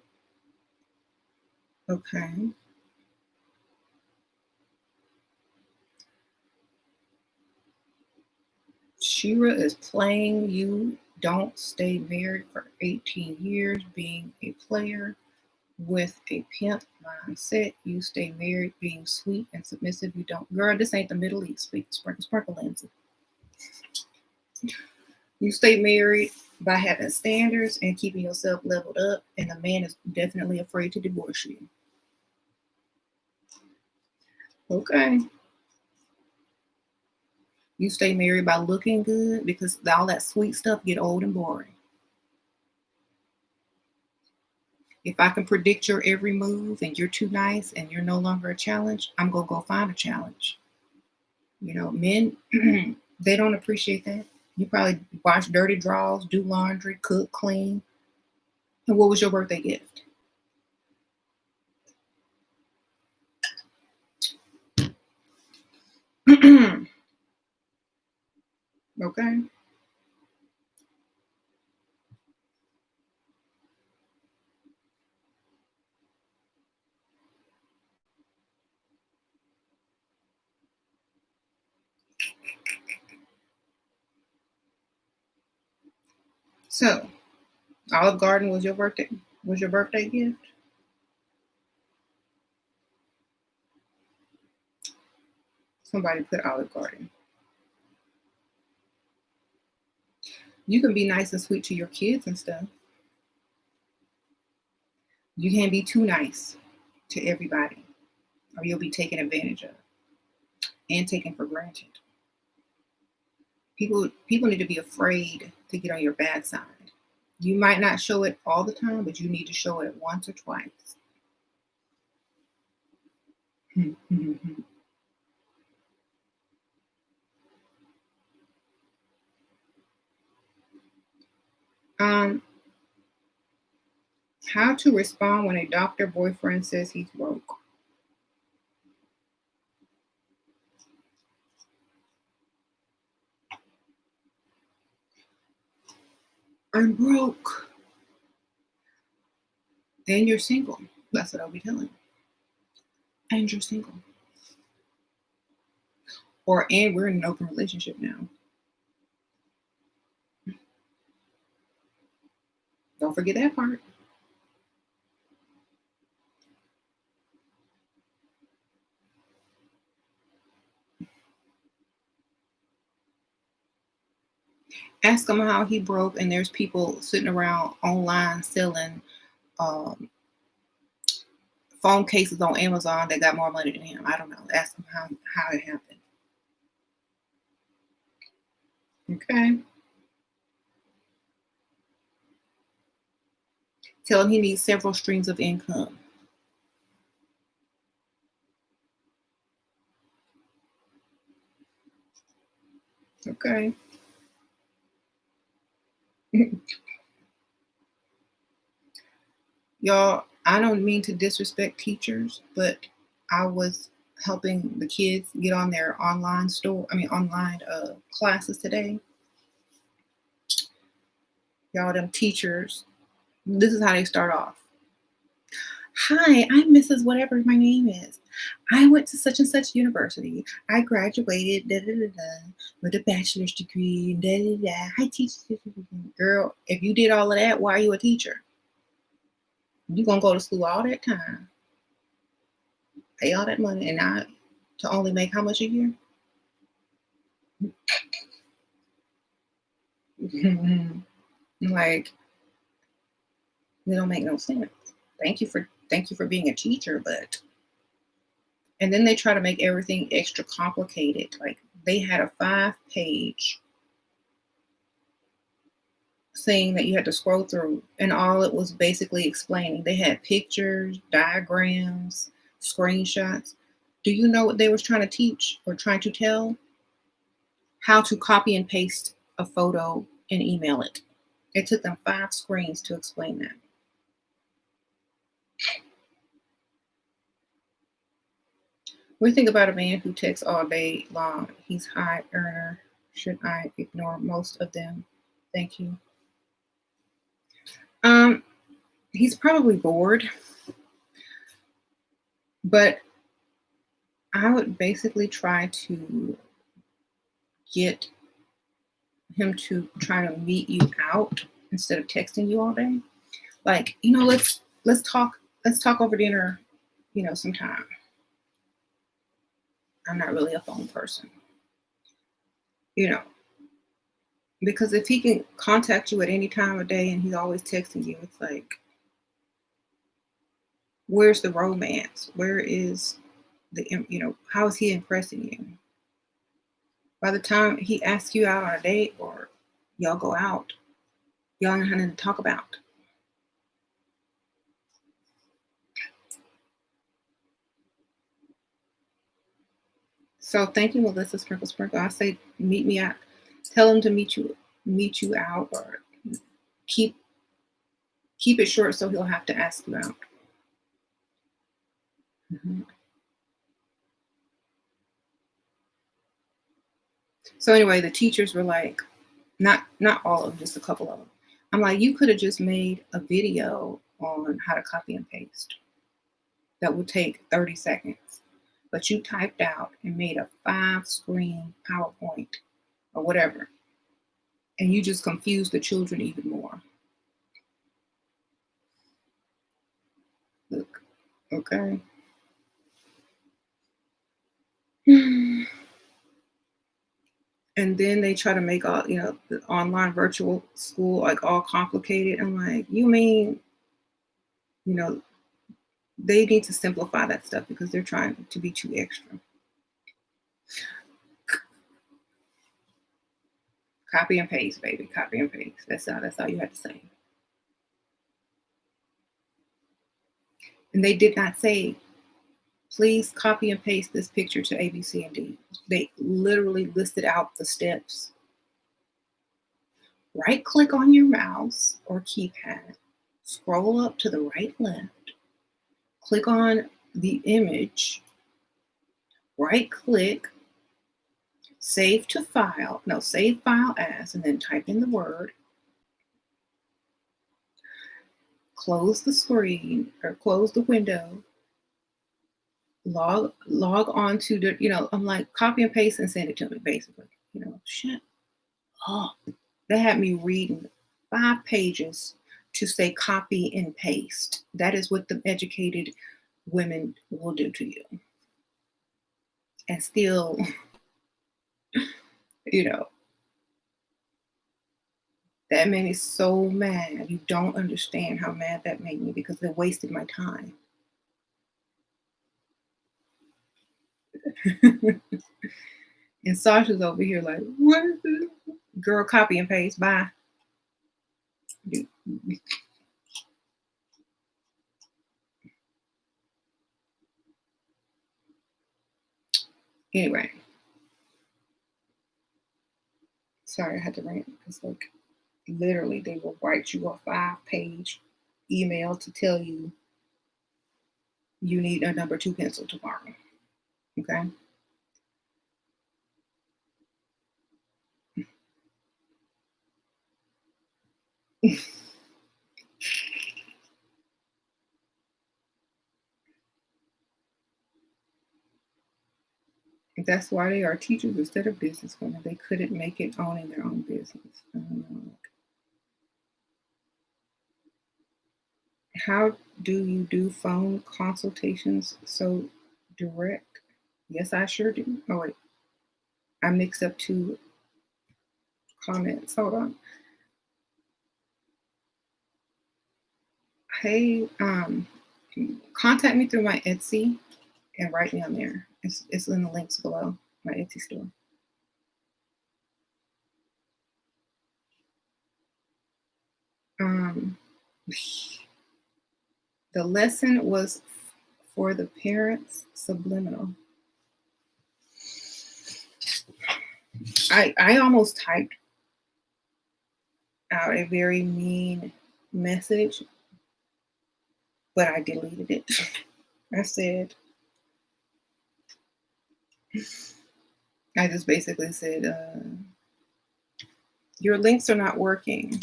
Okay. Shira is playing you. Don't stay married for 18 years being a player with a pimp mindset. You stay married being sweet and submissive. You don't. Girl, this ain't the Middle East. Sprinkle lenses. You stay married by having standards and keeping yourself leveled up, and the man is definitely afraid to divorce you. Okay. You stay married by looking good because all that sweet stuff get old and boring. If I can predict your every move and you're too nice and you're no longer a challenge, I'm going to go find a challenge. Men, they don't appreciate that. You probably wash dirty drawers, do laundry, cook, clean. And what was your birthday gift? Okay. So, Olive Garden was your birthday gift? Somebody put Olive Garden. You can be nice and sweet to your kids and stuff. You can't be too nice to everybody, or you'll be taken advantage of and taken for granted. People need to be afraid to get on your bad side. You might not show it all the time, but you need to show it once or twice. um, how to respond when a doctor boyfriend says he's broke. I'm broke. And you're single. That's what I'll be telling you. And you're single. Or and we're in an open relationship now. Don't forget that part. Ask him how he broke, and there's people sitting around online selling um, phone cases on Amazon that got more money than him. I don't know. Ask him how it happened. Okay. Tell him he needs several streams of income. Okay. Y'all, I don't mean to disrespect teachers, but I was helping the kids get on their online classes today. Y'all, them teachers, this is how they start off. Hi, I'm Mrs. Whatever my name is. I went to such and such university. I graduated with a bachelor's degree. I teach. Girl, if you did all of that, why are you a teacher? You're going to go to school all that time, pay all that money, and not to only make how much a year? Like, it don't make no sense. Thank you for being a teacher, but and then they try to make everything extra complicated. Like they had a 5-page thing that you had to scroll through, and all it was basically explaining. They had pictures, diagrams, screenshots. Do you know what they was trying to teach or trying to tell? How to copy and paste a photo and email it. It took them 5 screens to explain that. What do you think about a man who texts all day long? He's high earner. Should I ignore most of them? Thank you. Um, he's probably bored, but I would basically try to get him to try to meet you out instead of texting you all day. Like, let's talk over dinner, sometime. I'm not really a phone person, you know, because if he can contact you at any time of day and he's always texting you, it's like, where's the romance? Where is how is he impressing you? By the time he asks you out on a date or y'all go out, y'all don't have nothing to talk about. So thank you, Melissa Sprinkle Sprinkle. I say meet me out. Tell him to meet you out, or keep keep it short so he'll have to ask you out. Mhm. So anyway, the teachers were like, not all of them, just a couple of them. I'm like, you could have just made a video on how to copy and paste. That would take 30 seconds. But you typed out and made a 5-screen PowerPoint or whatever. And you just confused the children even more. Look, okay. And then they try to make all, the online virtual school like all complicated. I'm like, you mean, you know, they need to simplify that stuff because they're trying to be too extra. Copy and paste, baby. Copy and paste. That's all you have to say. And they did not say, please copy and paste this picture to A, B, C, and D. They literally listed out the steps. Right click on your mouse or keypad, scroll up to the right left, click on the image, right click, save to file, no, save file as, and then type in the word, close the screen or close the window, log on to the, I'm like, copy and paste and send it to me, basically. Shit. Oh, they had me reading 5 pages to say copy and paste. That is what the educated women will do to you. And still, that made me so mad. You don't understand how mad that made me because they wasted my time. And Sasha's over here like, what is this? Girl, copy and paste. Bye. Anyway. Sorry, I had to rant because, like, literally, they will write you a 5-page email to tell you you need a number 2 pencil tomorrow. Okay? That's why they are teachers instead of business women. They couldn't make it owning their own business. How do you do phone consultations so direct? Yes, I sure do. Oh, wait. I mixed up 2 comments. Hold on. Hey, contact me through my Etsy and write me on there. It's in the links below, my Etsy store. The lesson was for the parents, subliminal. I almost typed out a very mean message, but I deleted it. I said, I just basically said, your links are not working.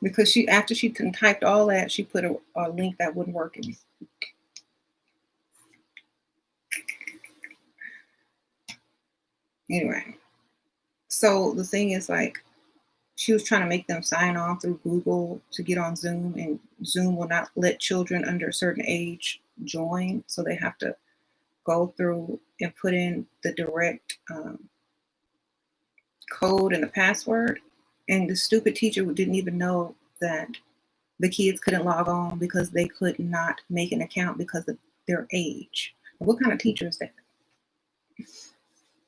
Because after she typed all that, she put a link that wouldn't work. Anyway, so the thing is, like, she was trying to make them sign on through Google to get on Zoom, and Zoom will not let children under a certain age join. So they have to go through and put in the direct code and the password. And the stupid teacher didn't even know that the kids couldn't log on because they could not make an account because of their age. What kind of teacher is that?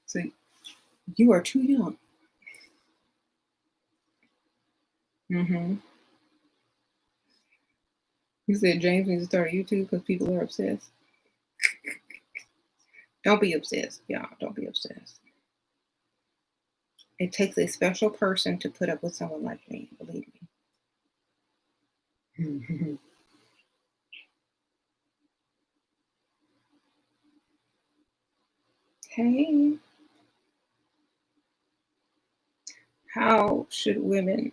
So you are too young. Mm-hmm. You said James needs to start a YouTube because people are obsessed. Don't be obsessed, y'all. Don't be obsessed. It takes a special person to put up with someone like me, believe me. Hey. How should women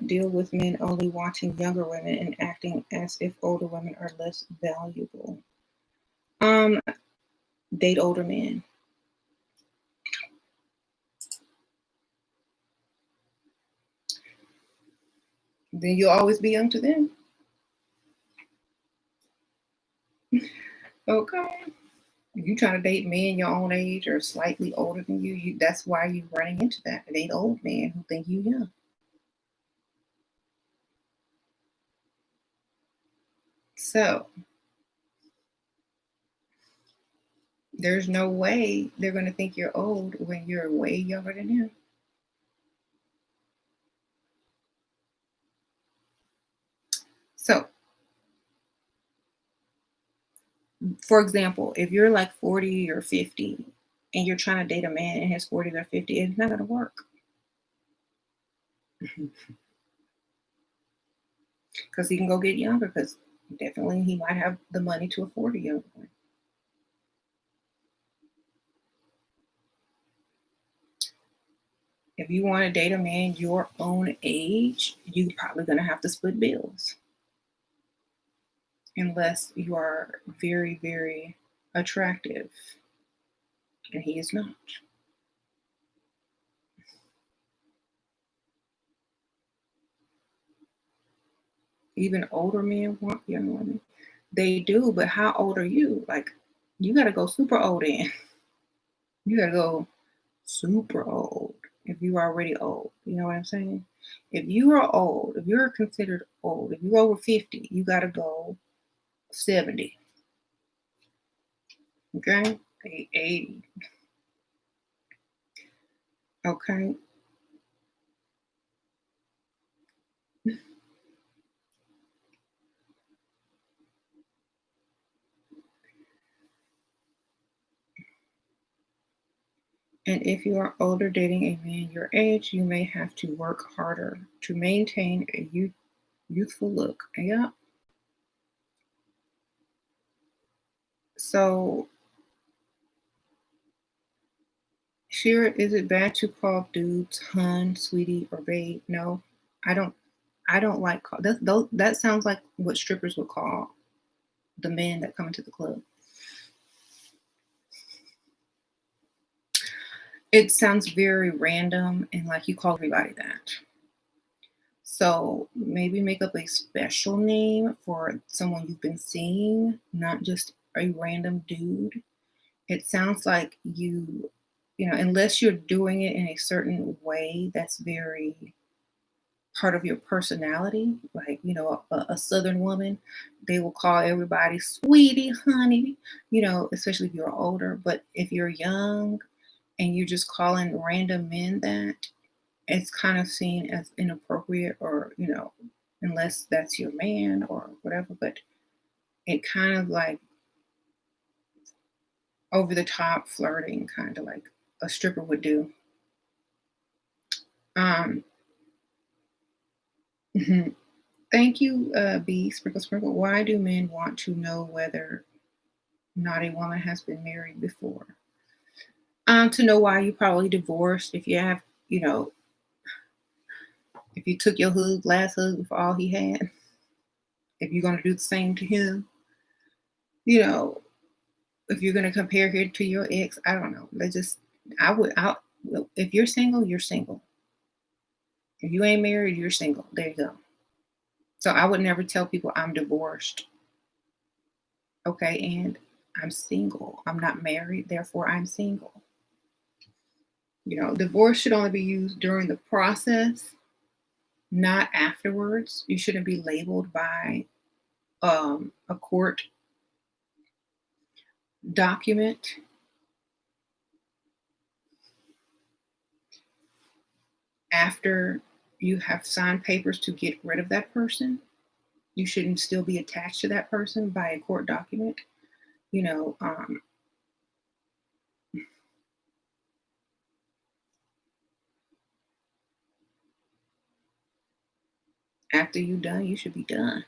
deal with men only watching younger women and acting as if older women are less valuable? Date older men. Then you'll always be young to them. Okay. If you trying to date men your own age or slightly older than you, that's why you're running into that. They old men who think you young. So there's no way they're going to think you're old when you're way younger than him. So, for example, if you're like 40 or 50 and you're trying to date a man in his 40s or 50, it's not going to work because he can go get younger because definitely he might have the money to afford a younger one. If you want to date a man your own age, you're probably going to have to split bills unless you are very, very attractive, and he is not. Even older men want young women. They do, but how old are you? Like, you got to go super old in. You got to go super old if you're already old. You know what I'm saying? If you are old, if you're considered old, if you're over 50, you got to go 70. Okay? 80. Okay? And if you are older dating a man your age, you may have to work harder to maintain a youthful look. Yeah. So, Shira, is it bad to call dudes hun, sweetie, or babe? No, I don't. I don't like that. Sounds like what strippers would call the men that come into the club. It sounds very random and like you call everybody that. So maybe make up a special name for someone you've been seeing, not just a random dude. It sounds like unless you're doing it in a certain way that's very part of your personality, like, a Southern woman, they will call everybody sweetie, honey, especially if you're older. But if you're young and you're just calling random men that, it's kind of seen as inappropriate or, unless that's your man or whatever. But it kind of like over the top flirting, kind of like a stripper would do. Um, Thank you, B. Sprinkle Sprinkle. Why do men want to know whether not a woman has been married before? To know why you probably divorced. If you have, if you took your last husband for all he had, if you're going to do the same to him, you know, if you're going to compare him to your ex, I don't know. If you're single, you're single. If you ain't married, you're single. There you go. So I would never tell people I'm divorced. Okay. And I'm single. I'm not married. Therefore, I'm single. Divorce should only be used during the process, not afterwards. You shouldn't be labeled by a court document after you have signed papers to get rid of that person. You shouldn't still be attached to that person by a court document. You know, um, After you're done, you should be done.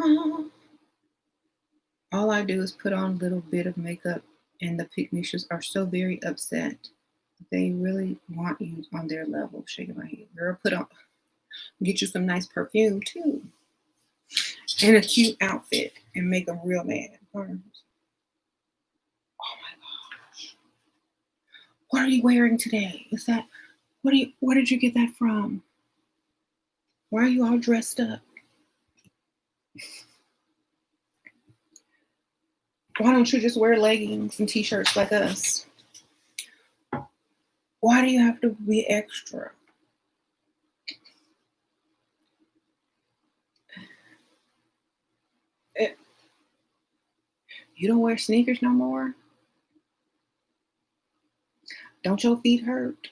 Oh, all I do is put on a little bit of makeup, and the picnics are so very upset. They really want you on their level. Shaking my head, girl. Get you some nice perfume too, and a cute outfit, and make them real mad. Oh my gosh, what are you wearing today? Is that where did you get that from? Why are you all dressed up? Why don't you just wear leggings and t-shirts like us? Why do you have to be extra? You don't wear sneakers no more? Don't your feet hurt?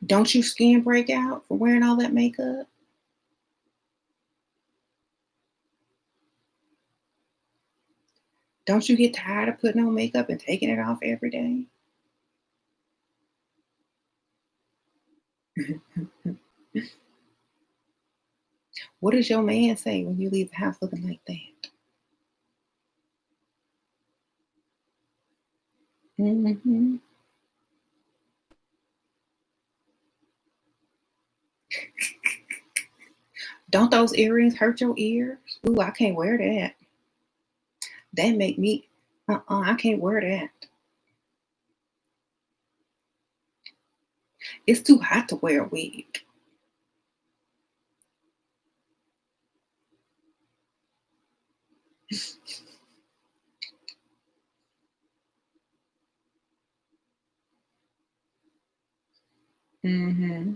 Don't your skin break out for wearing all that makeup? Don't you get tired of putting on makeup and taking it off every day? What does your man say when you leave the house looking like that? Mm-hmm. Don't those earrings hurt your ears? Ooh, I can't wear that. That make me, I can't wear that. It's too hot to wear a wig. Mm-hmm.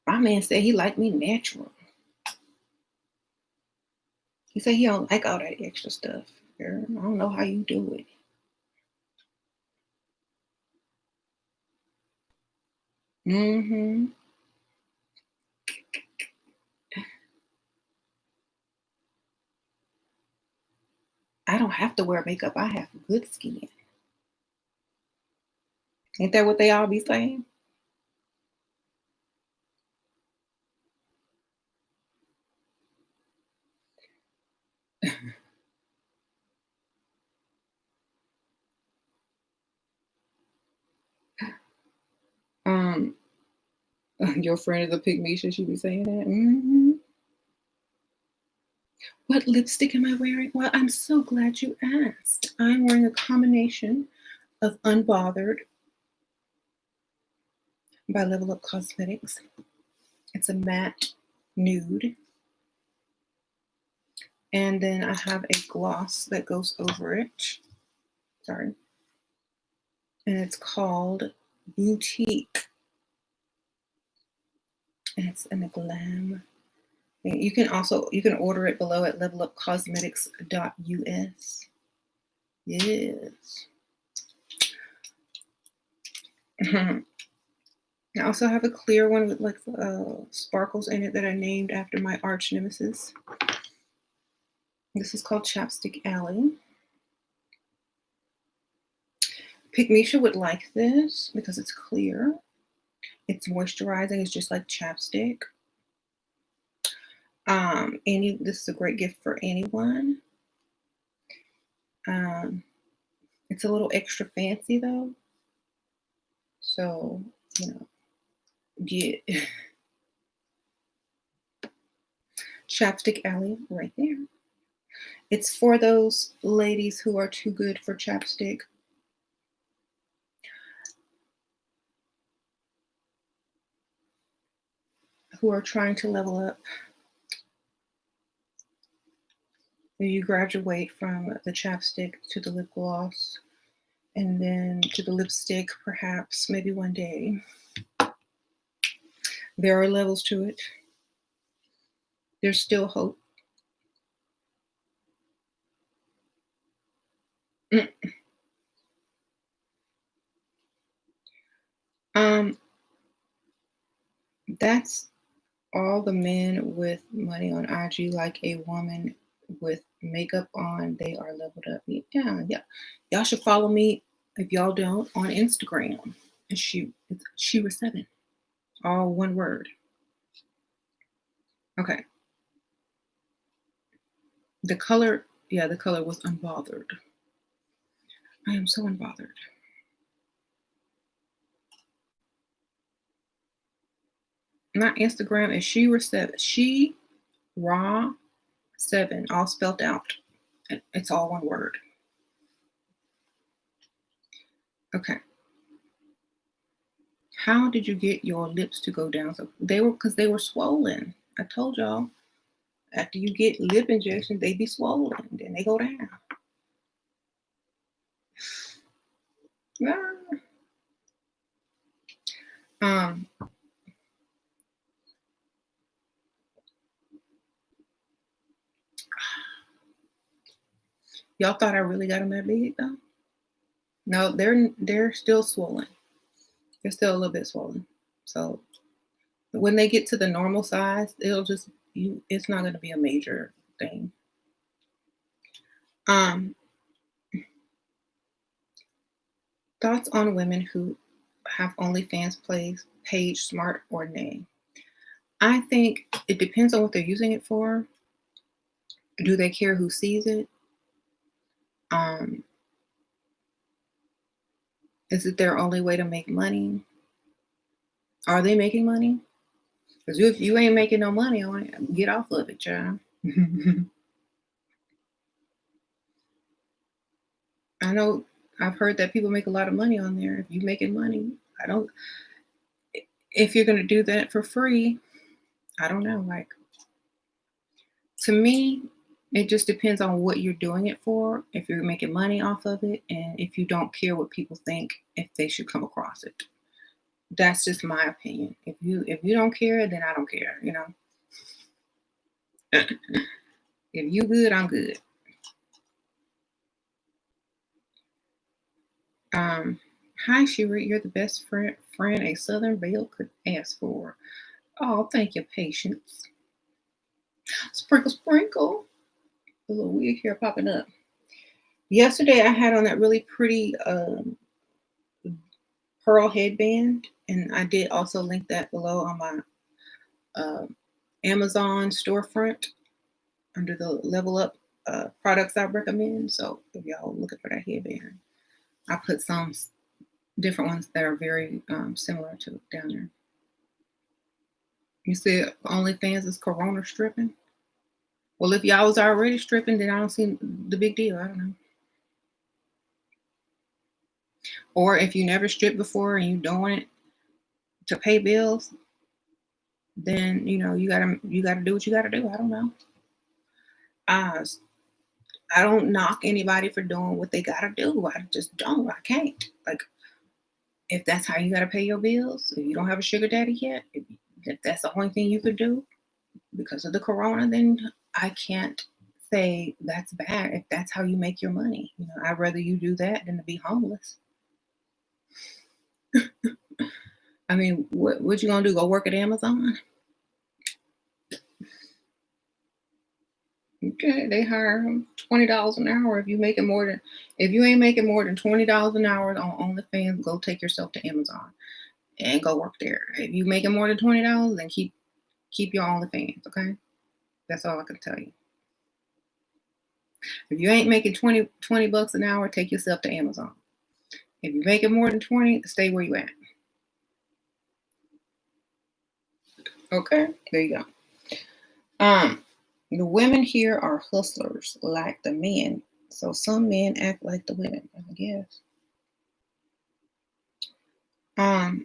My man said he liked me natural. He said he don't like all that extra stuff. Girl, I don't know how you do it. Mm-hmm. I don't have to wear makeup. I have good skin. Ain't that what they all be saying? Um, your friend is a pygmy. Should she be saying that? Mm-hmm. What lipstick am I wearing? Well, I'm so glad you asked. I'm wearing a combination of Unbothered by Level Up Cosmetics. It's a matte nude. And then I have a gloss that goes over it. Sorry. And it's called Boutique. And it's in a glam. And you can order it below at levelupcosmetics.us. Yes. I also have a clear one with like sparkles in it that I named after my arch nemesis. This is called Chapstick Alley. Pygmisha would like this because it's clear. It's moisturizing. It's just like chapstick. This is a great gift for anyone. It's a little extra fancy though. So, yeah. Chapstick Alley right there. It's for those ladies who are too good for chapstick. Who are trying to level up. You graduate from the chapstick to the lip gloss and then to the lipstick, perhaps, maybe one day. There are levels to it. There's still hope. That's all the men with money on IG, like a woman with makeup on, they are leveled up. Yeah. Y'all should follow me if y'all don't on Instagram. It's SheRaSeven. All one word. Okay. The color was Unbothered. I am so unbothered. My Instagram is SheRaSeven. SheRaSeven, all spelled out. It's all one word. Okay. How did you get your lips to go down? So because they were swollen. I told y'all, after you get lip injections, they be swollen, then they go down. Um, y'all thought I really got them that big though? No, they're still swollen. They're still a little bit swollen. So when they get to the normal size, it's not going to be a major thing. Thoughts on women who have OnlyFans page, smart or nay? I think it depends on what they're using it for. Do they care who sees it? Is it their only way to make money? Are they making money? Because if you ain't making no money on it, get off of it, child. I know I've heard that people make a lot of money on there. If you're making money, if you're going to do that for free, I don't know. Like, to me, it just depends on what you're doing it for. If you're making money off of it, and if you don't care what people think, if they should come across it. That's just my opinion. If you don't care, then I don't care, you know. If you good, I'm good. Hi Shira, you're the best friend a Southern Belle could ask for. Oh, thank you, patience. Sprinkle, sprinkle. A little wig here popping up. Yesterday I had on that really pretty pearl headband, and I did also link that below on my Amazon storefront under the level up products I recommend. So if y'all looking for that headband, I put some different ones that are very similar to down there. You said OnlyFans is Corona stripping. Well, if y'all was already stripping, then I don't see the big deal. I don't know. Or if you never stripped before and you doing it to pay bills, then you gotta do what you gotta do. I don't know. I don't knock anybody for doing what they gotta do. I just don't. I can't. Like, if that's how you gotta pay your bills, if you don't have a sugar daddy yet, if that's the only thing you could do because of the corona, then I can't say that's bad. If that's how you make your money, I'd rather you do that than to be homeless. I mean, what you gonna do? Go work at Amazon? Okay, they hire $20 an hour. If you ain't making more than $20 an hour on OnlyFans, go take yourself to Amazon and go work there. If you making more than $20, then keep your OnlyFans. Okay, that's all I can tell you. If you ain't making 20 bucks an hour, take yourself to Amazon. If you're making more than 20, stay where you at. Okay, there you go. The women here are hustlers like the men. So some men act like the women, I guess. I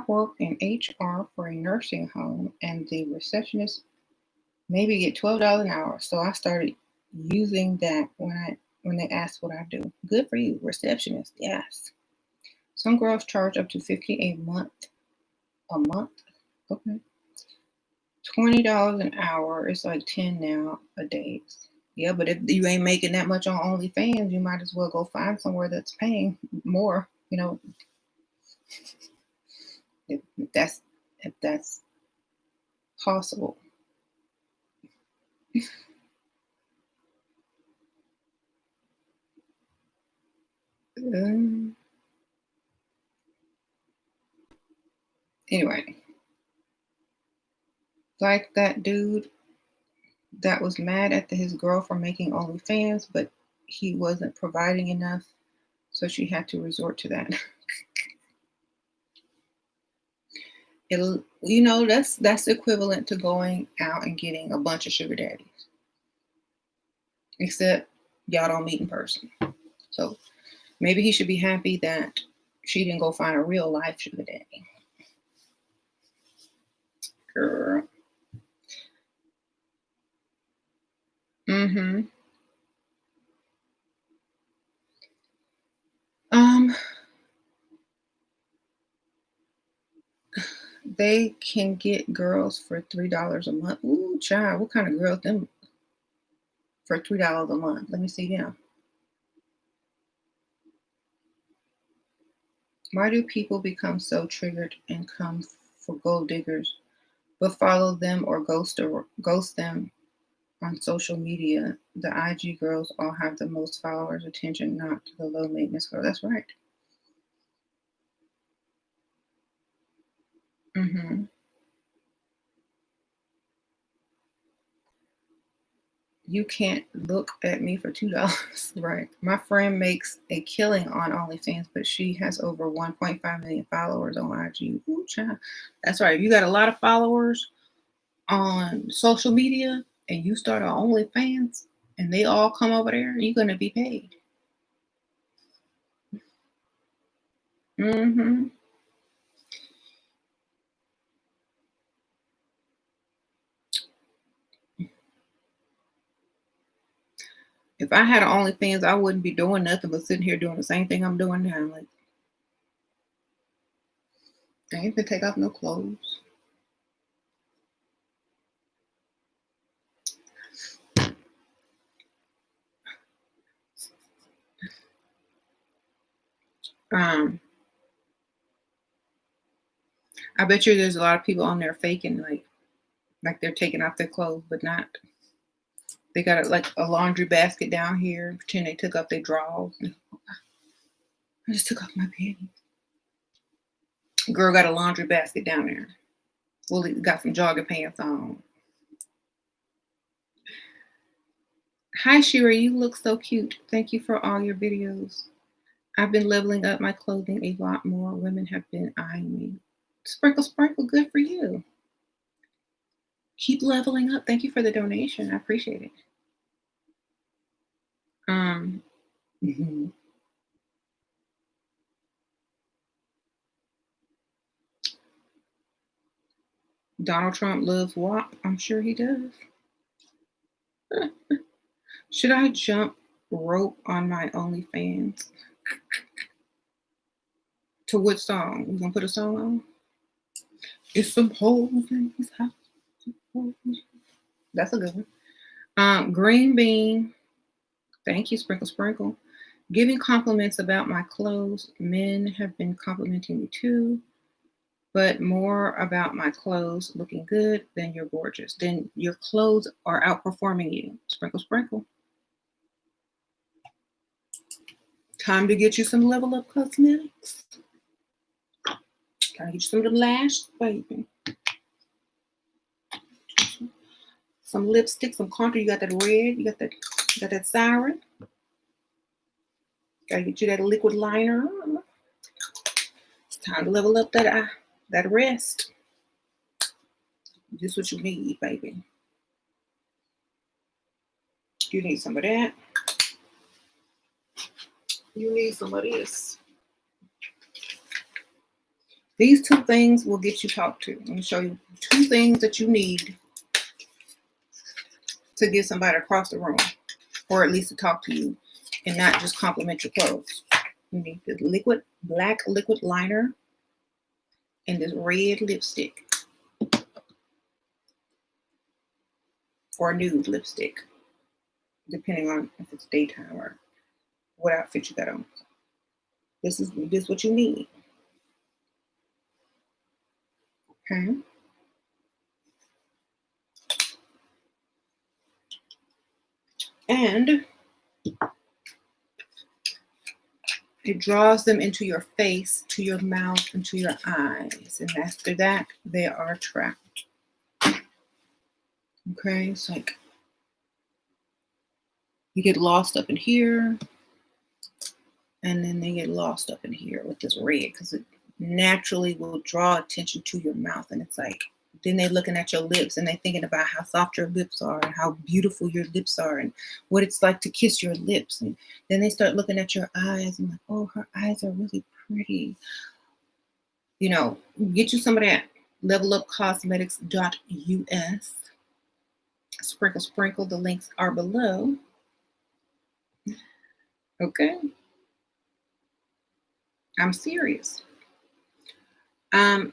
work in HR for a nursing home, and the receptionist maybe get $12 an hour. So I started using that when they asked what I do. Good for you, receptionist. Yes. Some girls charge up to $50 a month. A month? Okay. $20 an hour. It's like 10 nowadays. Yeah, but if you ain't making that much on OnlyFans, you might as well go find somewhere that's paying more. If that's possible. Anyway, like that dude that was mad at his girl for making OnlyFans, but he wasn't providing enough, so she had to resort to that. That's equivalent to going out and getting a bunch of sugar daddies, except y'all don't meet in person. So maybe he should be happy that She didn't go find a real life sugar daddy. Girl. Mm-hmm. They can get girls for $3 a month. Ooh, child, what kind of girls them for $3 a month? Let me see them. Why do people become so triggered and come for gold diggers, but follow them or ghost them on social media? The IG girls all have the most followers, attention, not the low maintenance girl. That's right. Mm-hmm. You can't look at me for $2. Right. My friend makes a killing on OnlyFans, but she has over 1.5 million followers on IG. Ooh, child. That's right. If you got a lot of followers on social media and you start an OnlyFans and they all come over there, you're gonna be paid. Mm-hmm. If I had an OnlyFans, I wouldn't be doing nothing but sitting here doing the same thing I'm doing now. Like, I ain't gonna take off no clothes. Um, I bet you there's a lot of people on there faking like they're taking off their clothes, but not. They got like a laundry basket down here, pretend they took off their drawers. I just took off my panties. Girl got a laundry basket down there. Well, got some jogging pants on. Hi, Shira, you look so cute. Thank you for all your videos. I've been leveling up my clothing a lot more. Women have been eyeing me. Sprinkle, sprinkle, good for you. Keep leveling up. Thank you for the donation. I appreciate it. Mhm. Donald Trump loves WAP. I'm sure he does. Should I jump rope on my OnlyFans? To what song? We gonna put a song on? It's some holes in his house. That's a good one. Green bean. Thank you, sprinkle sprinkle. Giving compliments about my clothes. Men have been complimenting me too, but more about my clothes looking good than you're gorgeous. Then your clothes are outperforming you. Sprinkle sprinkle. Time to get you some level up cosmetics. Gotta get you some of the lash, baby. Some lipstick, some contour. You got that red. You got that siren. Gotta get you that liquid liner. It's time to level up that rest. This is what you need, baby. You need some of that. You need some of this. These two things will get you talked to. Let me show you two things that you need to get somebody across the room, or at least to talk to you and not just compliment your clothes. You need the black liquid liner and this red lipstick or nude lipstick, depending on if it's daytime or what outfit you got on. This is what you need. Okay. And it draws them into your face, to your mouth, and to your eyes. And after that, they are trapped. Okay, it's like you get lost up in here, and then they get lost up in here with this red because it naturally will draw attention to your mouth. And it's like, then they're looking at your lips and they're thinking about how soft your lips are and how beautiful your lips are and what it's like to kiss your lips. And then they start looking at your eyes and like, oh, her eyes are really pretty. You know, get you some of that levelupcosmetics.us. Sprinkle, sprinkle. The links are below. Okay. I'm serious. Um,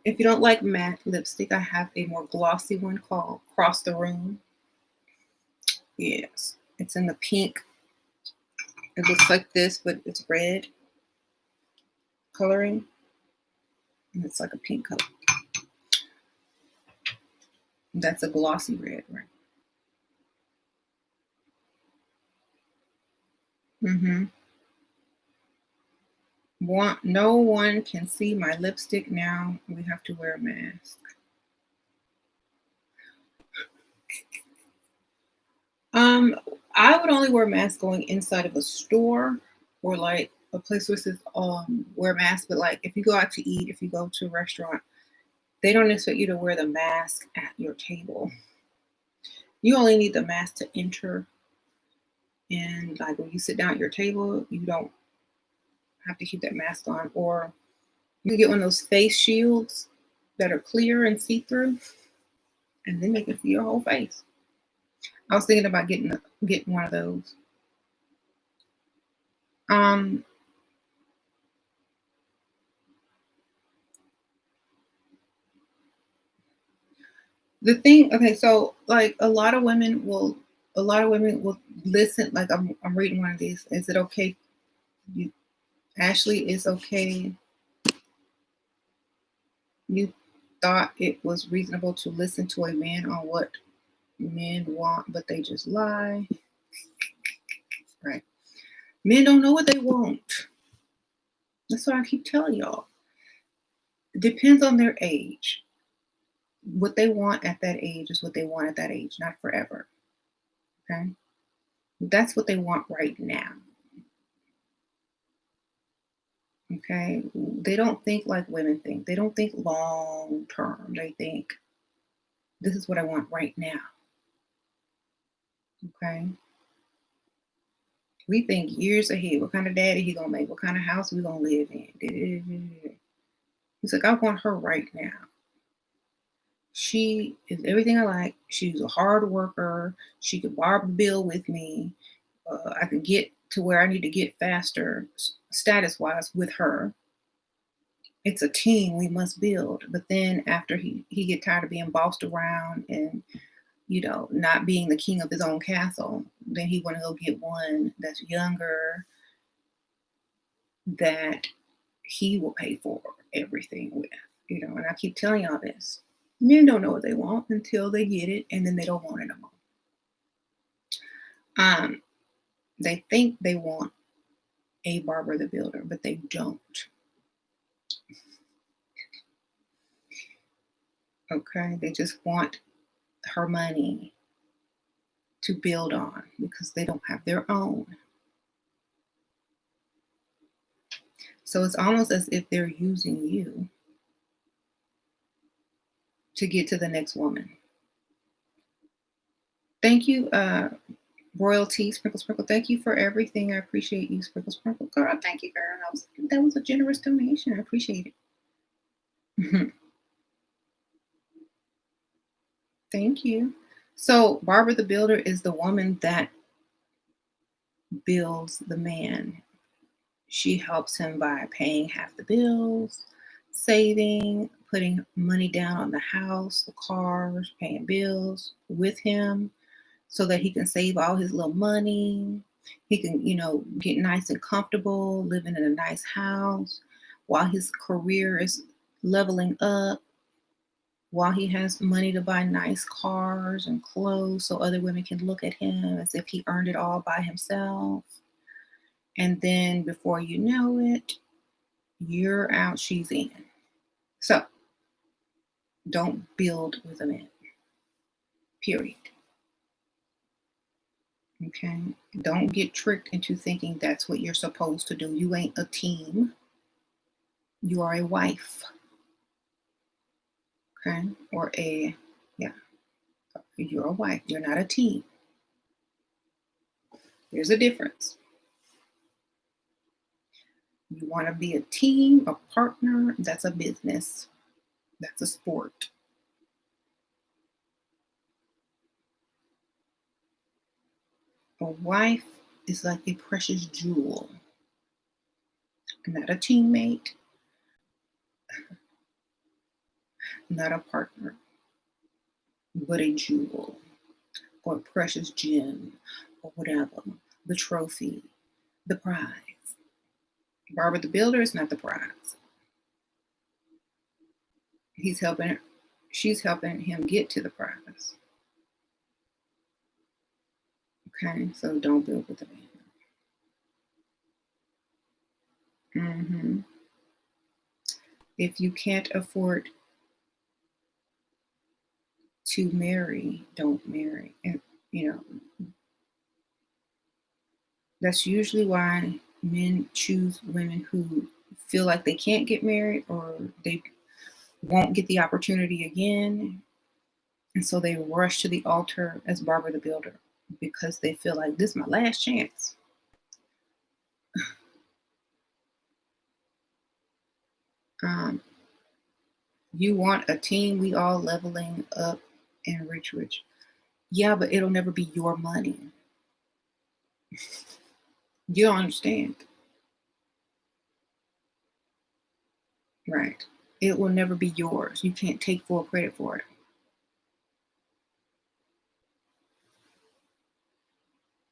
if you don't like matte lipstick, I have a more glossy one called Cross the Room. Yes. It's in the pink. It looks like this, but it's red coloring. And it's like a pink color. That's a glossy red, right? Mm-hmm. No one can see my lipstick now. We have to wear a mask. I would only wear a mask going inside of a store or like a place where it says wear a mask. But like if you go out to eat, if you go to a restaurant, they don't expect you to wear the mask at your table. You only need the mask to enter. And like when you sit down at your table, you don't have to keep that mask on. Or you get one of those face shields that are clear and see-through, and then they can see your whole face. I was thinking about getting one of those. The thing, okay, so like a lot of women will listen. Like I'm reading one of these. Is it okay? You, Ashley, is okay. You thought it was reasonable to listen to a man on what men want, but they just lie. Right? Men don't know what they want. That's what I keep telling y'all. It depends on their age. What they want at that age is what they want at that age, not forever. Okay? That's what they want right now. Okay? They don't think like women think. They don't think long term. They think, this is what I want right now. Okay? We think years ahead. What kind of daddy he gonna make? What kind of house we gonna live in? He's like, I want her right now. She is everything I like. She's a hard worker. She could borrow the bill with me. I can get to where I need to get faster, status wise, with her. It's a team we must build. But then after he get tired of being bossed around and not being the king of his own castle, then he want to go get one that's younger, that he will pay for everything with. And I keep telling y'all this. Men don't know what they want until they get it, and then they don't want it no more. They think they want a Barbara the Builder, but they don't. Okay, they just want her money to build on because they don't have their own. So it's almost as if they're using you to get to the next woman. Thank you, Royalty, Sprinkle Sprinkle. Thank you for everything. I appreciate you, Sprinkle Sprinkle. Girl, thank you, girl. That was a generous donation. I appreciate it. Thank you. So Barbara the Builder is the woman that builds the man. She helps him by paying half the bills, saving, putting money down on the house, the cars, paying bills with him so that he can save all his little money. He can, get nice and comfortable, living in a nice house while his career is leveling up, while he has money to buy nice cars and clothes so other women can look at him as if he earned it all by himself. And then before you know it, you're out, she's in. So don't build with a man. Period. Okay? Don't get tricked into thinking that's what you're supposed to do. You ain't a team. You are a wife. Okay? You're a wife. You're not a team. There's a difference. You want to be a team, a partner, that's a business. That's a sport. A wife is like a precious jewel, not a teammate, not a partner, but a jewel or a precious gem or whatever, the trophy, the prize. Barbara the Builder is not the prize. She's helping him get to the prize. Okay, so don't build with the man. If you can't afford to marry, don't marry. And, that's usually why men choose women who feel like they can't get married or they won't get the opportunity again. And so they rush to the altar as Barbara the Builder because they feel like this is my last chance. You want a team, we all leveling up and rich. Yeah, but it'll never be your money. You don't understand. Right. It will never be yours. You can't take full credit for it.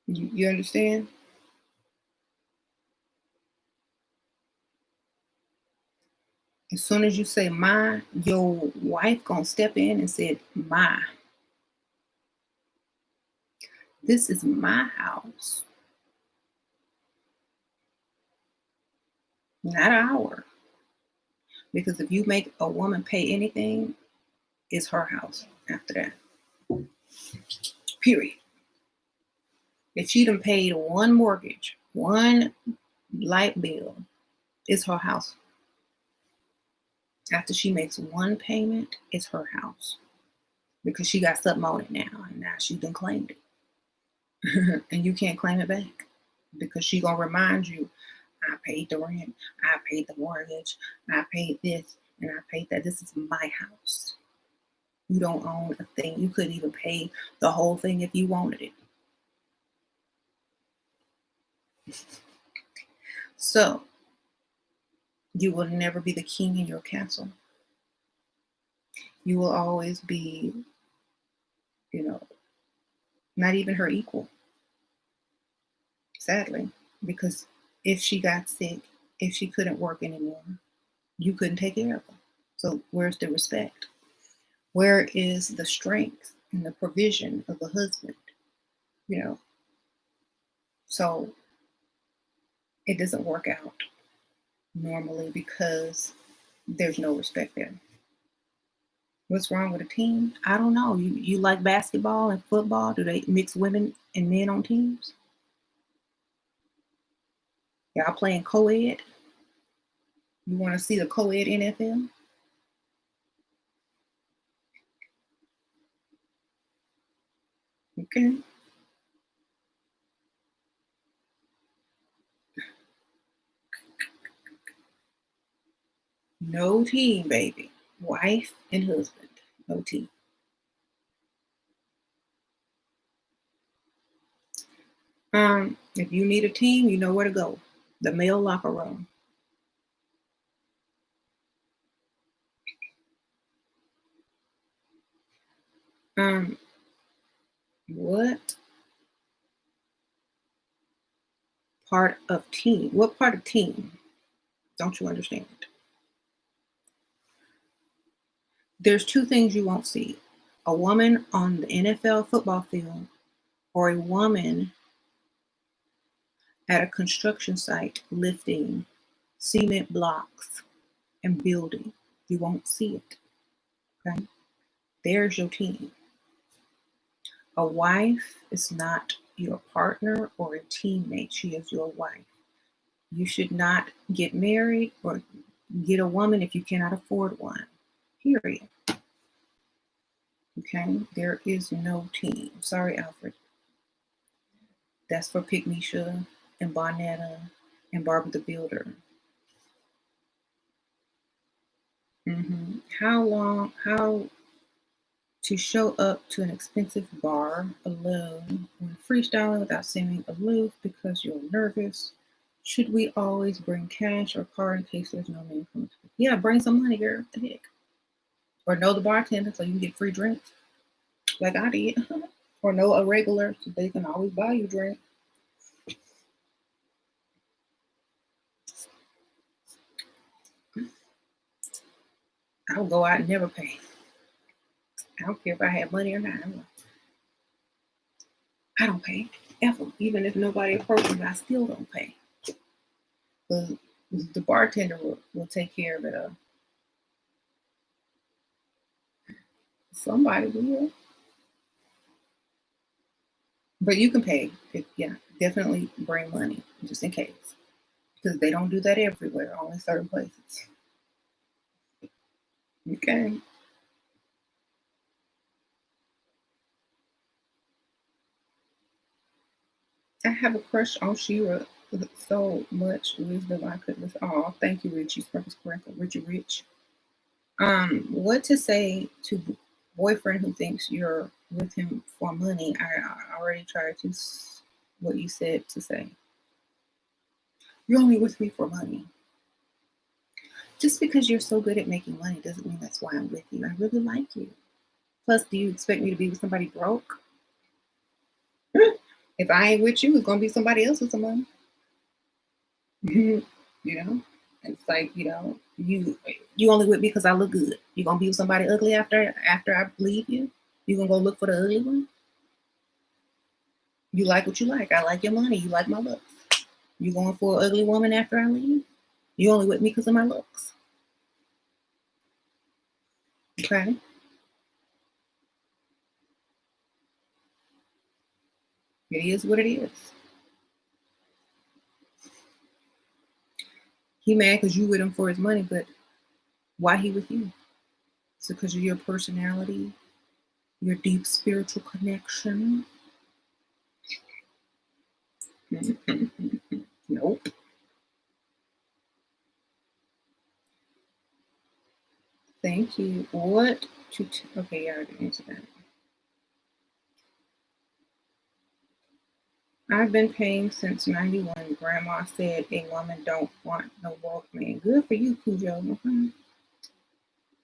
You understand? As soon as you say my, your wife gonna step in and say my. This is my house, not our. Because if you make a woman pay anything, it's her house after that. Period. If she done paid one mortgage, one light bill, it's her house. After she makes one payment, it's her house. Because she got something on it now, and now she done claimed it. And you can't claim it back. Because she gonna remind you, I paid the rent, I paid the mortgage, I paid this, and I paid that. This is my house. You don't own a thing. You couldn't even pay the whole thing if you wanted it. So, you will never be the king in your castle. You will always be, not even her equal. Sadly, because if she got sick, if she couldn't work anymore, you couldn't take care of her. So, where's the respect? Where is the strength and the provision of the husband? So it doesn't work out normally because there's no respect there. What's wrong with a team? I don't know. You like basketball and football? Do they mix women and men on teams? Y'all playing co-ed? You want to see the co-ed NFL? Okay. No team, baby. Wife and husband. No team. If you need a team, you know where to go. The male locker room. What part of team? What part of team don't you understand? There's two things you won't see. A woman on the NFL football field or a woman at a construction site lifting cement blocks and building. You won't see it. Okay? There's your team. A wife is not your partner or a teammate. She is your wife. You should not get married or get a woman if you cannot afford one. Period. Okay? There is no team. Sorry, Alfred. That's for Pygmisha and Bonetta and Barbara the Builder. How to show up to an expensive bar alone when freestyling without seeming aloof because you're nervous. Should we always bring cash or card in case there's no man coming to? Yeah, bring some money, girl. What the heck? Or know the bartender so you can get free drinks, like I did. Or know a regular so they can always buy you drink. I'll go out and never pay. I don't care if I have money or not. I don't pay ever, even if nobody approaches me. I still don't pay. But the bartender will take care of it. Somebody will, but you can pay. Yeah, definitely bring money just in case, because they don't do that everywhere. Only certain places. Okay. I have a crush on Shira. With so much wisdom I could listen. Oh, thank you, Richie. Sprinkle, sprinkle, Richie Rich. What to say to boyfriend who thinks you're with him for money? I already tried to what you said to say. You're only with me for money. Just because you're so good at making money doesn't mean that's why I'm with you. I really like you. Plus, do you expect me to be with somebody broke? If I ain't with you, it's gonna be somebody else with some money. You know? It's like, you only with me because I look good. You gonna be with somebody ugly after I leave you? You gonna go look for the ugly one? You like what you like. I like your money. You like my looks. You going for an ugly woman after I leave? You only with me because of my looks. Okay? It is what it is. He mad because you with him for his money, but why he with you? Is it because of your personality, your deep spiritual connection? Nope. Thank you. What to okay, yeah, I already answered that. I've been paying since 91. Grandma said a woman don't want no broke man. Good for you, Cujo. A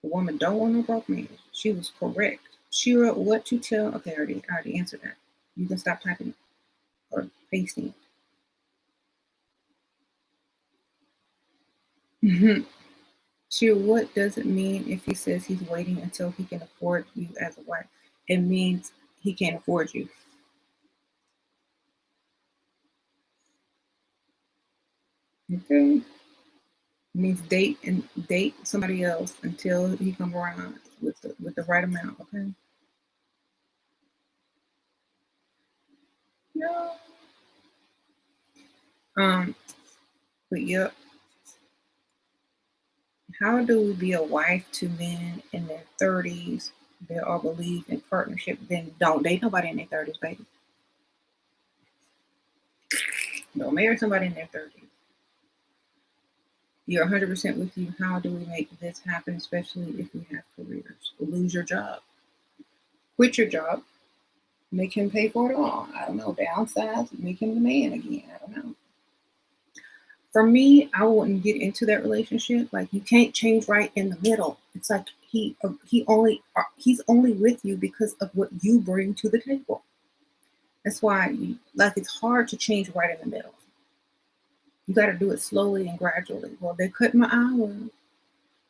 woman don't want no broke man. She was correct. Shira, what to tell? Okay, I already answered that. You can stop typing or pasting it. Shira, what does it mean if he says he's waiting until he can afford you as a wife? It means he can't afford you. Okay. It means date somebody else until he come around with the right amount. Okay. Yeah. Um. But yep. How do we be a wife to men in their 30s that all believe in partnership? Then don't date nobody in their 30s, baby. Don't marry somebody in their 30s. You're 100% with you. How do we make this happen, especially if we have careers? Lose your job. Quit your job. Make him pay for it all. I don't know. Downsize. Make him the man again. I don't know. For me, I wouldn't get into that relationship. Like you can't change right in the middle. It's like he's only with you because of what you bring to the table. That's why it's hard to change right in the middle. You got to do it slowly and gradually. Well, they're cutting my hours.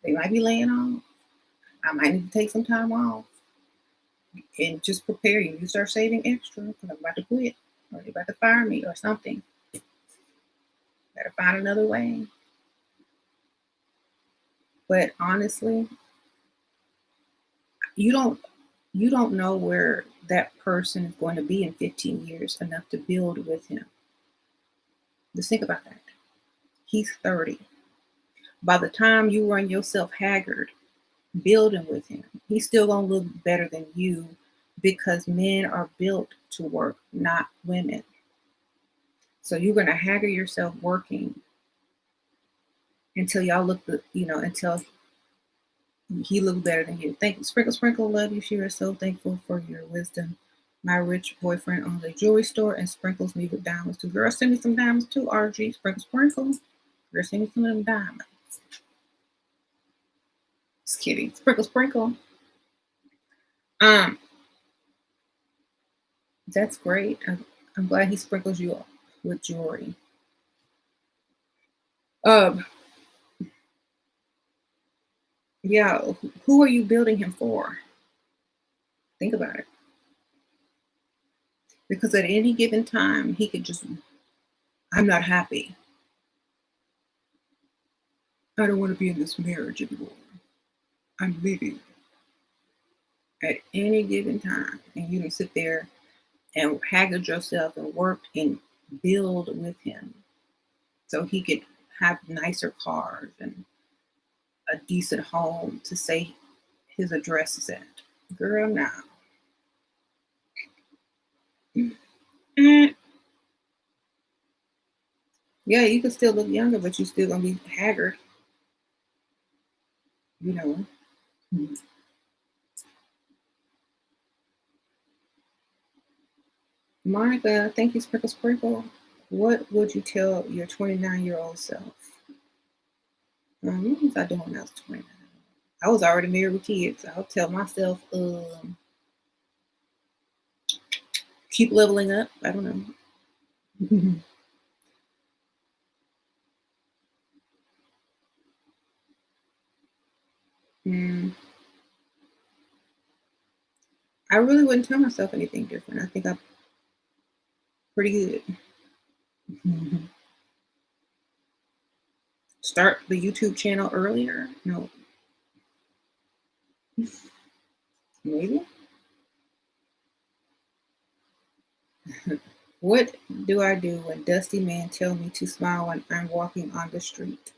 They might be laying off. I might need to take some time off and just prepare you. You start saving extra because I'm about to quit or they're about to fire me or something. Gotta find another way. But honestly, you don't you don't know where that person is going to be in 15 years enough to build with him. Just think about that. He's 30. By the time you run yourself haggard building with him, he's still gonna look better than you because men are built to work, not women. So you're gonna hagger yourself working until y'all look until He looked better than you. Thank you. Sprinkle, sprinkle, love you. She is so thankful for your wisdom. My rich boyfriend owns a jewelry store and sprinkles me with diamonds too. Girl, send me some diamonds too, RG. Sprinkle, sprinkle. Girl, send me some of them diamonds. Just kidding. Sprinkle, sprinkle. Um, that's great. I'm glad he sprinkles you up with jewelry. Um, yeah, who are you building him for? Think about it. Because at any given time, he could just, I'm not happy. I don't want to be in this marriage anymore. I'm leaving. At any given time. And you can sit there and haggard yourself and work and build with him so he could have nicer cars and a decent home to say his address is at. Girl, now. Mm, yeah, you can still look younger, but you're still gonna be haggard, you know. Monica, thank you, Sprinkle Sprinkle. What would you tell your 29-year-old self? What was I doing when I was 29? I was already married with kids. I'll tell myself, keep leveling up. I don't know. mm, I really wouldn't tell myself anything different. I think I'm pretty good. Start the YouTube channel earlier? No, maybe. What do I do when dusty men tell me to smile when I'm walking on the street?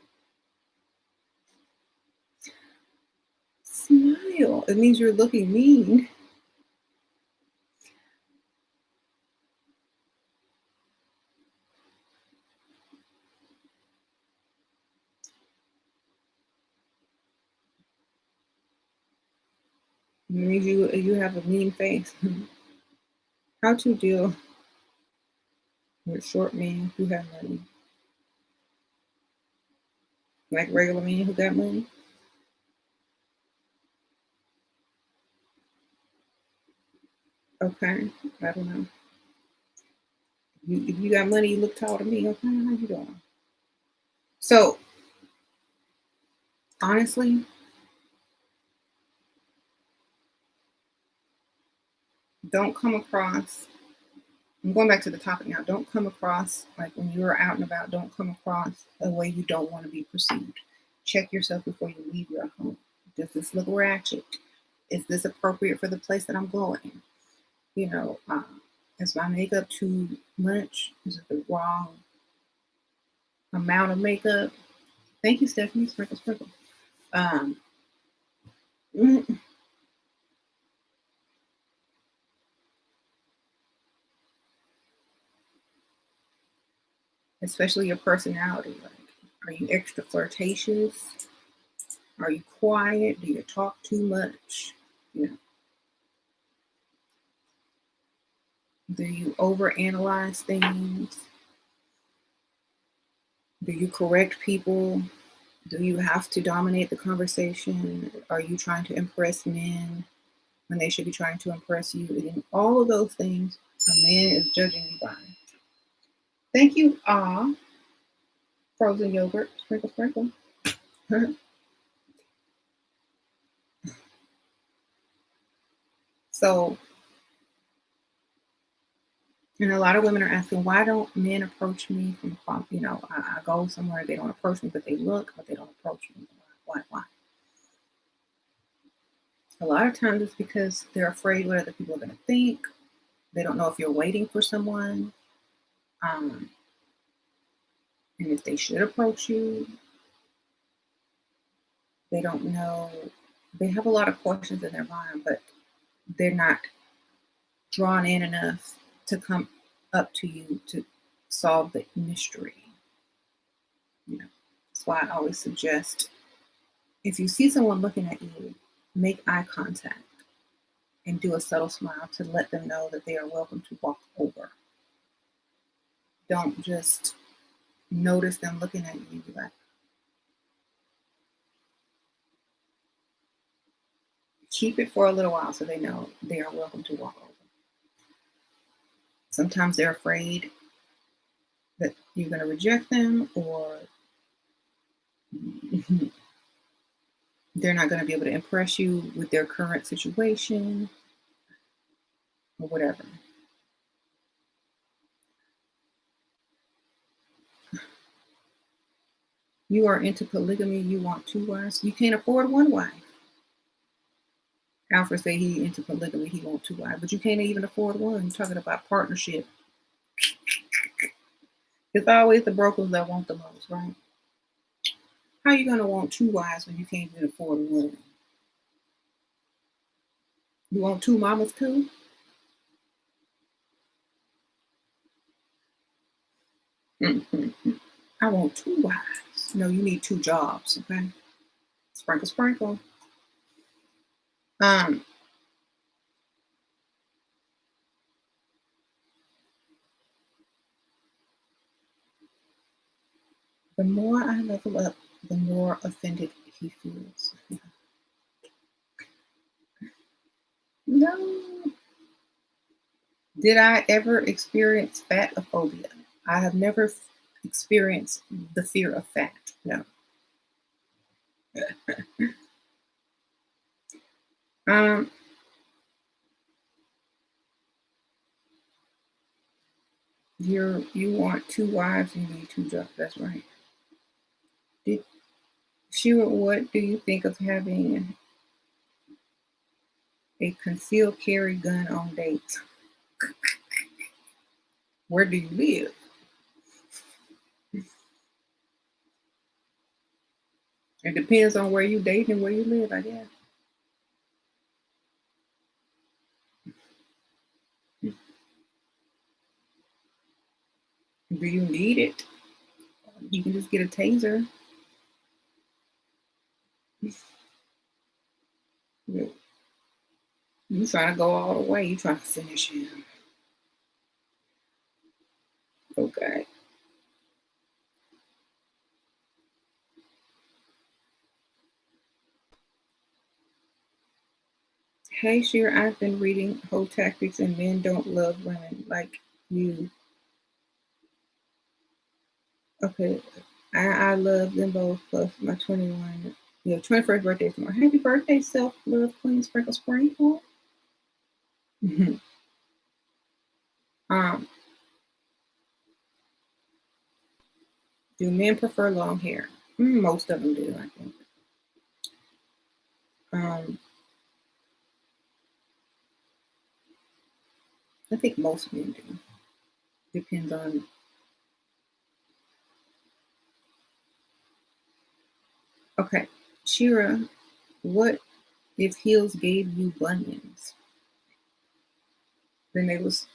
Smile. It means you're looking mean. It means you have a mean face. How to deal with short men who have money? Like regular men who got money? Okay. I don't know. If you got money, you look tall to me. Okay, how you doing? So honestly, don't come across. I'm going back to the topic now. Don't come across like when you're out and about. Don't come across a way you don't want to be perceived. Check yourself before you leave your home. Does this look ratchet? Is this appropriate for the place that I'm going? You know, is my makeup too much? Is it the wrong amount of makeup? Thank you, Stephanie. Sprinkle, sprinkle. Um, mm, especially your personality. Like, are you extra flirtatious? Are you quiet? Do you talk too much? You know, do you overanalyze things? Do you correct people? Do you have to dominate the conversation? Are you trying to impress men when they should be trying to impress you? And all of those things a man is judging you by. Thank you, frozen yogurt. Sprinkle, sprinkle. So, and a lot of women are asking, why don't men approach me from, I go somewhere, they don't approach me, but they look, but they don't approach me. Why? A lot of times it's because they're afraid what other people are going to think. They don't know if you're waiting for someone. Um, and if they should approach you, they don't know. They have a lot of questions in their mind, but they're not drawn in enough to come up to you to solve the mystery. You know, that's why I always suggest If you see someone looking at you, make eye contact and do a subtle smile to let them know that they are welcome to walk over. Don't just notice them looking at you and be like, keep it for a little while so they know they are welcome to walk over. Sometimes they're afraid that you're going to reject them, or they're not going to be able to impress you with their current situation or whatever. You are into polygamy, you want 2 wives, you can't afford 1 wife. Alfred said he into polygamy, he want 2 wives, but you can't even afford 1. You're talking about partnership. It's always the brokers that want the most, right? How are you going to want 2 wives when you can't even afford 1? You want 2 mamas too? Mm-hmm. I want 2 wives. No, you need 2 jobs, okay? Sprinkle, sprinkle. Um, the more I level up, the more offended he feels. No. Did I ever experience fatophobia? I have never experienced the fear of fat. No. Um, you want 2 wives, you need 2 jobs. That's right. Did Sheila, what do you think of having a concealed carry gun on dates? Where do you live? It depends on where you date and where you live, I guess. Do you need it? You can just get a taser. You trying to go all the way. You trying to finish him. Okay. Hey, Sheer, I've been reading Whole Tactics and Men Don't Love Women Like You. Okay. I love them both plus my 21st birthday tomorrow. Happy birthday, self love queen sprinkle sprinkle. um, do men prefer long hair? Most of them do, I think. I think most men do. Depends on. Okay, Shira, what if heels gave you bunions? Then they was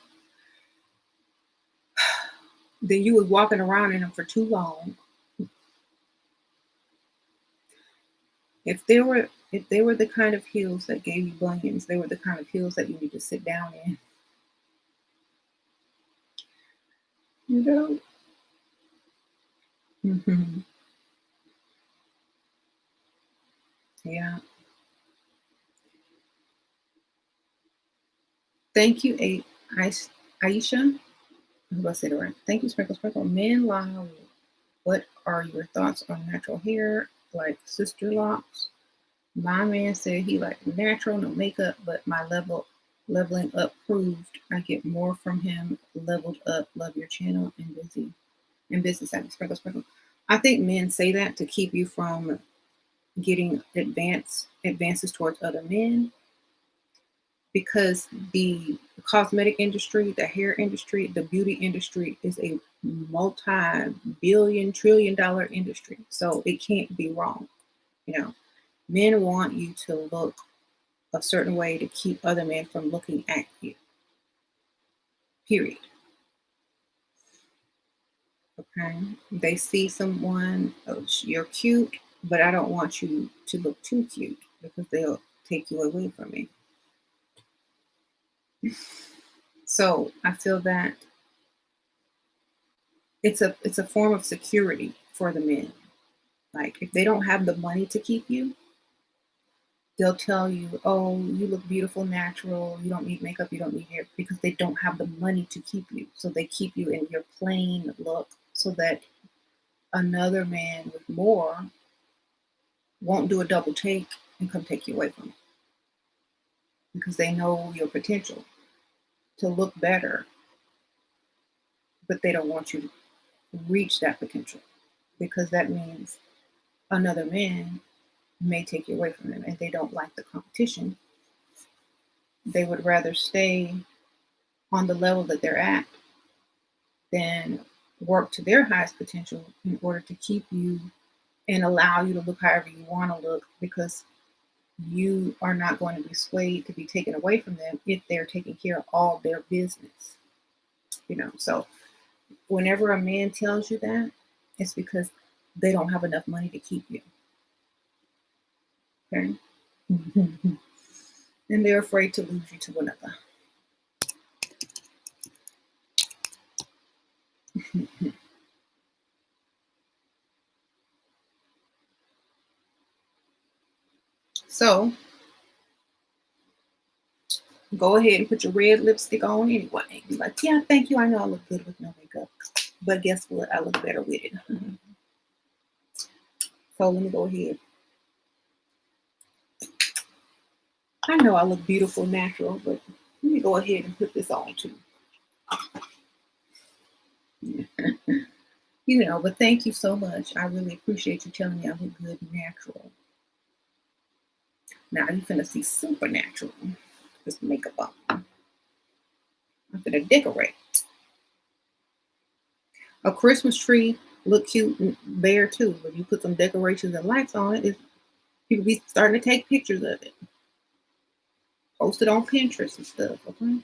then you was walking around in them for too long. If they were the kind of heels that gave you bunions, they were the kind of heels that you need to sit down in. You know? Mm-hmm. Yeah. Thank you, Aisha. I hope I said it right. Thank you, Sprinkle Sprinkle. Men lie. What are your thoughts on natural hair, like sister locks? My man said he liked natural, no makeup, but my leveling up proved I get more from him. Leveled up, love your channel and business having sprinkle sprinkle. I think men say that to keep you from getting advances towards other men, because the cosmetic industry, the hair industry, the beauty industry is a multi-billion trillion dollar industry. So it can't be wrong. You know, men want you to look a certain way to keep other men from looking at you. Period. Okay. They see someone, oh, you're cute. but I don't want you to look too cute because they'll take you away from me. So I feel that it's a form of security for the men. Like if they don't have the money to keep you, they'll tell you, "Oh, you look beautiful, natural. You don't need makeup. You don't need hair," because they don't have the money to keep you. So they keep you in your plain look, so that another man with more won't do a double take and come take you away from you because they know your potential to look better, but they don't want you to reach that potential because that means another man may take you away from them and they don't like the competition. They would rather stay on the level that they're at than work to their highest potential in order to keep you and allow you to look however you want to look because you are not going to be swayed to be taken away from them if they're taking care of all their business. So whenever a man tells you that, it's because they don't have enough money to keep you. Okay. And they're afraid to lose you to another. So go ahead and put your red lipstick on anyway. Be like, yeah, thank you. I know I look good with no makeup. But guess what? I look better with it. So let me go ahead. I know I look beautiful, natural, but let me go ahead and put this on too. But thank you so much. I really appreciate you telling me I look good and natural. Now you're finna see supernatural. This makeup on. I'm finna decorate. A Christmas tree look cute and bare too. If you put some decorations and lights on it, people be starting to take pictures of it. Post it on Pinterest and stuff, okay?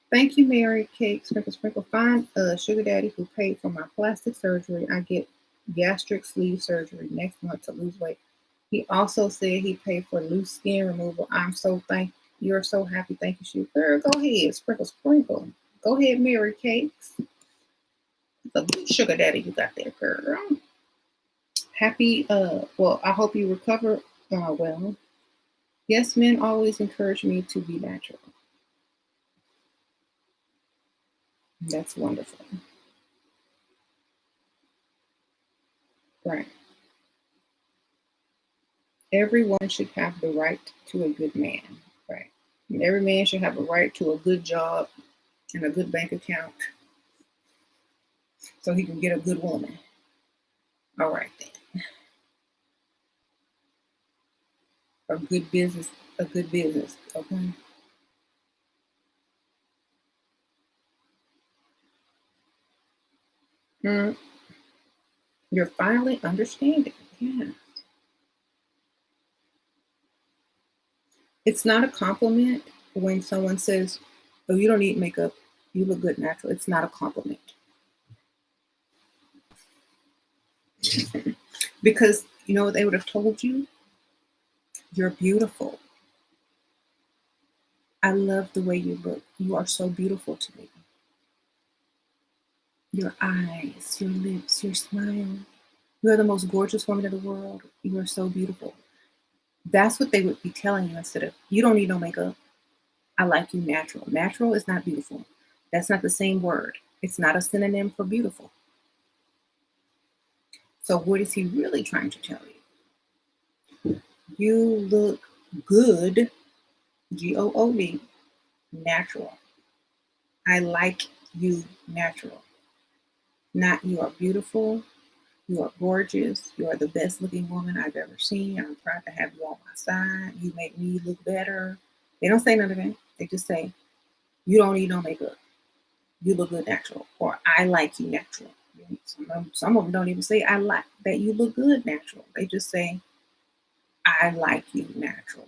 Thank you, Mary Cake Sprinkle Sprinkle. Find a sugar daddy who paid for my plastic surgery. I get gastric sleeve surgery next month to lose weight. He also said he paid for loose skin removal. You're so happy. Thank you, shoot. Girl, go ahead. Sprinkle Sprinkle. Go ahead, Mary Cakes. The good sugar daddy you got there, girl. Happy, well, I hope you recover well. Yes, men always encourage me to be natural. That's wonderful. Right. Everyone should have the right to a good man. Right. And every man should have a right to a good job and a good bank account so he can get a good woman. All right then. A good business, a good business. Okay. Mm, you're finally understanding. Yeah. It's not a compliment when someone says, "Oh, you don't need makeup. You look good natural." It's not a compliment because you know what they would have told you? You're beautiful. I love the way you look. You are so beautiful to me. Your eyes, your lips, your smile. You are the most gorgeous woman in the world. You are so beautiful. That's what they would be telling you instead of, you don't need no makeup. I like you natural. Natural is not beautiful. That's not the same word. It's not a synonym for beautiful. So what is he really trying to tell you? You look good, Good, natural. I like you natural. Not you are beautiful, you are gorgeous, you are the best looking woman I've ever seen. I'm proud to have you on my side. You make me look better. They don't say none of that. They just say, you don't need no makeup. You look good natural. Or I like you natural. Some of them don't even say I like that you look good natural. They just say, I like you natural.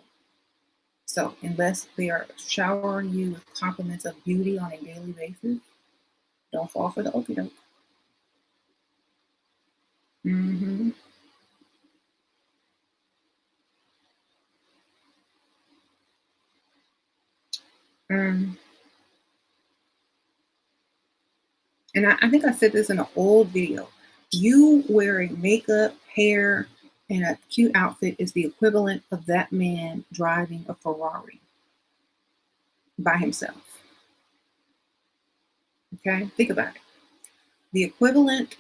So unless they are showering you with compliments of beauty on a daily basis, don't fall for the okie doke. Mm-hmm. Um, and I think I said this in an old video. You wearing makeup, hair, and a cute outfit is the equivalent of that man driving a Ferrari by himself. Okay? Think about it. The equivalent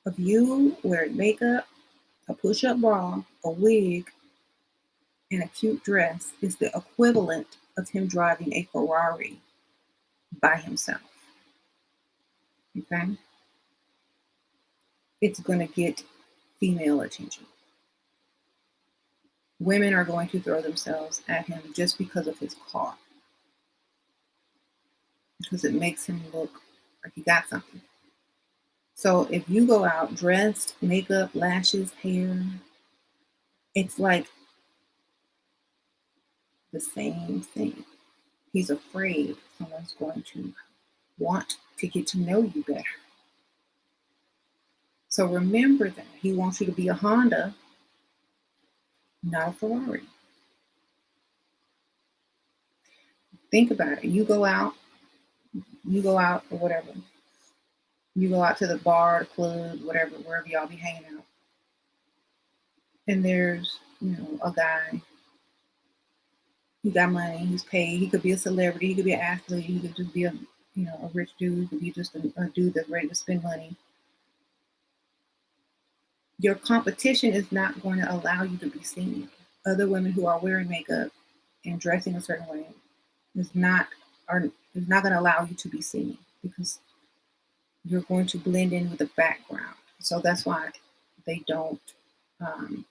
of you wearing makeup, a push-up bra, a wig, and a cute dress is the equivalent of him driving a Ferrari by himself. Okay? It's going to get female attention. Women are going to throw themselves at him just because of his car, because it makes him look like he got something. So if you go out dressed, makeup, lashes, hair, it's like the same thing. He's afraid someone's going to want to get to know you better. So remember that he wants you to be a Honda, not a Ferrari. Think about it. You go out or whatever. You go out to the bar, club, whatever, wherever y'all be hanging out. And there's, a guy. He got money. He's paid. He could be a celebrity. He could be an athlete. He could just be a rich dude. He could be just a dude that's ready to spend money. Your competition is not going to allow you to be seen. Other women who are wearing makeup and dressing a certain way is not going to allow you to be seen, because you're going to blend in with the background. So that's why they don't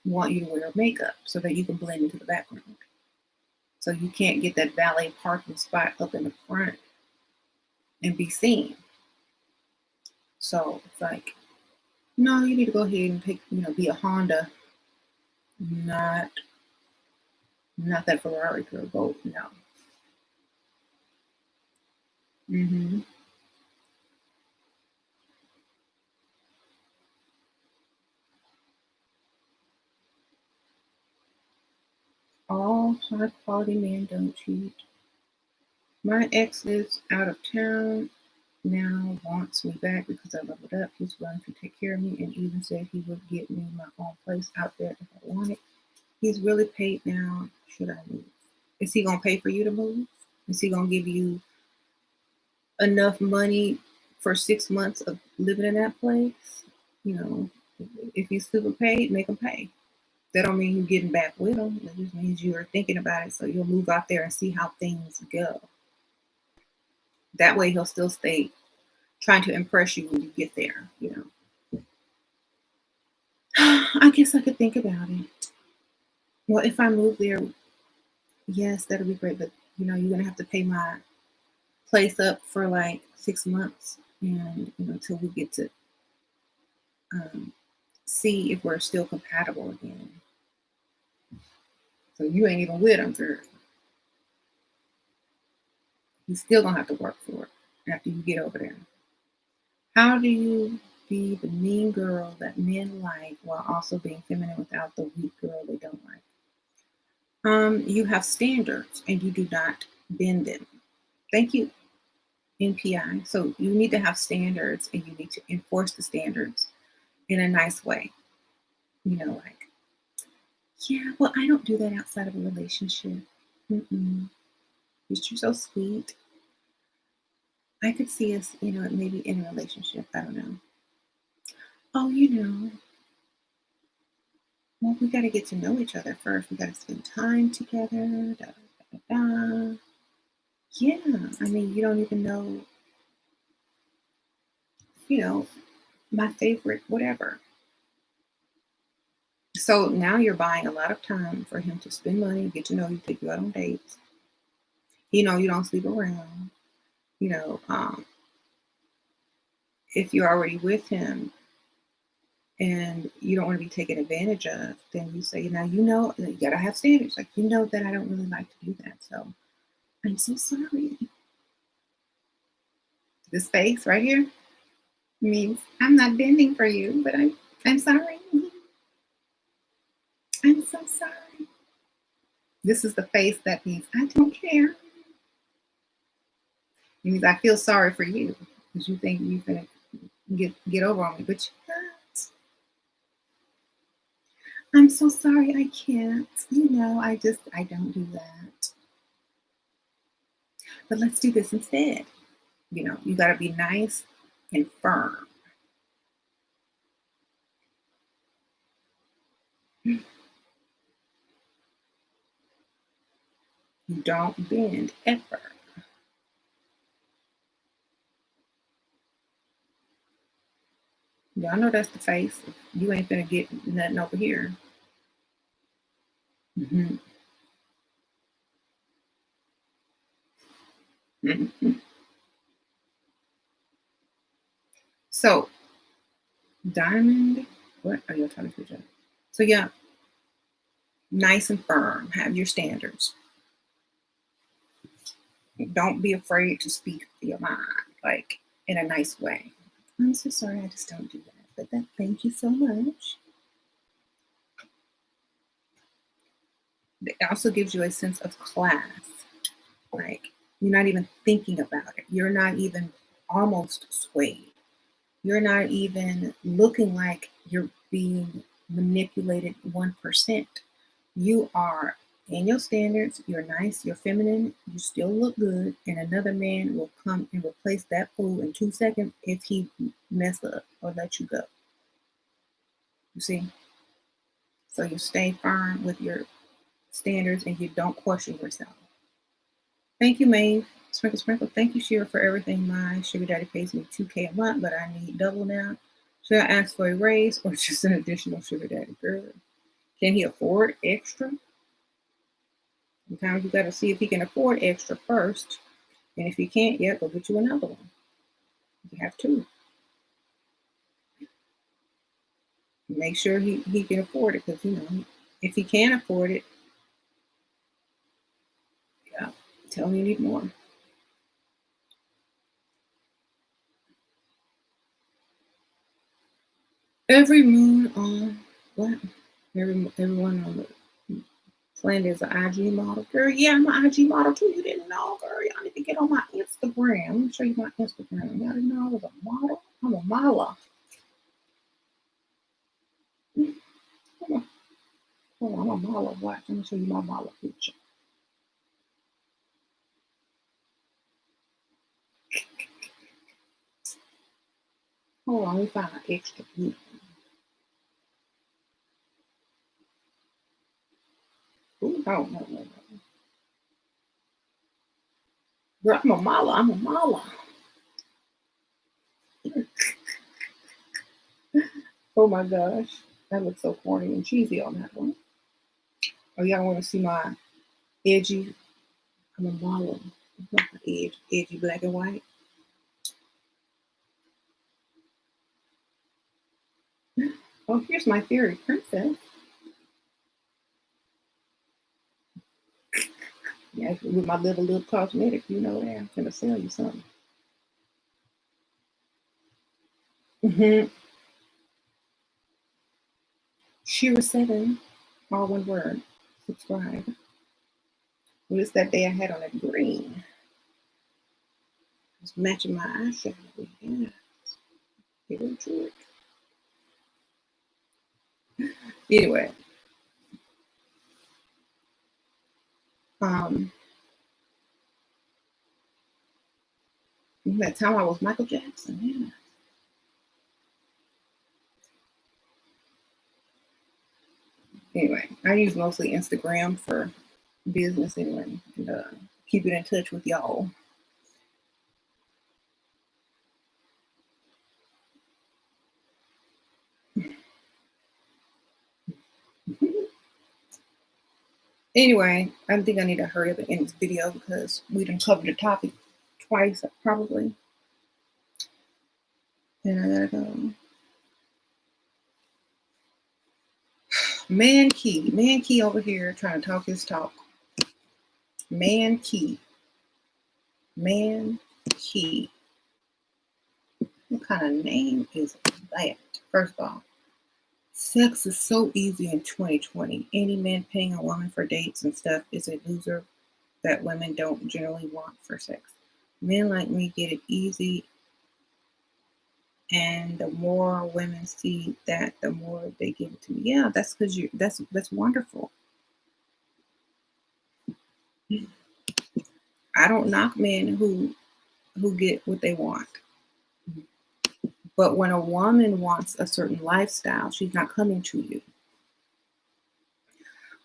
want you to wear makeup, so that you can blend into the background. So you can't get that valet parking spot up in the front and be seen. So it's like, no, you need to go ahead and pick, be a Honda, not that Ferrari girl. Go, no. Mm-hmm. All high quality men don't cheat. My ex is out of town now, wants me back because I leveled up. He's willing to take care of me and even said he would get me my own place out there if I wanted. He's really paid now. Should I move? Is he gonna pay for you to move? Is he gonna give you enough money for 6 months of living in that place? If he's super paid, make him pay. That don't mean you're getting back with him. That just means you are thinking about it. So you'll move out there and see how things go. That way he'll still stay trying to impress you when you get there. I guess I could think about it. Well, if I move there, yes, that'll be great. But you're gonna have to pay my place up for like 6 months, and until we get to um, see if we're still compatible again. So you ain't even with him, girl. He's still gonna have to work for it after you get over there. How do you be the mean girl that men like while also being feminine without the weak girl they don't like? You have standards and you do not bend them. Thank you, NPI. So you need to have standards and you need to enforce the standards in a nice way. Like, yeah, well, I don't do that outside of a relationship. Mm-mm. You're so sweet. I could see us, maybe in a relationship. I don't know. Oh, well, we got to get to know each other first. We got to spend time together. Da, da, da, da. Yeah, I mean, you don't even know, you know, my favorite, whatever. So now you're buying a lot of time for him to spend money, get to know you, take you out on dates. You don't sleep around. You know, um, if you're already with him and you don't want to be taken advantage of, then you say, now you gotta have standards. Like that I don't really like to do that. So I'm so sorry. This face right here means I'm not bending for you, but I'm sorry. I'm so sorry. This is the face that means I don't care. It means I feel sorry for you because you think you can get over on me, but you're not. I'm so sorry I can't. I don't do that. But let's do this instead. You got to be nice and firm. You don't bend ever. Y'all know that's the face. You ain't gonna get nothing over here. Hmm. Hmm. So, diamond, what are you trying to do? So, yeah, nice and firm. Have your standards. Don't be afraid to speak your mind, like in a nice way. I'm so sorry, I just don't do that. Thank you so much. It also gives you a sense of class. Like you're not even thinking about it. You're not even almost swayed. You're not even looking like you're being manipulated 1%. You are in your standards, you're nice, you're feminine, you still look good, and another man will come and replace that fool in 2 seconds if he mess up or let you go. You see? So you stay firm with your standards and you don't question yourself. Thank you, Maeve. Sprinkle, sprinkle. Thank you, Shira, for everything. My sugar daddy pays me $2K a month, but I need double now. Should I ask for a raise or just an additional sugar daddy? Girl, can he afford extra? Sometimes you got to see if he can afford extra first. And if he can't yet, go get you another one. You have two. Make sure he can afford it because, if he can't afford it, yeah, tell him you need more. Every moon on what? Everyone on the planet is an IG model. Girl, yeah, I'm an IG model too. You didn't know, girl. Y'all need to get on my Instagram. Let me show you my Instagram. Y'all didn't know I was a model. I'm a model. Come on. Hold on, I'm a model. Watch. Let me show you my model picture. Hold on, let me find an extra good one. Ooh, no. Girl, I'm a model. I'm a model. Oh my gosh. That looks so corny and cheesy on that one. Oh, y'all want to see my edgy? I'm a model. Edgy black and white. Oh, here's my fairy princess. Yeah, with my little cosmetic, that I'm gonna sell you something. Mm-hmm. SheRaSeven, all one word. Subscribe. Well, it's that day I had on that green. It's matching my eyeshadow. Yeah, very true. Anyway, um, that time I was Michael Jackson. Yeah. Anyway, I use mostly Instagram for business anyway, and keeping in touch with y'all. Anyway, I think I need to hurry up and end this video because we done covered the topic twice probably. And I gotta go. Man Key over here trying to talk his talk. Man Key. What kind of name is that? First of all, sex is so easy in 2020. Any man paying a woman for dates and stuff is a loser that women don't generally want for sex. Men like me get it easy, and the more women see that, the more they give it to me. Yeah, that's because you. That's wonderful. I don't knock men who get what they want. But when a woman wants a certain lifestyle, she's not coming to you.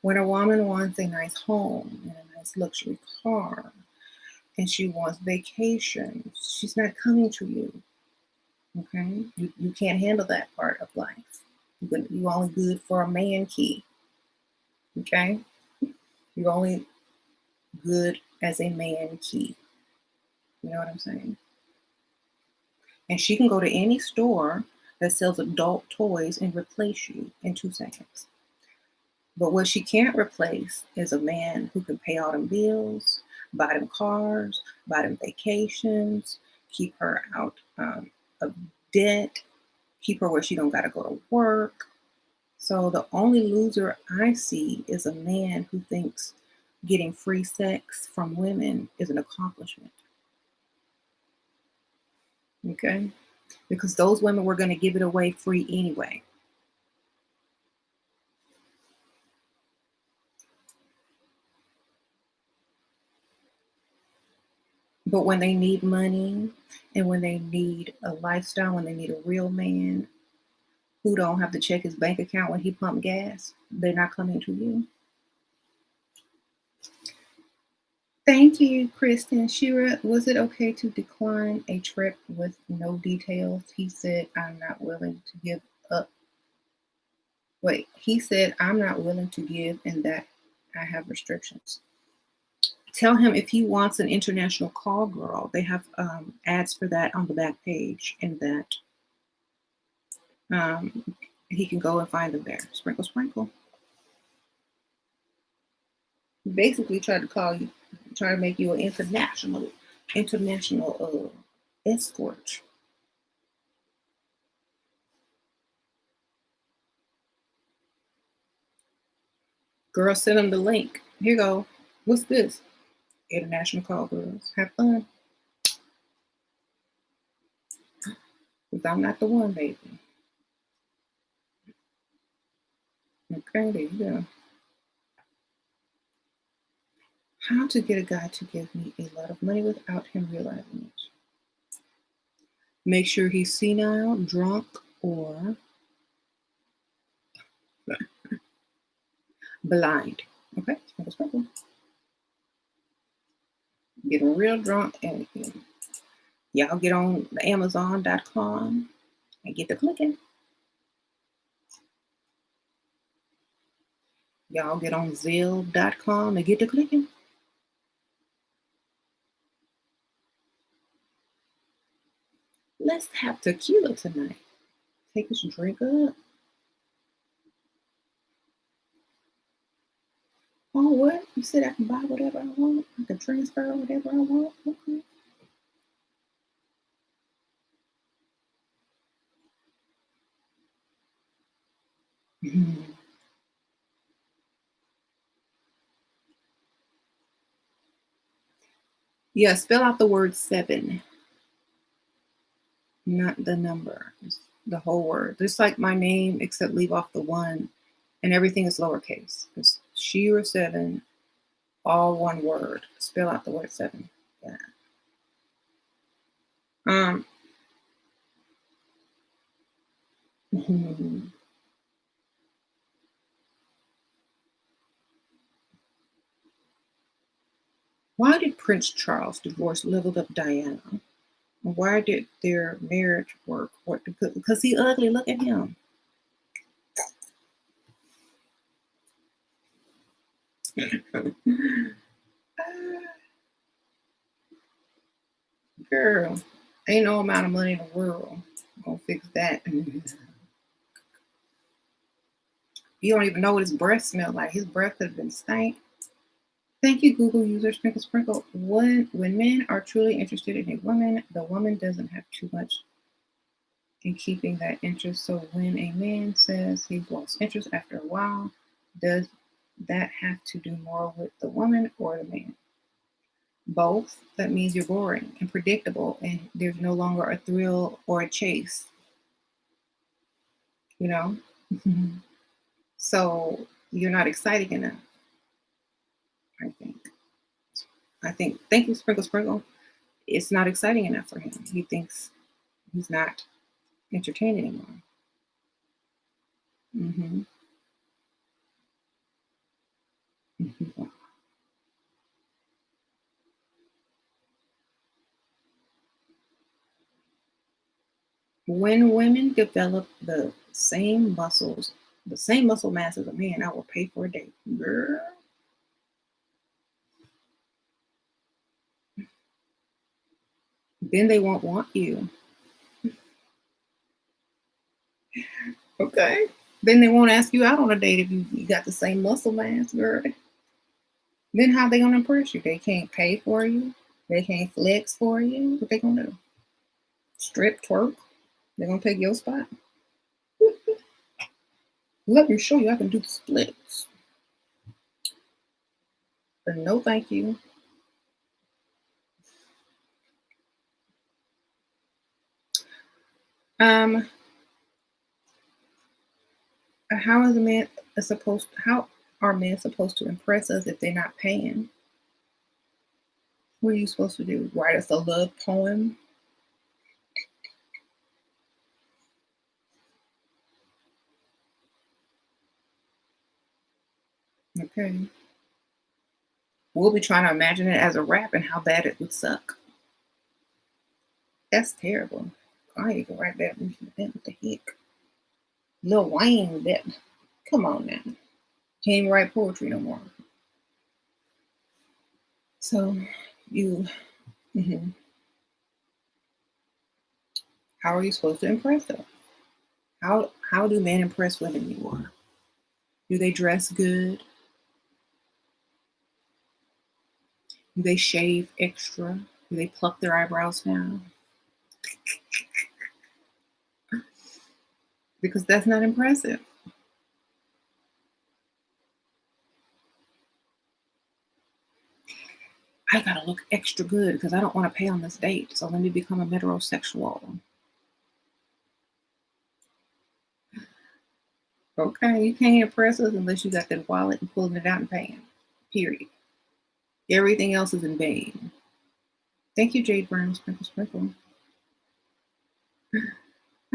When a woman wants a nice home and a nice luxury car, and she wants vacations, she's not coming to you. Okay? You can't handle that part of life. You're only good for a man key. Okay? You're only good as a man key. You know what I'm saying? And she can go to any store that sells adult toys and replace you in 2 seconds. But what she can't replace is a man who can pay all them bills, buy them cars, buy them vacations, keep her out of debt, keep her where she don't got to go to work. So the only loser I see is a man who thinks getting free sex from women is an accomplishment. Okay? Because those women were going to give it away free anyway. But when they need money and when they need a lifestyle, when they need a real man who don't have to check his bank account when he pump gas, they're not coming to you. Thank you, Kristen. Shira, was it okay to decline a trip with no details? He said, I'm not willing to give up. Wait, he said, I'm not willing to give and that I have restrictions. Tell him if he wants an international call girl, they have ads for that on the back page, and that he can go and find them there. Sprinkle, sprinkle. Basically, try to call you, try to make you an international escort. Girl, send him the link. Here you go. What's this? International call girls. Have fun. Because I'm not the one, baby. Okay, there you go. How to get a guy to give me a lot of money without him realizing it. Make sure he's senile, drunk, or blind. Okay, sprinkle, sprinkle. Getting real drunk and y'all get on the Amazon.com and get the clicking. Y'all get on Zelle.com and get the clicking. Let's have tequila tonight. Take this drink up. Oh, what? You said I can buy whatever I want? I can transfer whatever I want? Okay. Yeah, spell out the word 7, not the number. It's the whole word. Just like my name, except leave off the 1, and everything is lowercase. It's SheRaSeven, all one word. Spell out the word 7. Yeah. Why did Prince Charles divorce Leveled Up Diana? Why did their marriage work? What? Because he ugly. Look at him. Girl, ain't no amount of money in the world gonna fix that. You don't even know what his breath smelled like. His breath could have been stank. Thank you, Google user Sprinkle Sprinkle. When men are truly interested in a woman, the woman doesn't have too much in keeping that interest. So when a man says he's lost interest after a while, does that have to do more with the woman or the man? Both, that means you're boring and predictable, and there's no longer a thrill or a chase, you know? So you're not exciting enough, I think. Thank you, Sprinkle Sprinkle. It's not exciting enough for him. He thinks he's not entertained anymore. Hmm. When women develop the same muscle mass as a man, I will pay for a date. Girl. Then they won't want you. Okay. Then they won't ask you out on a date if you got the same muscle mass, girl. Then how they gonna impress you? They can't pay for you. They can't flex for you. What they gonna do? Strip, twerk? They gonna take your spot? Let me show you I can do the splits. But no, thank you. Um, how is a man supposed? How are men supposed to impress us if they're not paying? What are you supposed to do? Write us a love poem? Okay. We'll be trying to imagine it as a rap and how bad it would suck. That's terrible. I ain't gonna write that. What the heck? Lil Wayne, that. Come on now. Can't even write poetry no more. So, you. Mhm. How are you supposed to impress them? How do men impress women anymore? Do they dress good? Do they shave extra? Do they pluck their eyebrows down? Because that's not impressive. I gotta look extra good because I don't want to pay on this date. So let me become a metrosexual. Okay, you can't impress us unless you got that wallet and pulling it out and paying. Period. Everything else is in vain. Thank you, Jade Brown. Sprinkle, sprinkle.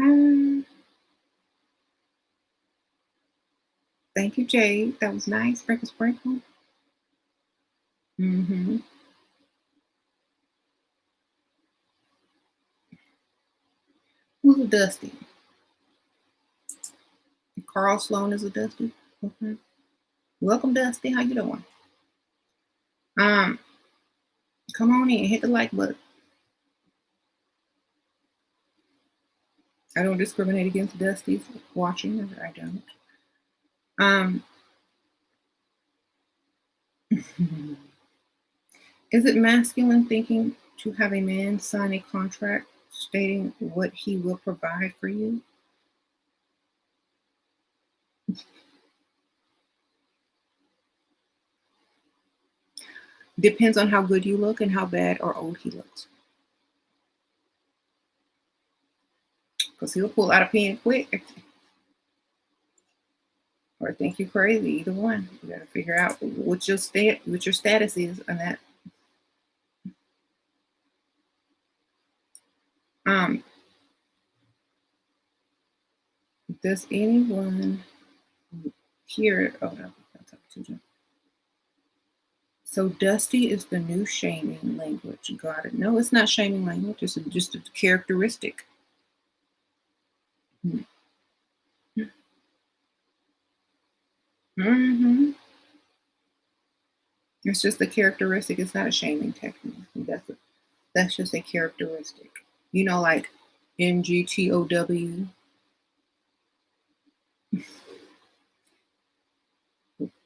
Um, thank you, Jade. That was nice. Sprinkle, sprinkle. Mm-hmm. Who's a Dusty? Carl Sloan is a Dusty. Okay. Welcome, Dusty. How you doing? Um, come on in. Hit the like button. I don't discriminate against Dusties watching. I don't. Um, is it masculine thinking to have a man sign a contract stating what he will provide for you? Depends on how good you look and how bad or old he looks. Because he'll pull out a pen quick or think you crazy. Either one. You got to figure out what your status is on that. Um, does anyone here? Oh no, that's up to. So dusty is the new shaming language. Got it. No, it's not shaming language. It's just a characteristic. Mm-hmm. It's just a characteristic. It's not a shaming technique. That's just a characteristic. Like NGTOW.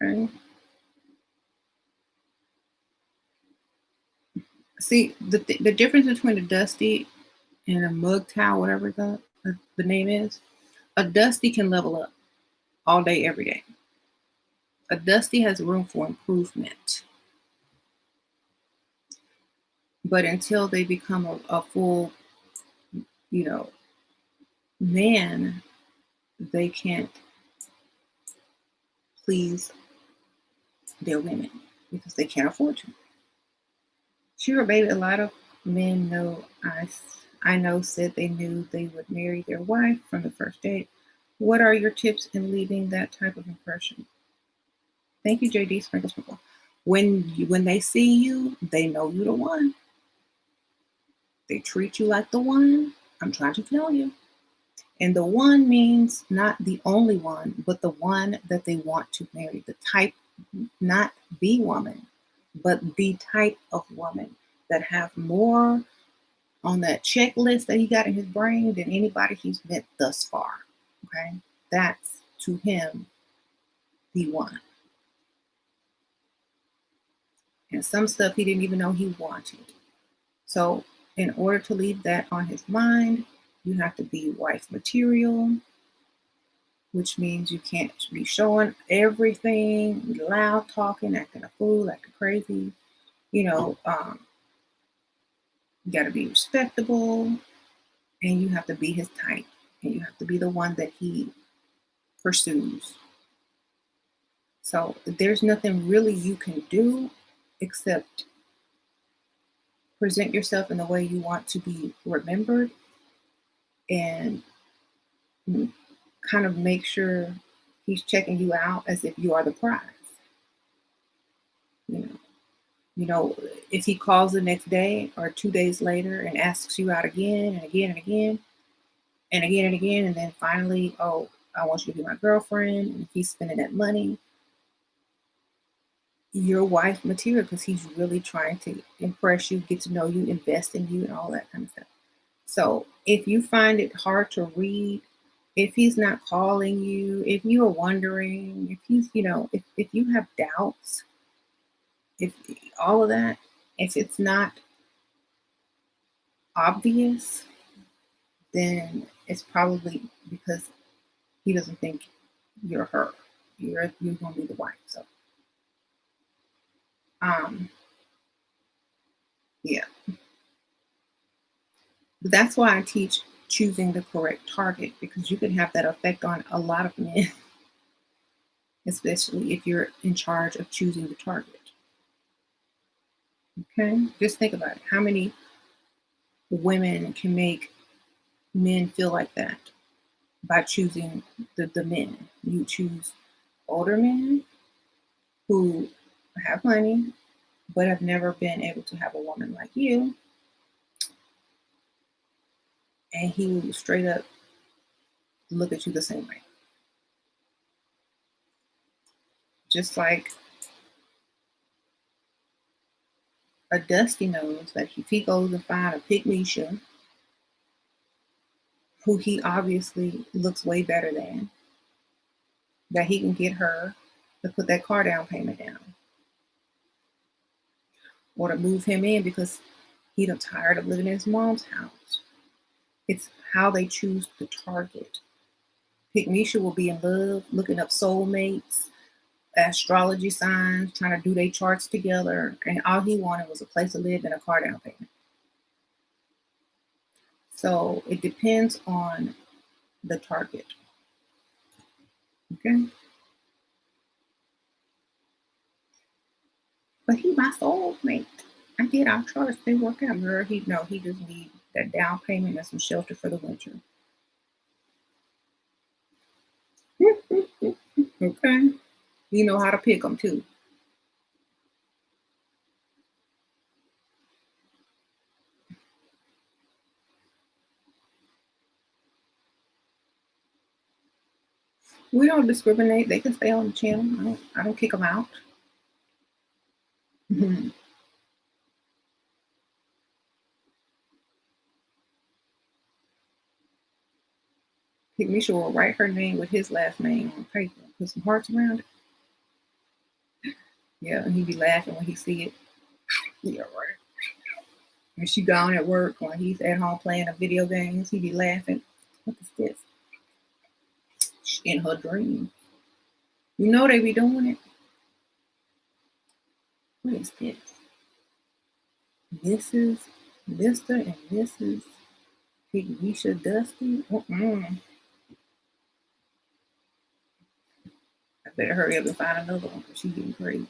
Okay. See the difference between a dusty and a mug towel, whatever the name is. A dusty can level up all day, every day. A dusty has room for improvement. But until they become a full, you know, man, they can't please their women because they can't afford to. Sure, baby, a lot of men know I know said they knew they would marry their wife from the first date. What are your tips in leaving that type of impression? Thank you, JD Sprinkle Sprinkle. When they see you, they know you the one. They treat you like the one. I'm trying to tell you. And the one means not the only one, but the one that they want to marry. The type, not the woman, but the type of woman that have more on that checklist that he got in his brain than anybody he's met thus far. Okay. That's to him the one. And some stuff he didn't even know he wanted. So in order to leave that on his mind, you have to be wife material, which means you can't be showing everything, loud talking, acting a fool, acting crazy. You know, you got to be respectable, and you have to be his type, and you have to be the one that he pursues. So there's nothing really you can do except present yourself in the way you want to be remembered and kind of make sure he's checking you out as if you are the prize. You know, if he calls the next day or 2 days later and asks you out again and again and again and again and again, and then finally, oh, I want you to be my girlfriend, and if he's spending that money, you're wife material because he's really trying to impress you, get to know you, invest in you, and all that kind of stuff. So if you find it hard to read, if he's not calling you, if you are wondering, if he's, if you have doubts, if all of that, if it's not obvious, then it's probably because he doesn't think you're her. You're gonna be the wife. So yeah. But that's why I teach choosing the correct target, because you can have that effect on a lot of men, especially if you're in charge of choosing the target. Okay? Just think about it. How many women can make men feel like that by choosing the men? You choose older men who have money but have never been able to have a woman like you, and he will straight up look at you the same way. Just like a Dusty knows that if he goes and find a Pygmisha, who he obviously looks way better than, that he can get her to put that car down payment down, or to move him in because he's tired of living in his mom's house. It's how they choose the target. Pygmisha will be in love, looking up soulmates, astrology signs, trying to do their charts together, and all he wanted was a place to live and a car down payment. So it depends on the target. Okay? But he my soulmate. I did our charts, they work out. Girl, he just need that down payment and some shelter for the winter. Okay? You know how to pick them too. We don't discriminate. They can stay on the channel. I don't kick them out. Pygmisha will write her name with his last name on paper, put some hearts around it. Yeah, and he be laughing when he see it. Yeah, right. When she gone at work, when he's at home playing the video games, he be laughing. What is this? In her dream. You know they be doing it. What is this? Mrs. Mr. and Mrs. Pignisha Dusty. I better hurry up and find another one because she's getting crazy.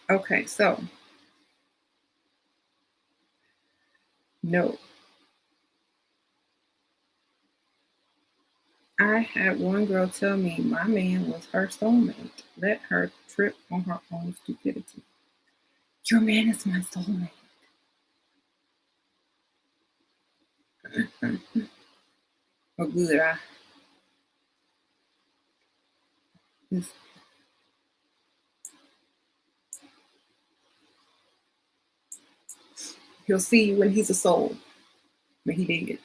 Okay, so no. I had one girl tell me my man was her soulmate. Let her trip on her own stupidity. Your man is my soulmate. Oh, good. He'll see you when he's a soul. But he did.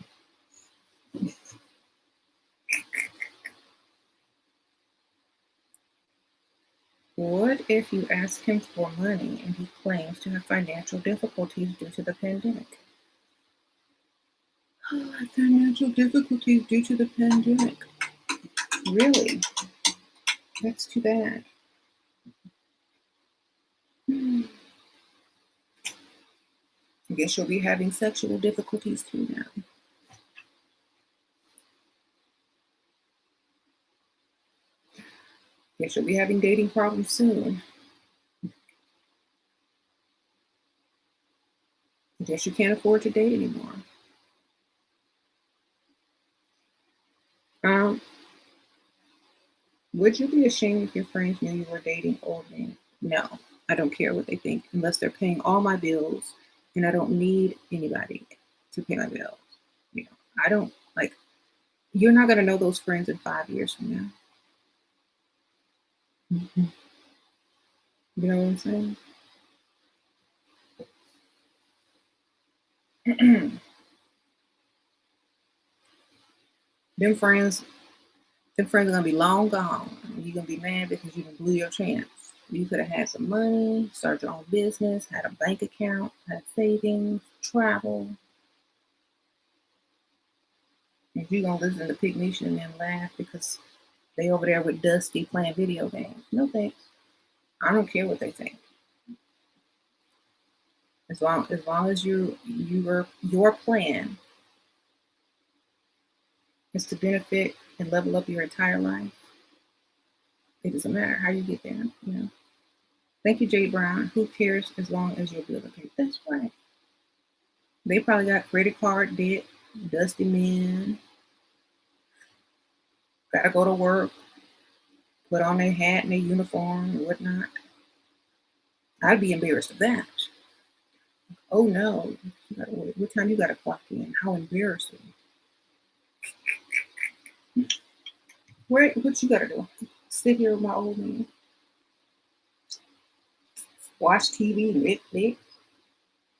What if you ask him for money and he claims to have financial difficulties due to the pandemic? Financial difficulties due to the pandemic. Really? That's too bad. I guess you'll be having sexual difficulties too now. Guess you'll be having dating problems soon. I guess you can't afford to date anymore. Would you be ashamed if your friends knew you were dating old men? No, I don't care what they think unless they're paying all my bills and I don't need anybody to pay my bills. You know, I don't like, you're not going to know those friends in 5 years from now. Mm-hmm. You know what I'm saying? them friends, them friends are gonna be long gone. You're gonna be mad because you blew your chance. You could have had some money, started your own business, had a bank account, had savings, travel. And you're gonna listen to Pygmalion and then laugh because they over there with Dusty playing video games. No thanks. I don't care what they think. As long as your plan is to benefit and level up your entire life, it doesn't matter how you get there. You know. Thank you, Jay Brown. Who cares as long as your bill is paid? That's right. They probably got credit card debt, dusty men, gotta go to work, put on their hat and their uniform and whatnot. I'd be embarrassed of that. Oh no, what time you gotta clock in? How embarrassing. What you gotta do? Sit here with my old man, watch TV, Netflix,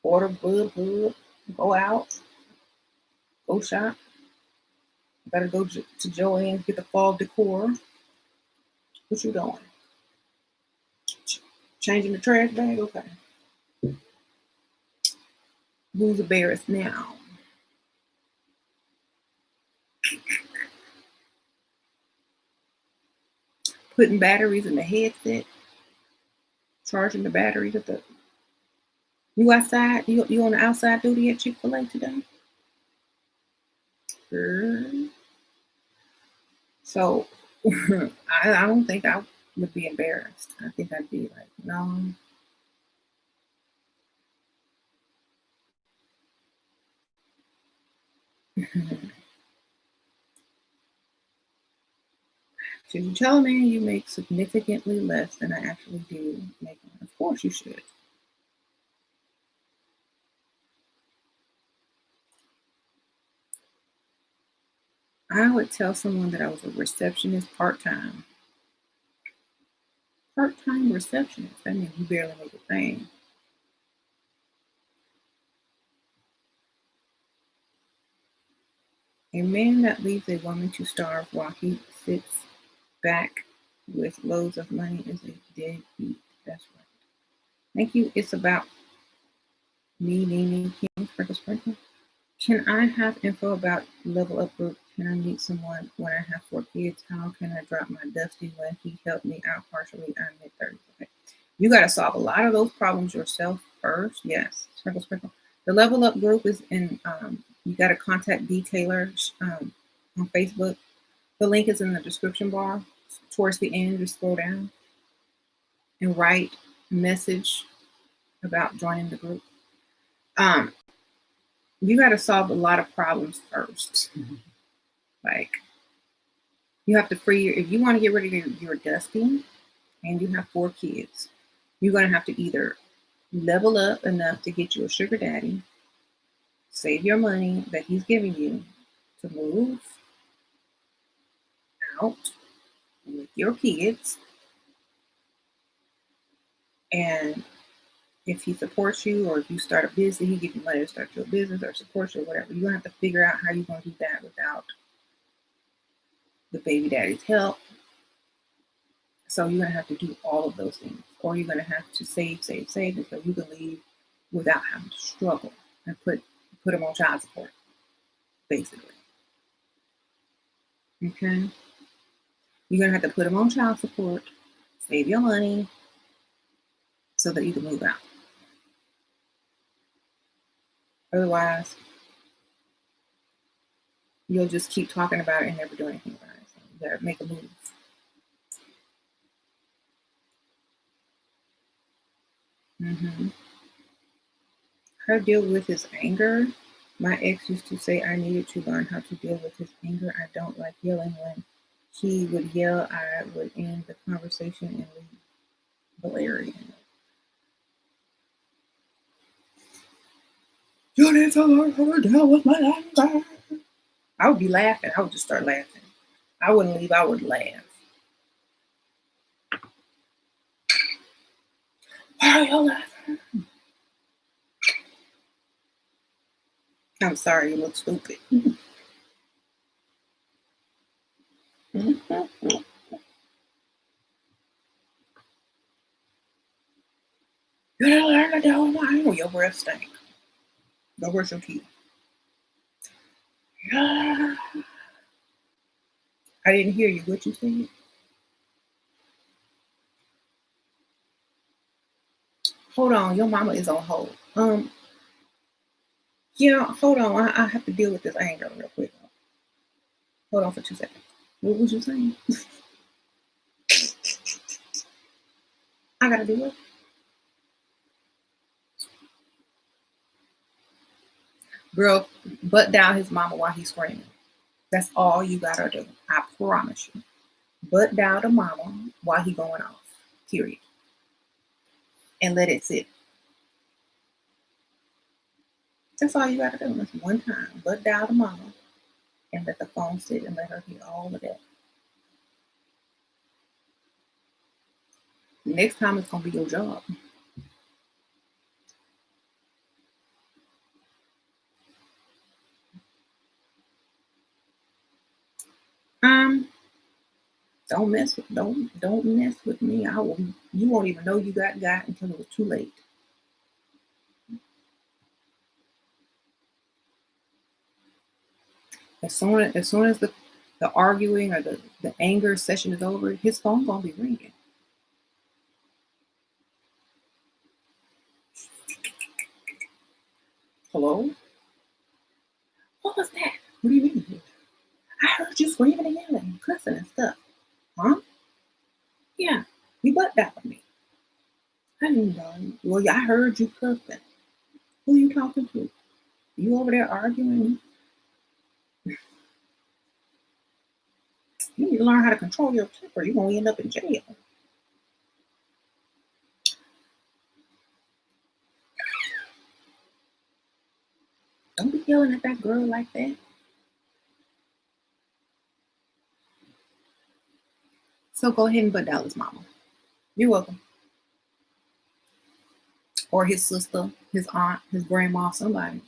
order bud, go out, go shop. Gotta go to Joann's, get the fall decor. What you doing? Changing the trash bag? Okay. Who's embarrassed now? Putting batteries in the headset, charging the batteries at the. You outside? You on the outside duty at Chick-fil-A today? So I don't think I would be embarrassed. I think I'd be like, no. Should you tell a man you make significantly less than I actually do make? Of course you should. I would tell someone that I was a receptionist part-time. Part-time receptionist. That means you barely make a thing. A man that leaves a woman to starve while he sits back with loads of money is a deadbeat. That's right. Thank you. It's about me, King, Sprinkle. Can I have info about Level Up Group Can I meet someone when I have 4 kids? How can I drop my dusty when he helped me out partially? I'm mid-30s. Okay. You got to solve a lot of those problems yourself first. Yes. Sprinkle, sprinkle. The Level Up group is in, you got to contact Detailer on Facebook. The link is in the description bar. Towards the end, just scroll down and write a message about joining the group. You got to solve a lot of problems first. Like, you have to free if you want to get rid of your dusting and you have 4 kids, you're going to have to either level up enough to get you a sugar daddy, save your money that he's giving you to move out with your kids, and if he supports you, or if you start a business, he gives you money to start your business or support you or whatever. You're going to have to figure out how you're going to do that without the baby daddy's help. So you're going to have to do all of those things, or you're going to have to save, until you can leave without having to struggle and put them on child support, basically. Okay? You're going to have to put them on child support, save your money, so that you can move out. Otherwise, you'll just keep talking about it and never do anything about it. So you got to make a move. How to deal with his anger. My ex used to say I needed to learn how to deal with his anger. I don't like yelling. When he would yell, I would end the conversation and leave Valerian. You need to learn how to deal with my anger. I would be laughing. I would just start laughing. I wouldn't leave. I would laugh. Why are you laughing? I'm sorry, you look stupid. You didn't learn to deal with my anger. Your breath stank. Go brush your teeth. Yeah. I didn't hear you. What you said? Hold on. Your mama is on hold. Yeah, hold on. I have to deal with this anger real quick. Hold on for 2 seconds. What was you saying? I gotta do it. Girl, butt down his mama while he's screaming. That's all you gotta do. I promise you. Butt down to mama while he going off. Period. And let it sit. That's all you gotta do. That's one time. Butt down to mama and let the phone sit and let her hear all of that. Next time it's gonna be your job. Don't mess with me. You won't even know you got until it was too late. As soon as the arguing or the anger session is over, his phone gonna be ringing. Hello? What was that? What do you mean? I heard you screaming and yelling, cussing and stuff. Huh? Yeah, you butt that with me. I didn't know. Well, I heard you cussing. Who are you talking to? You over there arguing? You need to learn how to control your temper. You're gonna end up in jail. Don't be yelling at that girl like that. So go ahead and butt down his mama. You're welcome. Or his sister, his aunt, his grandma, somebody.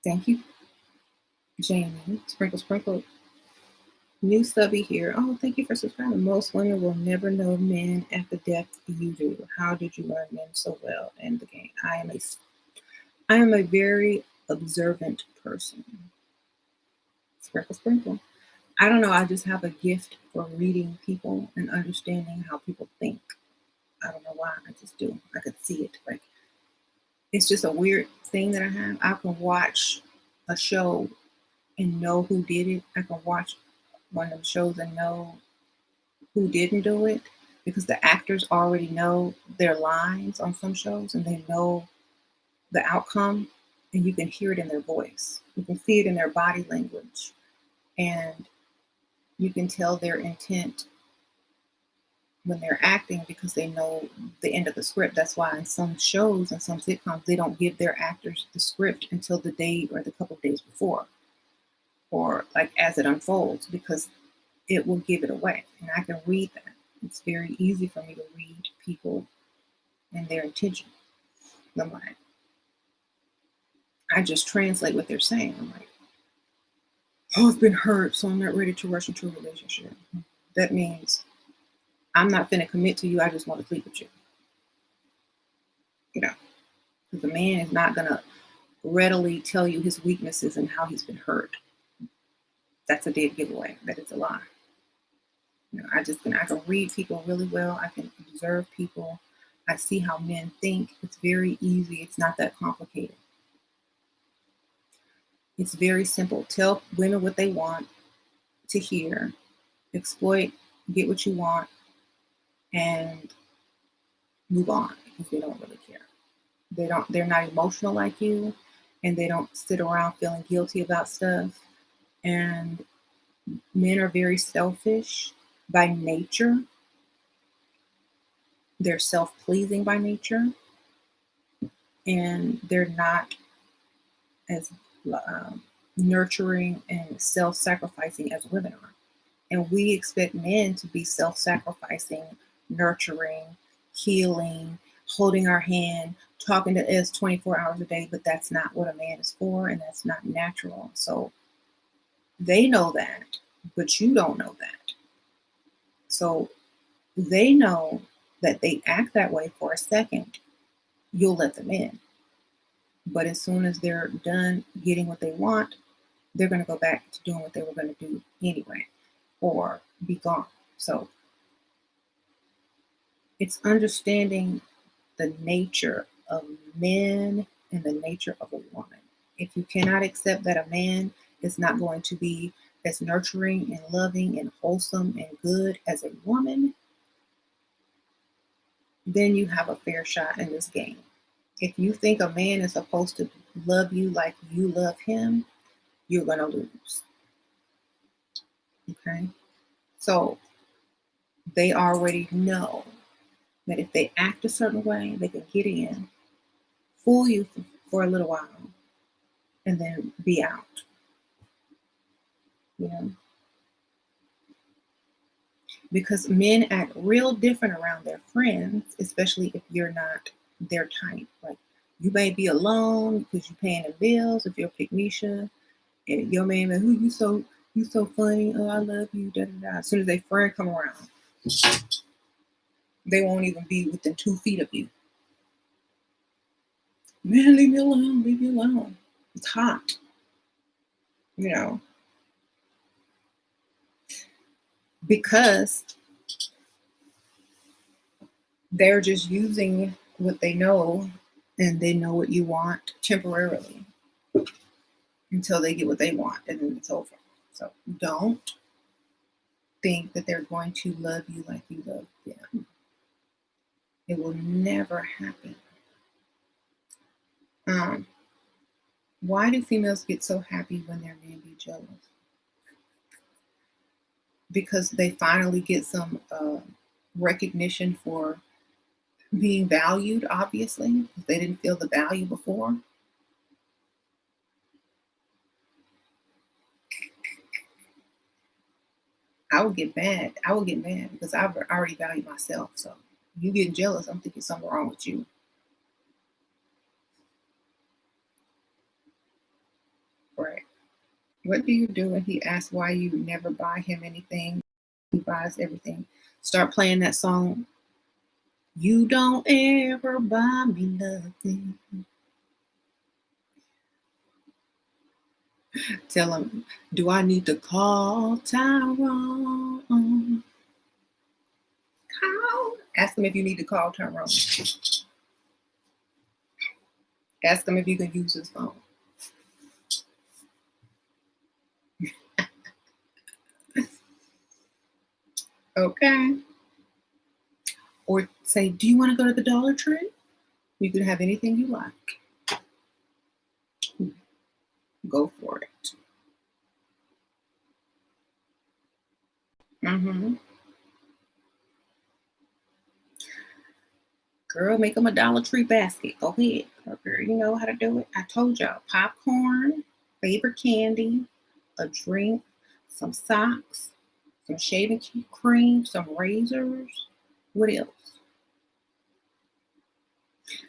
Thank you, Jamie. Sprinkle, sprinkle. New subby here. Oh, thank you for subscribing. Most women will never know men at the depth you do. How did you learn men so well in the game? I am a very observant person. Sprinkle, sprinkle. I don't know. I just have a gift for reading people and understanding how people think. I don't know why. I just do. I could see it. Like, it's just a weird thing that I have. I can watch a show and know who did it. I can watch one of them shows and know who didn't do it because the actors already know their lines on some shows and they know the outcome, and you can hear it in their voice. You can see it in their body language, and you can tell their intent when they're acting because they know the end of the script. That's why in some shows and some sitcoms, they don't give their actors the script until the day or the couple of days before, or like as it unfolds, because it will give it away. And I can read that. It's very easy for me to read people and their intention. I'm like, I just translate what they're saying. I'm like, oh, I've been hurt, so I'm not ready to rush into a relationship. That means I'm not going to commit to you. I just want to sleep with you. You know, because the man is not going to readily tell you his weaknesses and how he's been hurt. That's a dead giveaway. That is a lie. You know, I can read people really well. I can observe people. I see how men think. It's very easy. It's not that complicated. It's very simple. Tell women what they want to hear, exploit, get what you want, and move on because they don't really care. They're not emotional like you, and they don't sit around feeling guilty about stuff. And men are very selfish by nature. They're self-pleasing by nature, and they're not as nurturing and self-sacrificing as women are. And we expect men to be self-sacrificing, nurturing, healing, holding our hand, talking to us 24 hours a day, but that's not what a man is for, and that's not natural. So they know that, but you don't know that. So they know that they act that way for a second, you'll let them in. But as soon as they're done getting what they want, they're going to go back to doing what they were going to do anyway, or be gone. So it's understanding the nature of men and the nature of a woman. If you cannot accept that a man is not going to be as nurturing and loving and wholesome and good as a woman, then you have a fair shot in this game. If you think a man is supposed to love you like you love him, you're going to lose. Okay? So they already know that if they act a certain way, they can get in, fool you for a little while, and then be out. You know? Because men act real different around their friends, especially if you're not their type. Like, you may be alone because you're paying the bills. If you're Pygmisha, and your man, who you so funny. Oh, I love you. Da, da, da. As soon as their friend come around, they won't even be within 2 feet of you. Man, leave me alone. Leave me alone. It's hot. You know, because they're just using what they know, and they know what you want temporarily until they get what they want, and then it's over. So don't think that they're going to love you like you love them. It will never happen. Why do females get so happy when their men be jealous? Because they finally get some recognition for being valued, obviously. If they didn't feel the value before. I would get mad. I would get mad because I already value myself. So you getting jealous, I'm thinking something wrong with you. Right. What do you do when he asks why you never buy him anything? He buys everything. Start playing that song. You don't ever buy me nothing. Tell him, do I need to call Tyrone? Call. Ask him if you need to call Tyrone. Ask him if you can use his phone. Okay. Or say, do you want to go to the Dollar Tree? You can have anything you like. Go for it. Girl, make them a Dollar Tree basket. Go ahead. Girl, you know how to do it. I told y'all. Popcorn, favorite candy, a drink, some socks, some shaving cream, some razors. What else?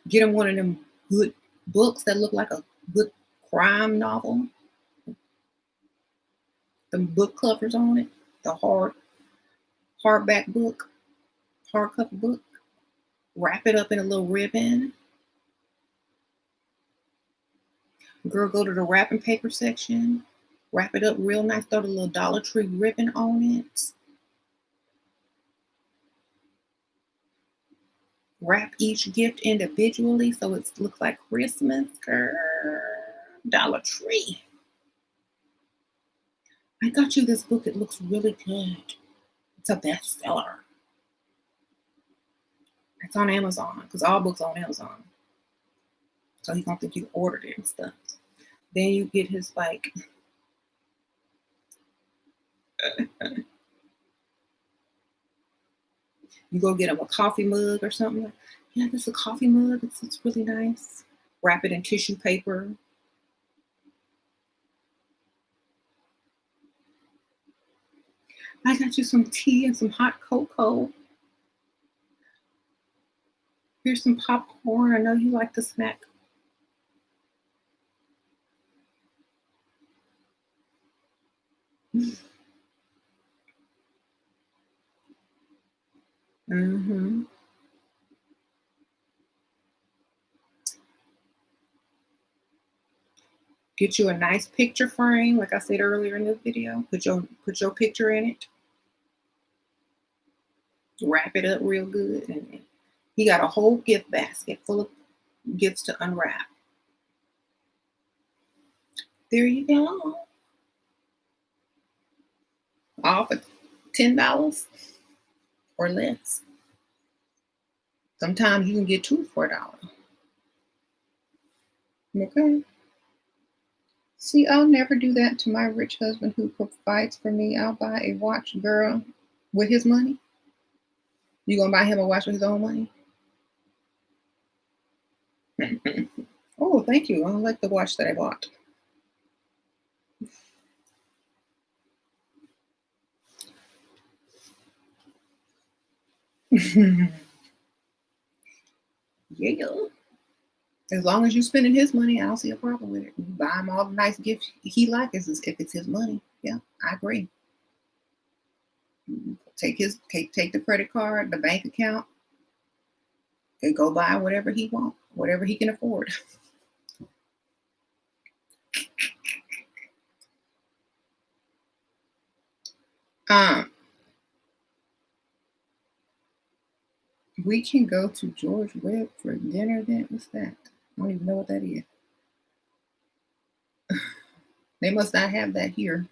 Get them one of them good books that look like a good crime novel. The book covers on it. The hardback book, hardcover book. Wrap it up in a little ribbon. Girl, go to the wrapping paper section. Wrap it up real nice. Throw the little Dollar Tree ribbon on it. Wrap each gift individually so it looks like Christmas. Girl, Dollar Tree. I got you this book. It looks really good. It's a bestseller. It's on Amazon because all books are on Amazon. So he's gonna think you ordered it and stuff. Then you get his like you go get him a coffee mug or something. Yeah, this is a coffee mug. It's really nice. Wrap it in tissue paper. I got you some tea and some hot cocoa. Here's some popcorn. I know you like the snack. Mm-hmm. Get you a nice picture frame, like I said earlier in this video. Put your picture in it. Wrap it up real good. And he got a whole gift basket full of gifts to unwrap. There you go. All for $10 or less. Sometimes you can get two for $1. Okay. See, I'll never do that to my rich husband who provides for me. I'll buy a watch, girl, with his money. You gonna buy him a watch with his own money? Oh, thank you. I like the watch that I bought. Yeah. As long as you're spending his money, I don't see a problem with it. You buy him all the nice gifts he likes if it's his money. Yeah, I agree. Take the credit card, the bank account, and go buy whatever he wants, whatever he can afford. We can go to George Webb for dinner then. What's that? I don't even know what that is. They must not have that here.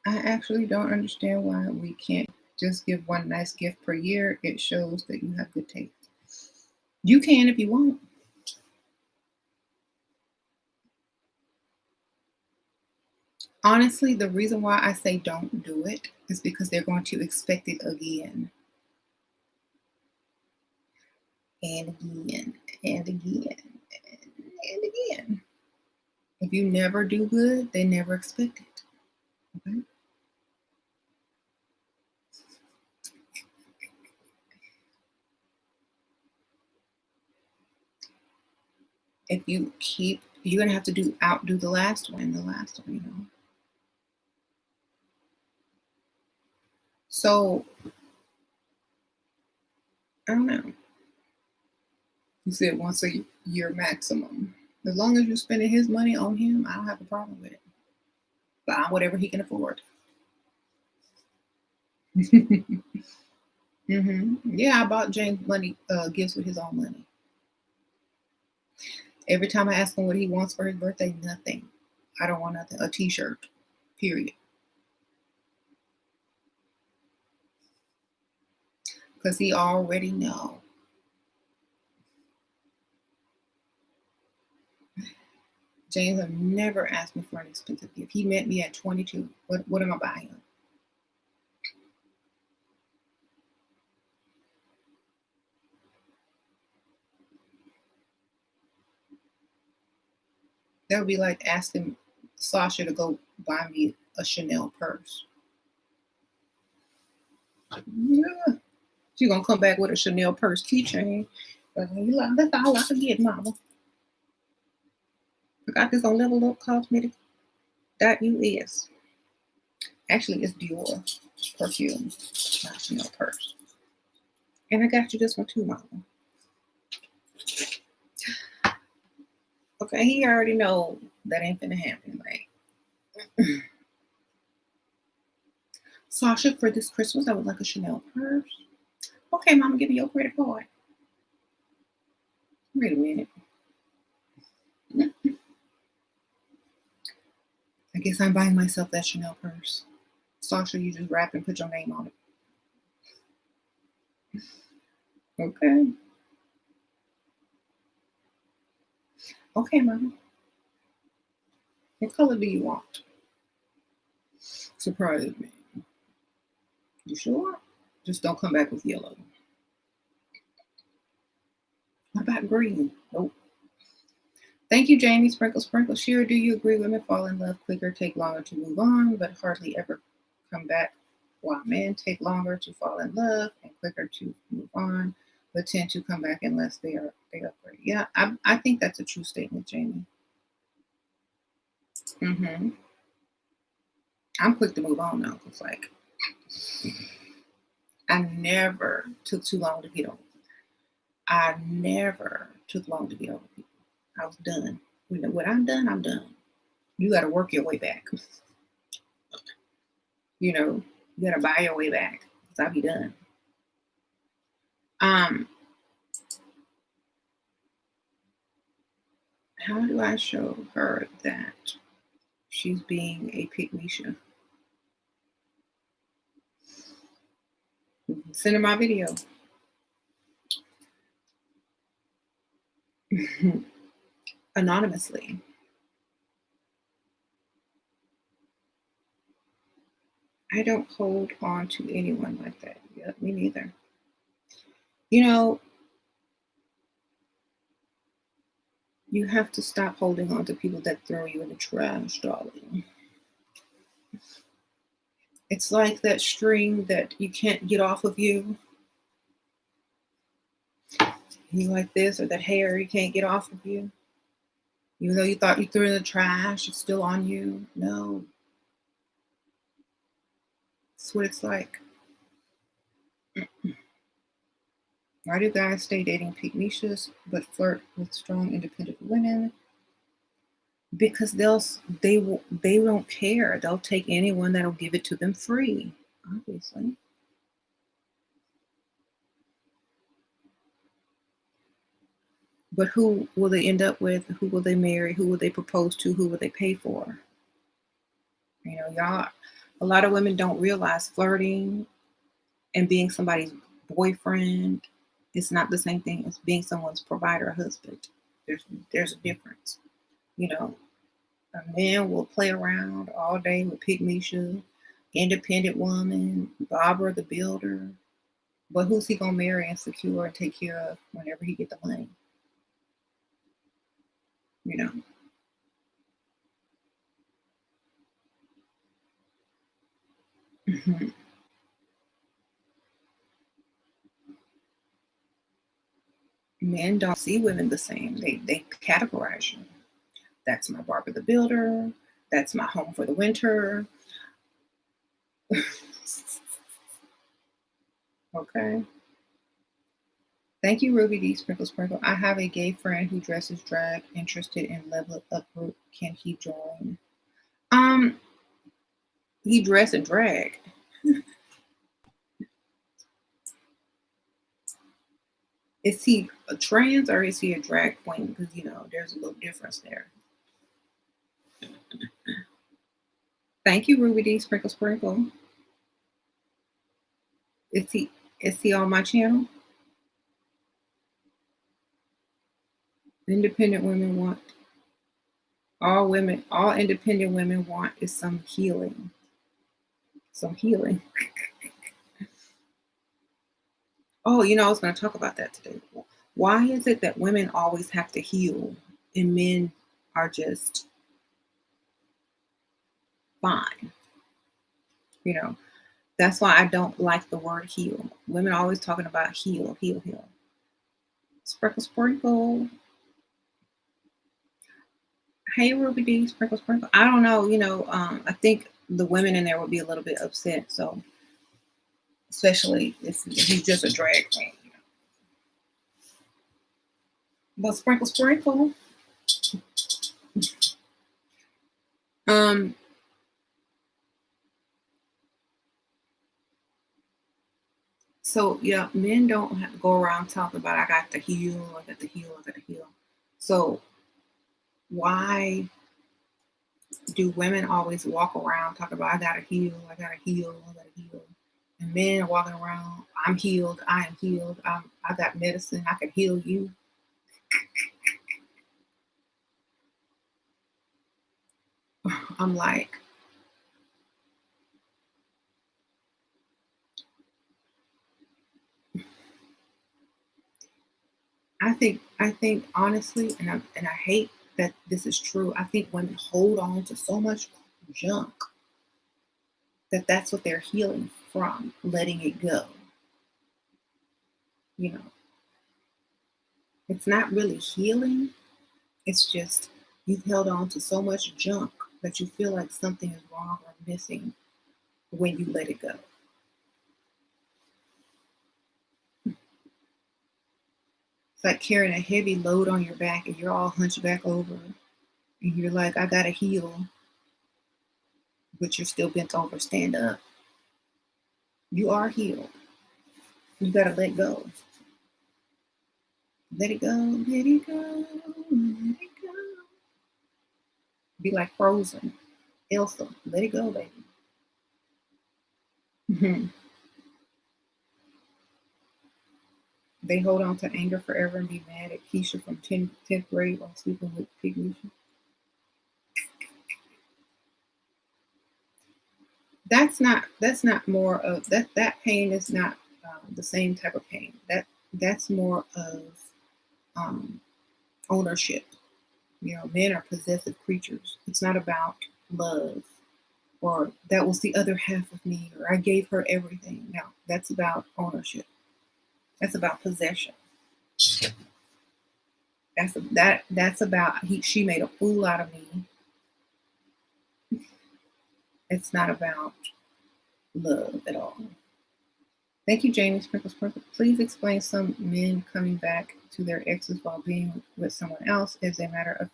I actually don't understand why we can't just give one nice gift per year. It shows that you have good taste. You can if you want. Honestly, the reason why I say don't do it is because they're going to expect it again and again and again and again. If you never do good, they never expect it. Okay? If you keep, you're gonna have to outdo the last one, So I don't know. You said once a year maximum. As long as you're spending his money on him, I don't have a problem with it. Buy whatever he can afford. Yeah, I bought James money gifts with his own money. Every time I ask him what he wants for his birthday, nothing. I don't want nothing. A T-shirt, period. Because he already know. James have never asked me for an expensive gift. He met me at 22. What am I buying him? That would be like asking Sasha to go buy me a Chanel purse. Yeah. She's gonna come back with a Chanel purse keychain. That's all I can get, mama. I got this on Level Up Cosmetics.us. Actually, it's Dior perfume, not Chanel purse. And I got you this one too, mama. Okay, he already know that ain't gonna happen, right? Sasha, for this Christmas, I would like a Chanel purse. Okay, mama, give me your credit card. Wait a minute. I guess I'm buying myself that Chanel purse. Sasha, you just wrap and put your name on it. Okay. Okay, mama. What color do you want? Surprise me. You sure? Just don't come back with yellow. What about green? Nope. Thank you, Jamie. Sprinkle, sprinkle. Sheer, do you agree women fall in love quicker, take longer to move on, but hardly ever come back, while men take longer to fall in love and quicker to move on, but tend to come back unless they upgrade? Yeah, I think that's a true statement, Jamie. I'm quick to move on now, because like I never took too long to get over. I never took long to get over people. I was done. When I'm done, I'm done. You got to work your way back. You got to buy your way back, because I'll be done. How do I show her that she's being a pick-me-show? Send her my video. Anonymously. I don't hold on to anyone like that. Yeah, me neither. You have to stop holding on to people that throw you in the trash, darling. It's like that string that you can't get off of you. You like this, or that hair you can't get off of you. Even though you thought you threw it in the trash, it's still on you. No. That's what it's like. Why do guys stay dating pygmies but flirt with strong, independent women? Because they don't care. They'll take anyone that'll give it to them free, obviously. But who will they end up with? Who will they marry? Who will they propose to? Who will they pay for? Y'all, a lot of women don't realize flirting and being somebody's boyfriend is not the same thing as being someone's provider or husband. There's a difference. A man will play around all day with pygmy, independent woman, Barbara the builder. But who's he gonna marry and secure and take care of whenever he get the money? You know. Mhm. Men don't see women the same. They categorize you. That's my Barbara the Builder. That's my home for the winter. Okay. Thank you, Ruby D. Sprinkle Sprinkle. I have a gay friend who dresses drag, interested in level up group. Can he join? He dress and drag. Is he a trans or is he a drag queen? Because there's a little difference there. Thank you, Ruby D. Sprinkle Sprinkle. Is he on my channel? Independent women want all independent women want is some healing. Some healing. Oh, I was going to talk about that today. Why is it that women always have to heal and men are just fine? That's why I don't like the word heal. Women are always talking about heal. Sprinkle, sprinkle. Hey, Ruby D, sprinkle, sprinkle. I don't know, I think the women in there would be a little bit upset. So, especially if he's just a drag queen. But sprinkle, sprinkle. So yeah, men don't have to go around talking about I got to heal. So why do women always walk around talking about I gotta heal? And men are walking around, I'm healed, I am healed, I got medicine, I can heal you. I'm like, I think honestly, and I hate that this is true. I think women hold on to so much junk that's what they're healing from, letting it go. It's not really healing. It's just you've held on to so much junk that you feel like something is wrong or missing when you let it go. It's like carrying a heavy load on your back and you're all hunched back over and you're like, I gotta heal, but you're still bent over. Stand up. You are healed. You gotta let go. Let it go, let it go, let it go. Be like Frozen. Elsa, let it go, baby. They hold on to anger forever and be mad at Keisha from 10th grade while sleeping with Pignisha. That's not more of that pain is not the same type of pain. That's more of ownership. Men are possessive creatures. It's not about love or that was the other half of me or I gave her everything. No, that's about ownership. That's about possession. That's about she made a fool out of me. It's not about love at all. Thank you, Jamie Sprinkle Sprinkle. Please explain some men coming back to their exes while being with someone else as a matter of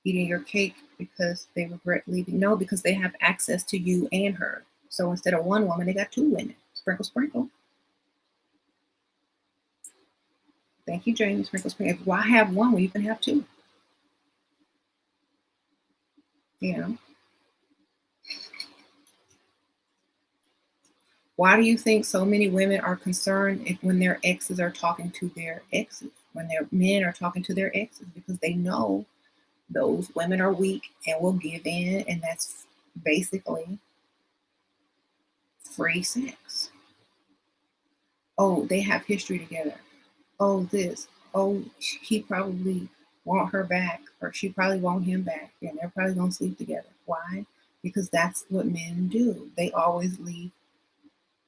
eating your cake because they regret leaving. No, because they have access to you and her. So instead of one woman, they got two women. Sprinkle, sprinkle. Thank you, Jamie Sprinkle Sprinkle. Why have one when you can have two? Why do you think so many women are concerned when their exes are talking to their exes, when their men are talking to their exes? Because they know those women are weak and will give in, and that's basically free sex. Oh, they have history together. Oh, this. Oh, he probably want her back, or she probably want him back, and they're probably gonna sleep together. Why? Because that's what men do. They always leave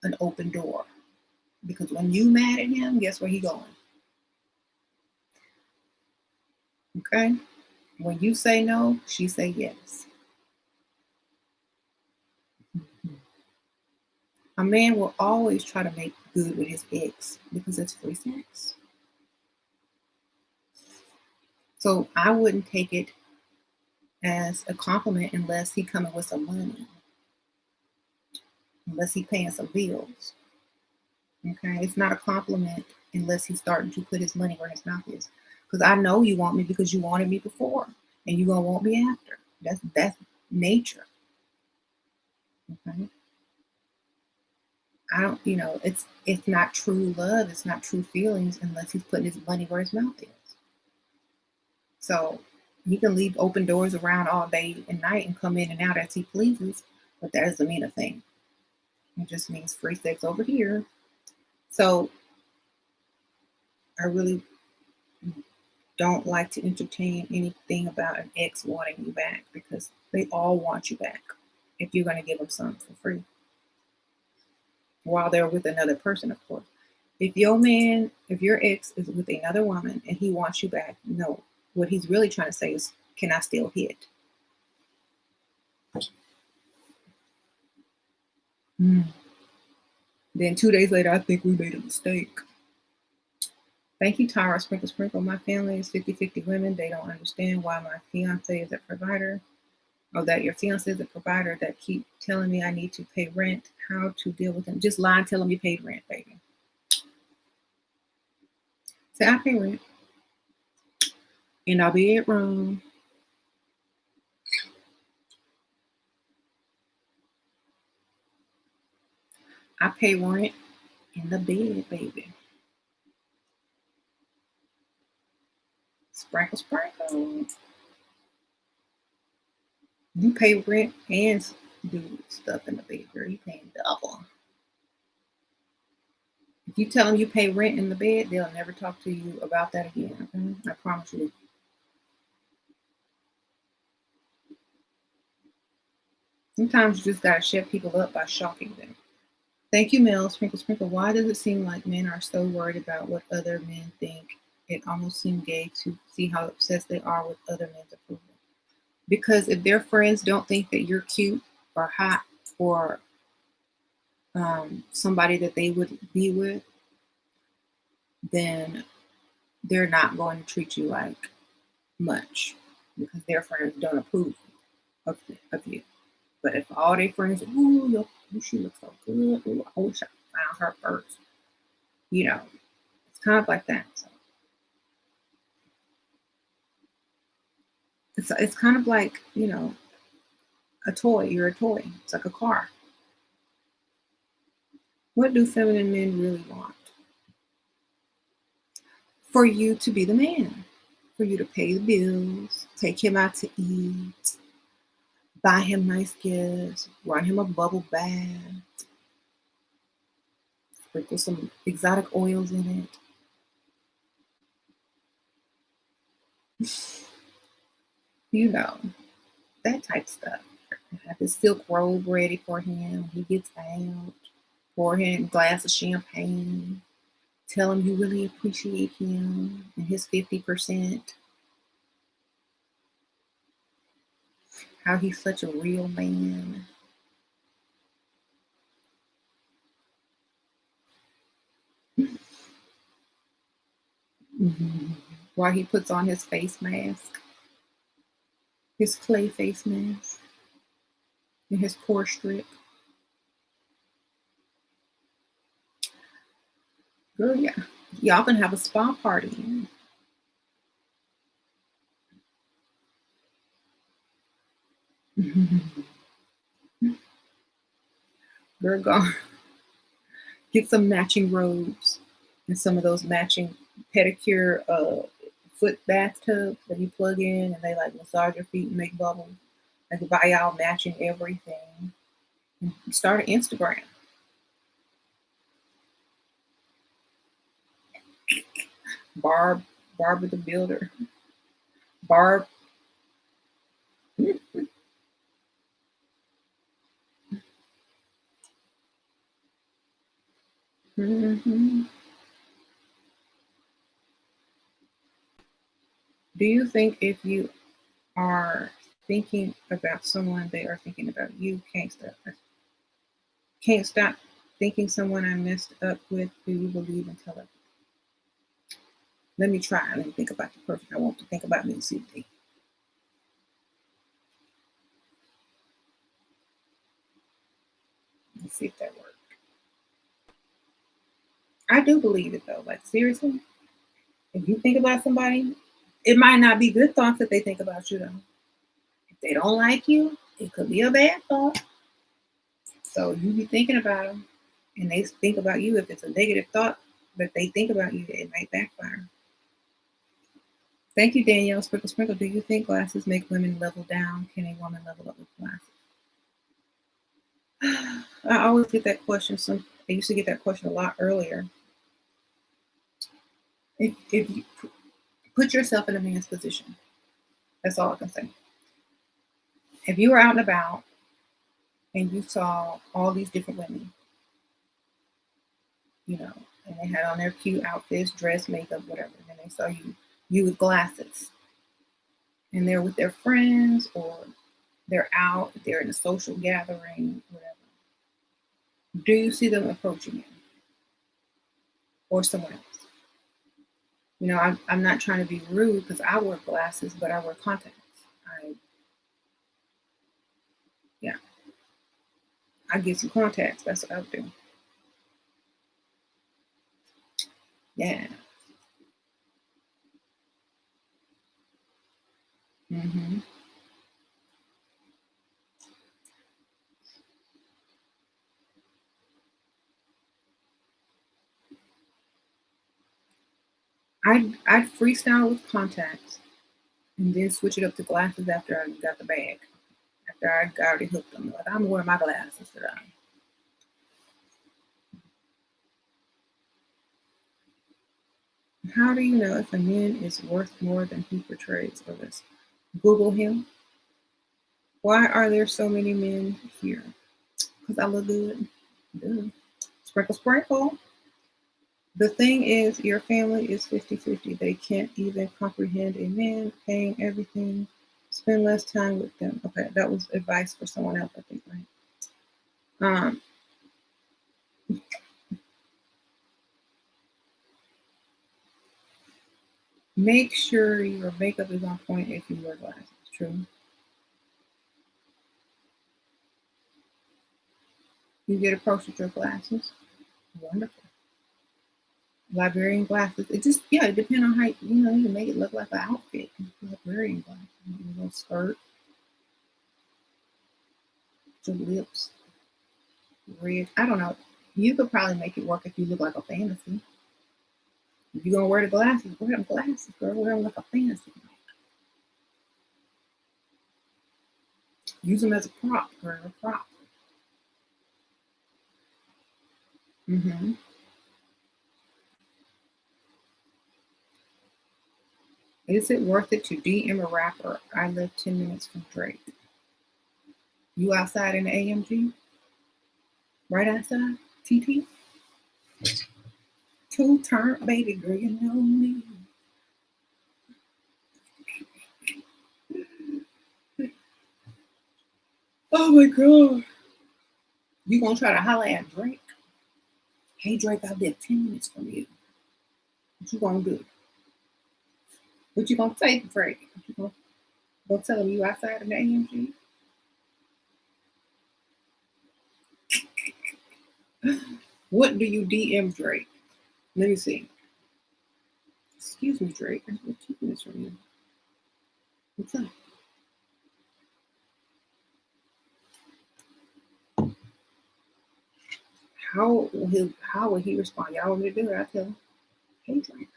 an open door. Because when you mad at him, guess where he going? Okay? When you say no, she say yes. A man will always try to make good with his ex because it's free sex. So I wouldn't take it as a compliment unless he coming with some money, unless he paying some bills. Okay, it's not a compliment unless he's starting to put his money where his mouth is. Because I know you want me because you wanted me before, and you gonna want me after. That's nature. Okay, I don't. It's not true love. It's not true feelings unless he's putting his money where his mouth is. So he can leave open doors around all day and night and come in and out as he pleases, but that doesn't mean a thing. It just means free sex over here. So I really don't like to entertain anything about an ex wanting you back because they all want you back if you're going to give them something for free while they're with another person, of course. If your ex is with another woman and he wants you back, no. What he's really trying to say is, can I still hit? Mm. Then 2 days later, I think we made a mistake. Thank you, Tyra Sprinkle Sprinkle. My family is 50-50 women. They don't understand why my fiance is a provider, or that your fiance is a provider, that keep telling me I need to pay rent. How to deal with them? Just lie and tell them you paid rent, baby. Say, I pay rent. And I'll be at room. I pay rent in the bed, baby. Sprinkle, sprinkle. You pay rent and do stuff in the bed, girl. You paying double. If you tell them you pay rent in the bed, they'll never talk to you about that again. Okay? I promise you. Sometimes you just gotta shut people up by shocking them. Thank you, Mel. Sprinkle, sprinkle. Why does it seem like men are so worried about what other men think? It almost seems gay to see how obsessed they are with other men's approval. Because if their friends don't think that you're cute or hot or somebody that they would be with, then they're not going to treat you like much because their friends don't approve of you. But if all their friends, ooh, she looks so good. Ooh, I wish I found her first. It's kind of like that. So it's kind of like, a toy. You're a toy. It's like a car. What do feminine men really want? For you to be the man, for you to pay the bills, take him out to eat, buy him nice gifts, run him a bubble bath, sprinkle some exotic oils in it. You know, that type of stuff. Have his silk robe ready for him. He gets out. Pour him a glass of champagne. Tell him you really appreciate him and his 50%. How he's such a real man. Mhm. While he puts on his face mask, his clay face mask, and his core strip. Girl, yeah. Y'all can have a spa party. Girl, go get some matching robes and some of those matching pedicure foot bathtubs that you plug in and they like massage your feet and make bubbles. They can buy y'all matching everything. And start an Instagram. Barb, Barbara the Builder. Barb. Hmm. Do you think if you are thinking about someone, they are thinking about you? Can't stop thinking someone I messed up with. Do you believe in telepathy? Let me try. Let me think about the person I want to think about me and see what they. Let's see if that works. I do believe it though. Like seriously, if you think about somebody, it might not be good thoughts that they think about you though. If they don't like you, it could be a bad thought. So you be thinking about them, and they think about you. If it's a negative thought that they think about you, it might backfire. Thank you, Danielle. Sprinkle, sprinkle. Do you think glasses make women level down? Can a woman level up with glasses? I always get that question. I used to get that question a lot earlier. If you put yourself in a man's position, that's all I can say. If you were out and about and you saw all these different women, and they had on their cute outfits, dress, makeup, whatever, and they saw you with glasses, and they're with their friends or they're in a social gathering, whatever. Do you see them approaching you or someone else? I'm not trying to be rude because I wear glasses, but I wear contacts. Yeah, I get some contacts. That's what I would do. Yeah. hmm I'd freestyle with contacts and then switch it up to glasses after I got the bag. After I already hooked them. Like I'm wearing my glasses today. How do you know if a man is worth more than he portrays others? Google him. Why are there so many men here? Because I look good. Duh. Sprinkle, sprinkle. The thing is, your family is 50-50. They can't even comprehend a man paying everything. Spend less time with them. Okay, that was advice for someone else, I think, right? Um, make sure your makeup is on point if you wear glasses. True. You get approached with your glasses. Wonderful. Librarian glasses. It depends on how you can make it look like an outfit. Librarian glasses. A little skirt, your lips, red. I don't know. You could probably make it work if you look like a fantasy. If you're gonna wear the glasses, wear them glasses, girl. Wear them like a fantasy. Use them as a prop, girl. A prop. hmm Is it worth it to DM a rapper? I live 10 minutes from Drake. You outside in the AMG? Right outside? TT? Two turn baby girl, you know me. Oh my god. You gonna try to holler at Drake? Hey Drake, I live 10 minutes from you. What you gonna do? What you gonna say to Drake? What you gonna tell him you outside in the AMG? What do you DM Drake? Let me see. Excuse me, Drake. I live 2 minutes from you. What's up? How will he respond? Y'all want me to do it? I tell him, hey Drake.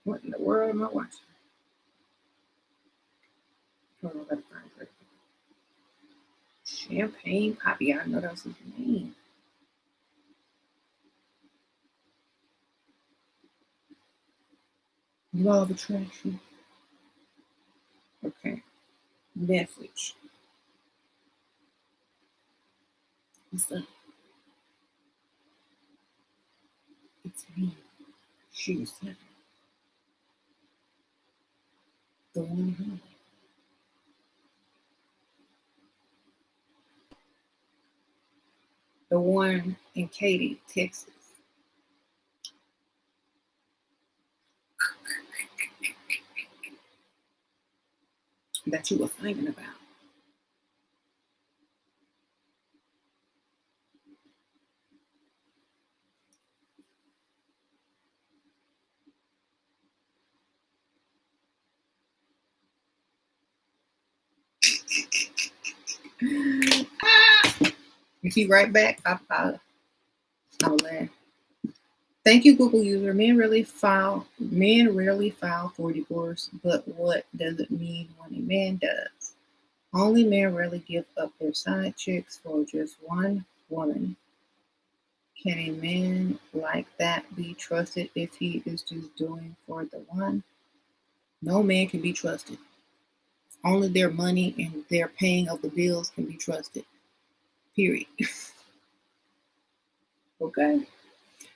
What in the world am I watching? Hold on, let's find Drake. Champagne Poppy. I know that's his name. Law of attraction. Okay. Message. What's up? It's me, SheRaSeven, the one who. The one in Katy, Texas, that you were thinking about. If you right back, I'll laugh. Thank you, Google user. Men rarely file for divorce, but what does it mean when a man does? Only men rarely give up their side chicks for just one woman. Can a man like that be trusted if he is just doing for the one? No man can be trusted. Only their money and their paying of the bills can be trusted. Period. Okay?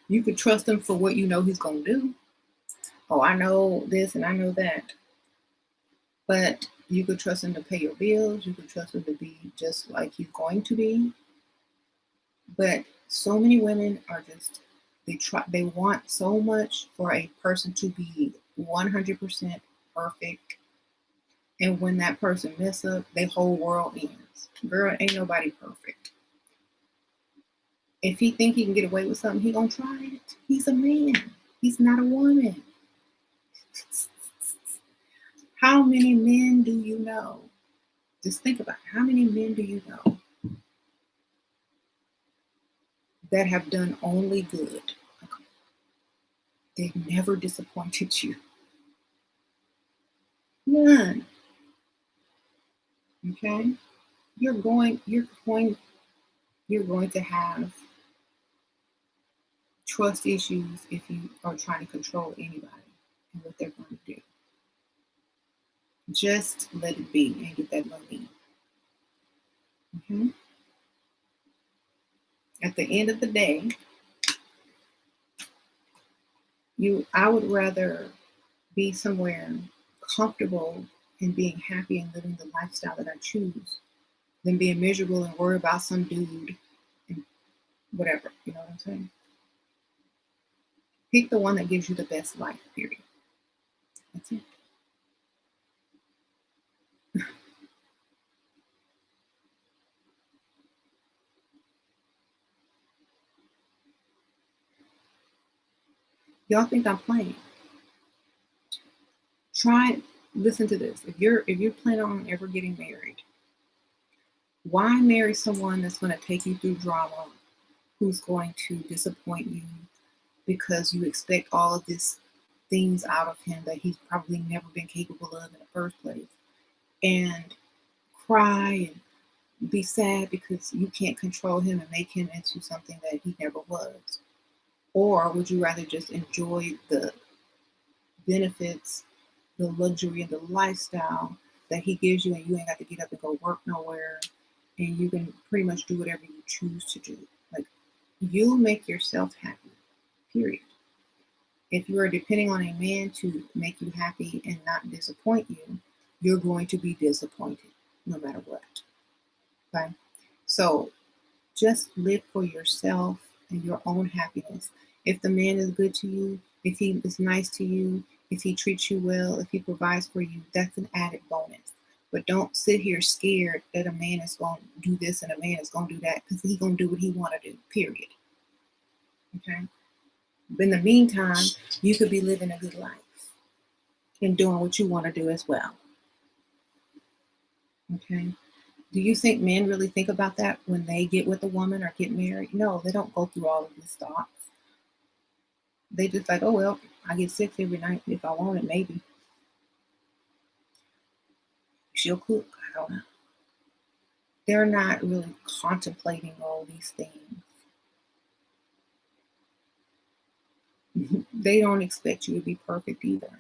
You could trust him for what you know he's going to do. Oh, I know this and I know that. But you could trust him to pay your bills. You could trust him to be just like he's going to be. But so many women are just, they want so much for a person to be 100% perfect. And when that person mess up, their whole world ends. Girl, ain't nobody perfect. If he think he can get away with something, he gonna try it. He's a man. He's not a woman. How many men do you know? Just think about it. How many men do you know that have done only good? They've never disappointed you. None. Okay? You're going to have trust issues if you are trying to control anybody and what they're going to do. Just let it be and get that money. Okay? At the end of the day, I would rather be somewhere comfortable and being happy and living the lifestyle that I choose than being miserable and worry about some dude and whatever. You know what I'm saying? Pick the one that gives you the best life, period. That's it. Y'all think I'm playing. Listen to this. If you're planning on ever getting married, why marry someone that's going to take you through drama, who's going to disappoint you because you expect all of these things out of him that he's probably never been capable of in the first place, and cry and be sad because you can't control him and make him into something that he never was? Or would you rather just enjoy the benefits, the luxury, and the lifestyle that he gives you, and you ain't got to get up and go work nowhere, and you can pretty much do whatever you choose to do? Like, you make yourself happy, period. If you are depending on a man to make you happy and not disappoint you, you're going to be disappointed no matter what. Okay? So just live for yourself and your own happiness. If the man is good to you, if he is nice to you, if he treats you well, if he provides for you, that's an added bonus. But don't sit here scared that a man is going to do this and a man is going to do that, because he's going to do what he want to do, period. Okay? But in the meantime, you could be living a good life and doing what you want to do as well. Okay? Do you think men really think about that when they get with a woman or get married? No, they don't go through all of these thoughts. They just like, oh, well, I get sex every night. If I want it, maybe. She'll cook. I don't know. They're not really contemplating all these things. They don't expect you to be perfect either.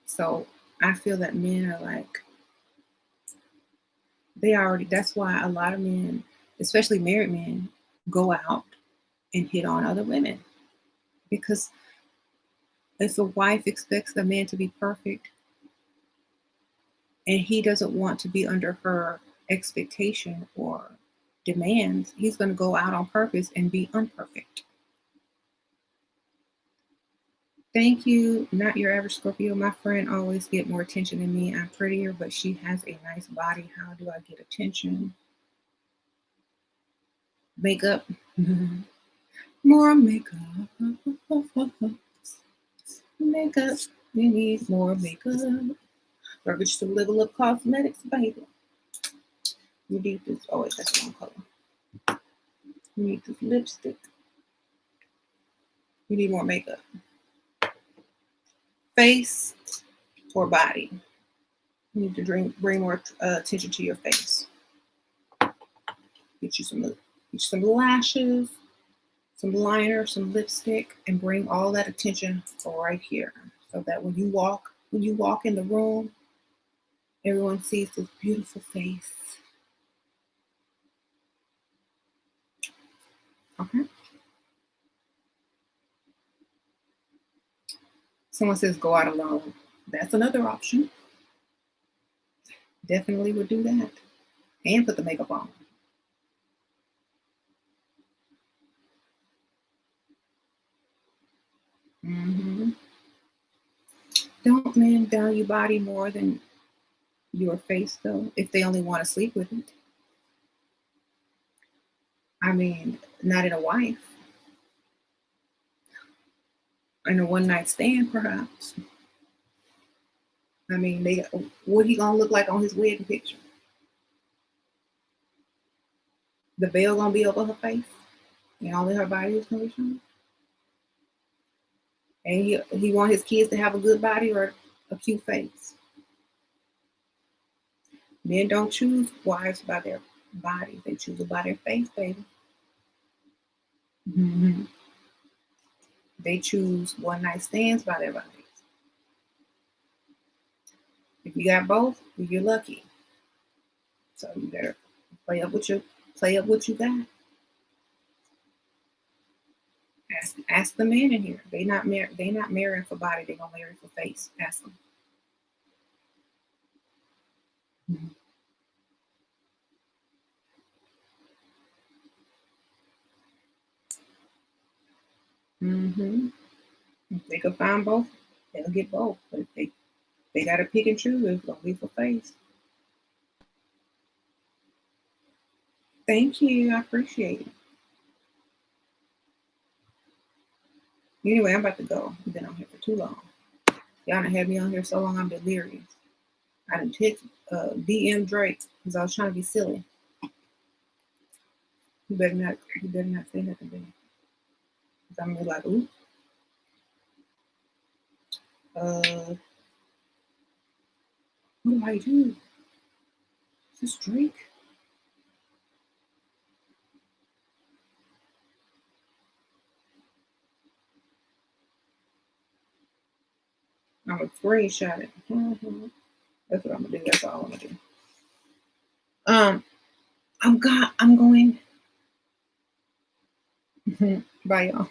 So I feel that men are like That's why a lot of men, especially married men, go out and hit on other women. Because if a wife expects the man to be perfect and he doesn't want to be under her expectation or demands, he's going to go out on purpose and be unperfect. Thank you. Not your average Scorpio. My friend always get more attention than me. I'm prettier, but she has a nice body. How do I get attention? Makeup. More makeup. Makeup. We need more makeup. Leverage to level up cosmetics, baby. You need this. Oh, wait, that's the wrong color. You need this lipstick. You need more makeup. Face or body. You need to bring more attention to your face. Get you some lashes, some liner, some lipstick, and bring all that attention right here, so that when you walk in the room, everyone sees this beautiful face. Okay. Someone says go out alone. That's another option. Definitely would do that. And put the makeup on. Mm-hmm. Don't men value body more than your face, though, if they only want to sleep with it? I mean, not in a wife. In a one night stand, perhaps. I mean, what he gonna look like on his wedding picture? The veil gonna be over her face, and only her body is gonna be shown. And he want his kids to have a good body or a cute face. Men don't choose wives by their body; they choose it by their face, baby. Mm-hmm. They choose one night stands by their bodies. If you got both, you're lucky. So you better play up what you got. Ask the men in here. They not marrying for body. They gonna marry for face. Ask them. Mm-hmm. If they could find both, they'll get both. But if they got to pick and choose, it's gonna be for face. Thank you. I appreciate it. Anyway, I'm about to go. I've been on here for too long. Y'all done had me on here so long, I'm delirious. I done text DM Drake because I was trying to be silly. You better not say nothing to me. Because I'm gonna be like, ooh. What do I do? Is this Drake? I'm gonna screenshot it. Mm-hmm. That's what I'm gonna do. That's all I'm gonna do. I'm going. Bye, y'all.